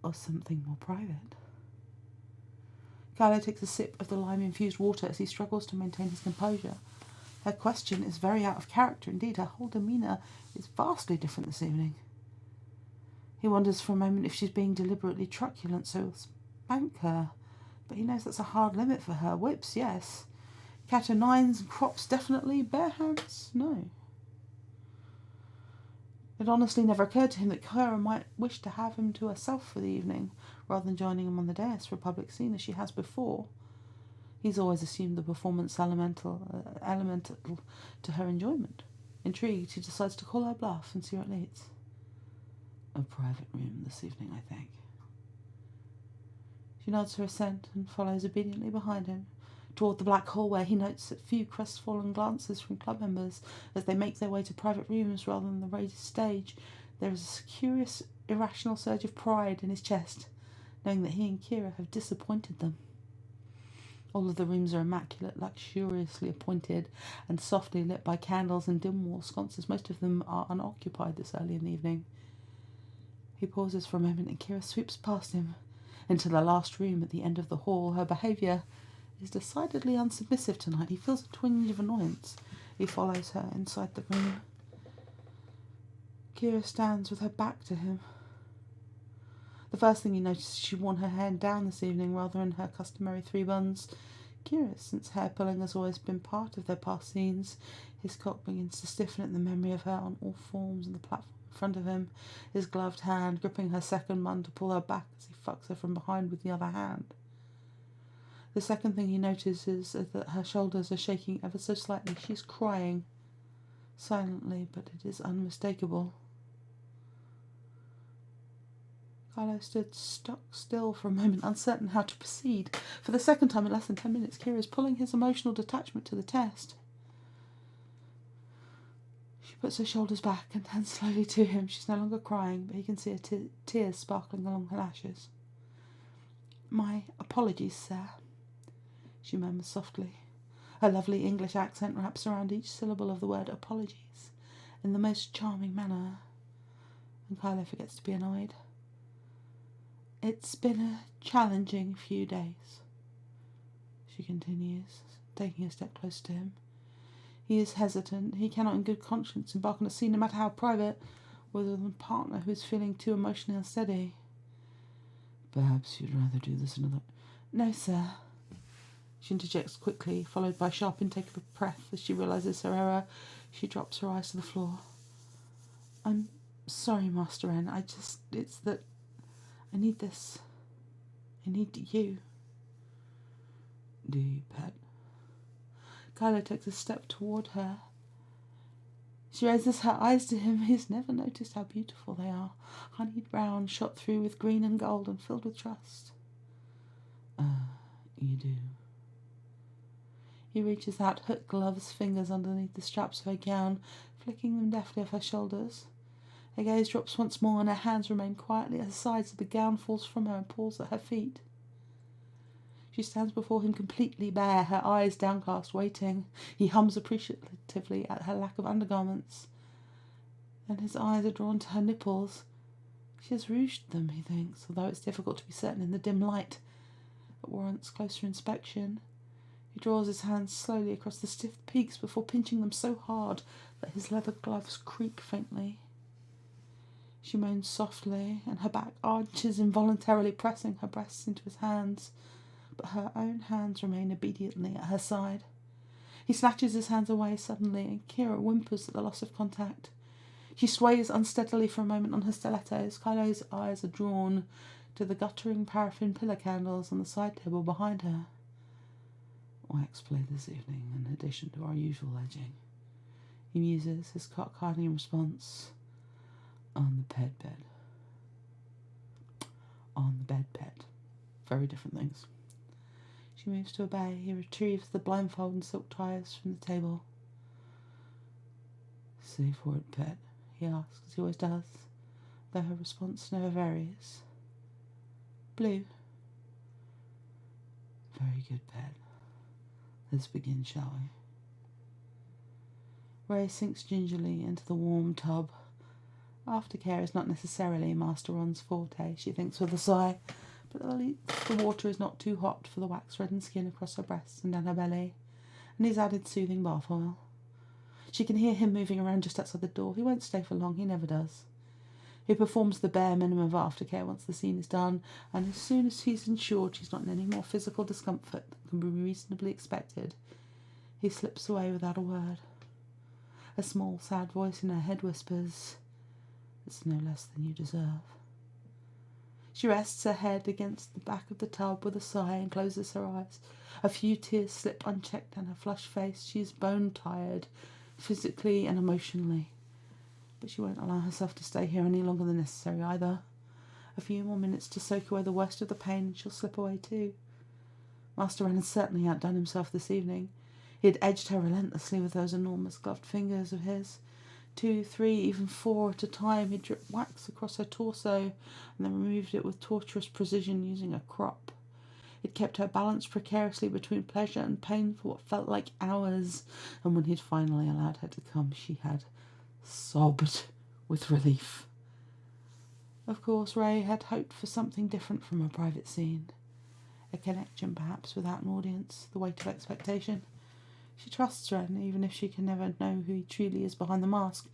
"Or something more private?" Kylo takes a sip of the lime-infused water as he struggles to maintain his composure. Her question is very out of character indeed. Her whole demeanour is vastly different this evening. He wonders for a moment if she's being deliberately truculent so he'll spank her, but he knows that's a hard limit for her. Whips, yes. Cat o' nines and crops, definitely. Bare hands, no. It honestly never occurred to him that Kira might wish to have him to herself for the evening, rather than joining him on the dais for a public scene as she has before. He's always assumed the performance elemental to her enjoyment. Intrigued, he decides to call her bluff and see where it leads. "A private room this evening, I think." She nods her assent and follows obediently behind him, toward the black hallway. He notes a few crestfallen glances from club members as they make their way to private rooms rather than the raised stage. There is a curious, irrational surge of pride in his chest, knowing that he and Kira have disappointed them. All of the rooms are immaculate, luxuriously appointed, and softly lit by candles and dim wall sconces. Most of them are unoccupied this early in the evening. He pauses for a moment and Kira sweeps past him into the last room at the end of the hall. Her behaviour is decidedly unsubmissive tonight. He feels a twinge of annoyance. He follows her inside the room. Kira stands with her back to him. The first thing he notices is she worn her hair down this evening rather than her customary 3 buns. Curious, since hair pulling has always been part of their past scenes. His cock begins to stiffen at the memory of her on all forms on the platform in front of him, his gloved hand gripping her second bun to pull her back as he fucks her from behind with the other hand. The second thing he notices is that her shoulders are shaking ever so slightly. She's crying, silently, but it is unmistakable. Kylo stood stock still for a moment, uncertain how to proceed. For the second time in less than 10 minutes, Kira is pulling his emotional detachment to the test. She puts her shoulders back and turns slowly to him. She's no longer crying, but he can see her tears sparkling along her lashes. "My apologies, sir," she murmurs softly. Her lovely English accent wraps around each syllable of the word apologies in the most charming manner, and Kylo forgets to be annoyed. "It's been a challenging few days," she continues, taking a step closer to him. He is hesitant. He cannot in good conscience embark on a scene, no matter how private, with a partner who is feeling too emotionally unsteady. "Perhaps you'd rather do this another—" "No, sir," she interjects quickly, followed by a sharp intake of breath as she realises her error. She drops her eyes to the floor. "I'm sorry, Master N. It's that I need this. I need you." "Do you, pet?" Kylo takes a step toward her. She raises her eyes to him. He's never noticed how beautiful they are. Honeyed brown, shot through with green and gold, and filled with trust. You do." He reaches out, hook gloves fingers underneath the straps of her gown, flicking them deftly off her shoulders. Her gaze drops once more, and her hands remain quietly at her sides as the gown falls from her and falls at her feet. She stands before him completely bare, her eyes downcast, waiting. He hums appreciatively at her lack of undergarments. and his eyes are drawn to her nipples. She has rouged them, he thinks, although it's difficult to be certain in the dim light that warrants closer inspection. He draws his hands slowly across the stiff peaks before pinching them so hard that his leather gloves creak faintly. She moans softly, and her back arches, involuntarily pressing her breasts into his hands, but her own hands remain obediently at her side. He snatches his hands away suddenly, and Kira whimpers at the loss of contact. She sways unsteadily for a moment on her stilettos. Kylo's eyes are drawn to the guttering paraffin pillar candles on the side table behind her. Wax play this evening, in addition to our usual edging. He muses, his cockeyed in response. On the bed. On the bed. Very different things. She moves to obey. He retrieves the blindfold and silk ties from the table. Say for it, pet, he asks, as he always does, though her response never varies. Blue. Very good, pet. Let's begin, shall we? Ray sinks gingerly into the warm tub. Aftercare is not necessarily Master Ron's forte, she thinks with a sigh, but at least the water is not too hot for the wax-reddened skin across her breasts and down her belly, and he's added soothing bath oil. She can hear him moving around just outside the door. He won't stay for long, he never does. He performs the bare minimum of aftercare once the scene is done, and as soon as he's ensured she's not in any more physical discomfort than can be reasonably expected, he slips away without a word. A small, sad voice in her head whispers, "It's no less than you deserve." She rests her head against the back of the tub with a sigh and closes her eyes. A few tears slip unchecked down her flushed face. She is bone-tired, physically and emotionally. But she won't allow herself to stay here any longer than necessary either. A few more minutes to soak away the worst of the pain and she'll slip away too. Master Wren had certainly outdone himself this evening. He had edged her relentlessly with those enormous gloved fingers of his. 2, 3, even 4 at a time. He dripped wax across her torso and then removed it with torturous precision using a crop. It kept her balanced precariously between pleasure and pain for what felt like hours, and when he'd finally allowed her to come, she had sobbed with relief. Of course, Ray had hoped for something different from a private scene. A connection, perhaps, without an audience, the weight of expectation. She trusts Ren, even if she can never know who he truly is behind the mask,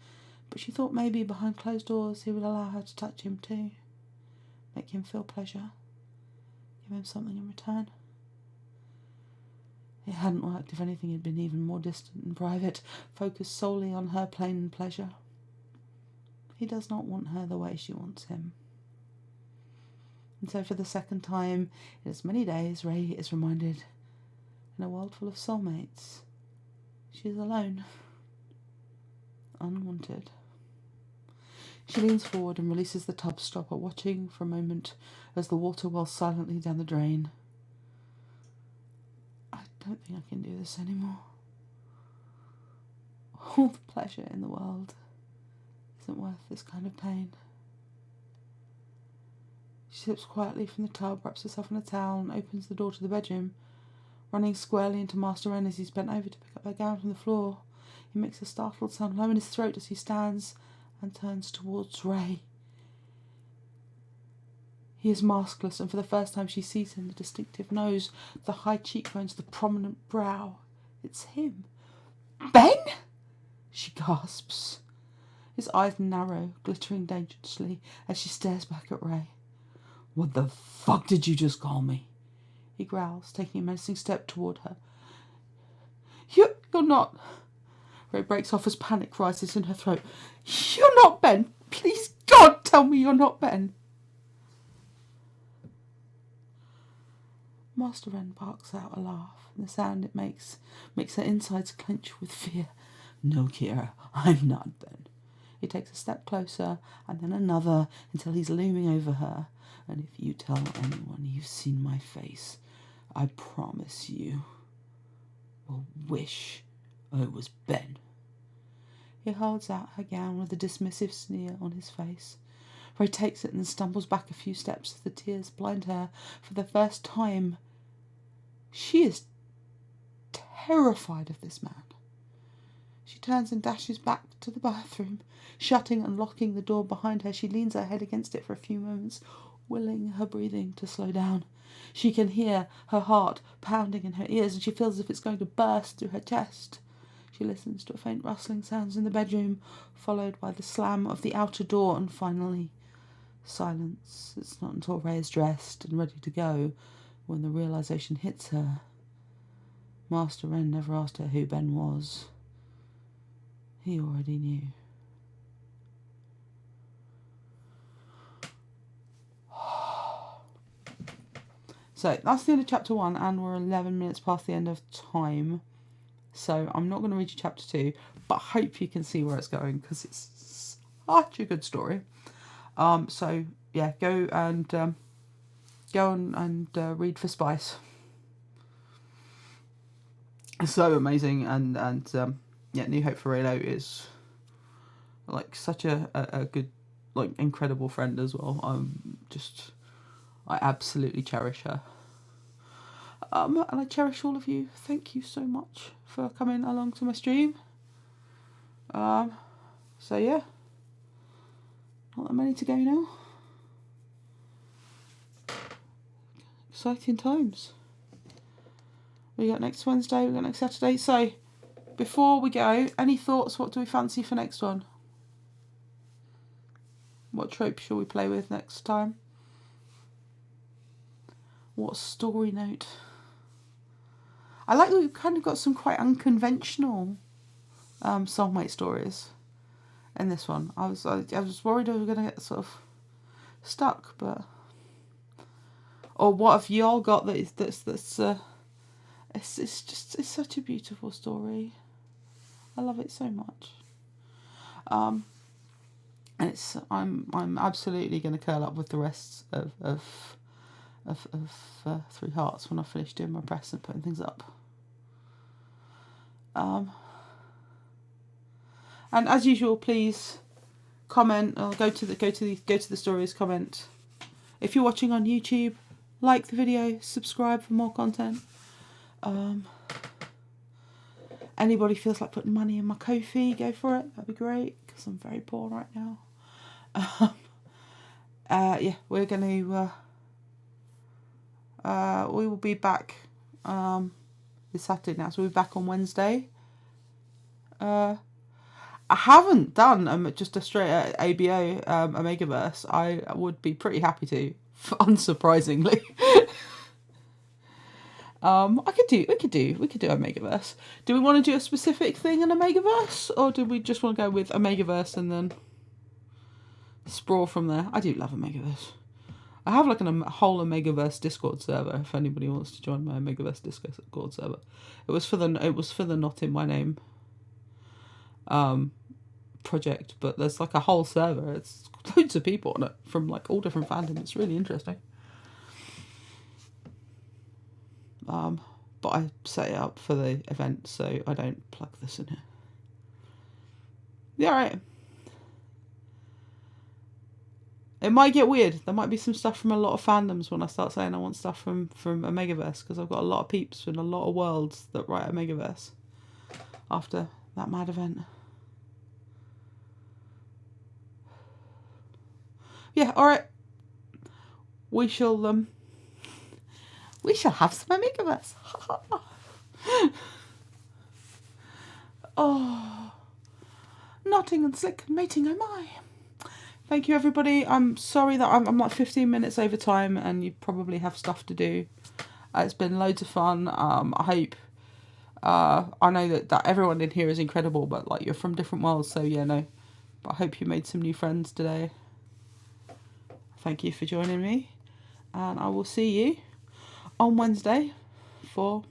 but she thought maybe behind closed doors he would allow her to touch him too. Make him feel pleasure. Give him something in return. It hadn't worked. If anything, it had been even more distant and private, focused solely on her plain pleasure. He does not want her the way she wants him. And so for the second time in as many days, Ray is reminded, in a world full of soulmates, she is alone. Unwanted. She leans forward and releases the tub stopper, watching for a moment as the water wells silently down the drain. I don't think I can do this anymore. All the pleasure in the world isn't worth this kind of pain. She slips quietly from the tub, wraps herself in a towel, and opens the door to the bedroom, running squarely into Master Wren as he's bent over to pick up her gown from the floor. He makes a startled sound low in his throat as he stands and turns towards Ray. He is maskless, and for the first time she sees him, the distinctive nose, the high cheekbones, the prominent brow. It's him. "Ben?" she gasps. His eyes narrow, glittering dangerously as she stares back at Ray. "What the fuck did you just call me?" he growls, taking a menacing step toward her. You're not... Ray breaks off as panic rises in her throat. "You're not Ben! Please, God, tell me you're not Ben!" Master Wren barks out a laugh, and the sound it makes her insides clench with fear. "No, Kira, I'm not Ben." He takes a step closer, and then another, until he's looming over her. "And if you tell anyone you've seen my face, I promise you will wish I was Ben." He holds out her gown with a dismissive sneer on his face. Ray takes it and then stumbles back a few steps as the tears blind her. For the first time, she is terrified of this man. She turns and dashes back to the bathroom. Shutting and locking the door behind her, she leans her head against it for a few moments, willing her breathing to slow down. She can hear her heart pounding in her ears, and she feels as if it's going to burst through her chest. She listens to a faint rustling sounds in the bedroom, followed by the slam of the outer door, and finally silence. It's not until Ray is dressed and ready to go when the realization hits her. Master Wren never asked her who Ben was. He already knew. So that's the end of chapter 1, and we're 11 minutes past the end of time. So I'm not going to read you chapter 2, but I hope you can see where it's going, because it's such a good story. So yeah, go and read for Spice. It's so amazing, and yeah, New Hope for Breylo is like such a good, like, incredible friend as well. I absolutely cherish her. And I cherish all of you. Thank you so much for coming along to my stream. So yeah, not that many to go now. Exciting times. We got next Wednesday, we got next Saturday. So before we go, any thoughts? What do we fancy for next one? What trope shall we play with next time? What story note? I like that we've kind of got some quite unconventional SoulMate stories in this one. I was worried I was going to get sort of stuck, but or what have y'all got that's it's such a beautiful story. I love it so much. And I'm absolutely going to curl up with the rest of Three Hearts when I finish doing my press and putting things up. And as usual, please comment or go to the stories, comment. If you're watching on YouTube, like the video, subscribe for more content. Anybody feels like putting money in my Ko-fi, go for it. That'd be great, because I'm very poor right now. Yeah, we're going to we will be back this Saturday now, so we'll be back on Wednesday. I haven't done just a straight ABO Omegaverse. I would be pretty happy to, unsurprisingly. We could do Omegaverse. Do we want to do a specific thing in Omegaverse, or do we just want to go with Omegaverse and then sprawl from there? I do love Omegaverse. I have like a whole Omegaverse Discord server. If anybody wants to join my Omegaverse Discord server, it was for the Not in My Name project, but there's like a whole server. It's loads of people on it from like all different fandoms. It's really interesting. But I set it up for the event, so I don't plug this in here. Yeah, right. It might get weird. There might be some stuff from a lot of fandoms when I start saying I want stuff from Omegaverse, because I've got a lot of peeps in a lot of worlds that write Omegaverse after that mad event. Yeah, alright. We shall have some Omegaverse. Oh, knotting and slick and mating, oh my. Thank you, everybody. I'm sorry that I'm like 15 minutes over time and you probably have stuff to do. It's been loads of fun. I hope... I know that everyone in here is incredible, but like you're from different worlds, so yeah, no. But I hope you made some new friends today. Thank you for joining me. And I will see you on Wednesday for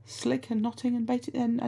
Slick and Knotting and Mating.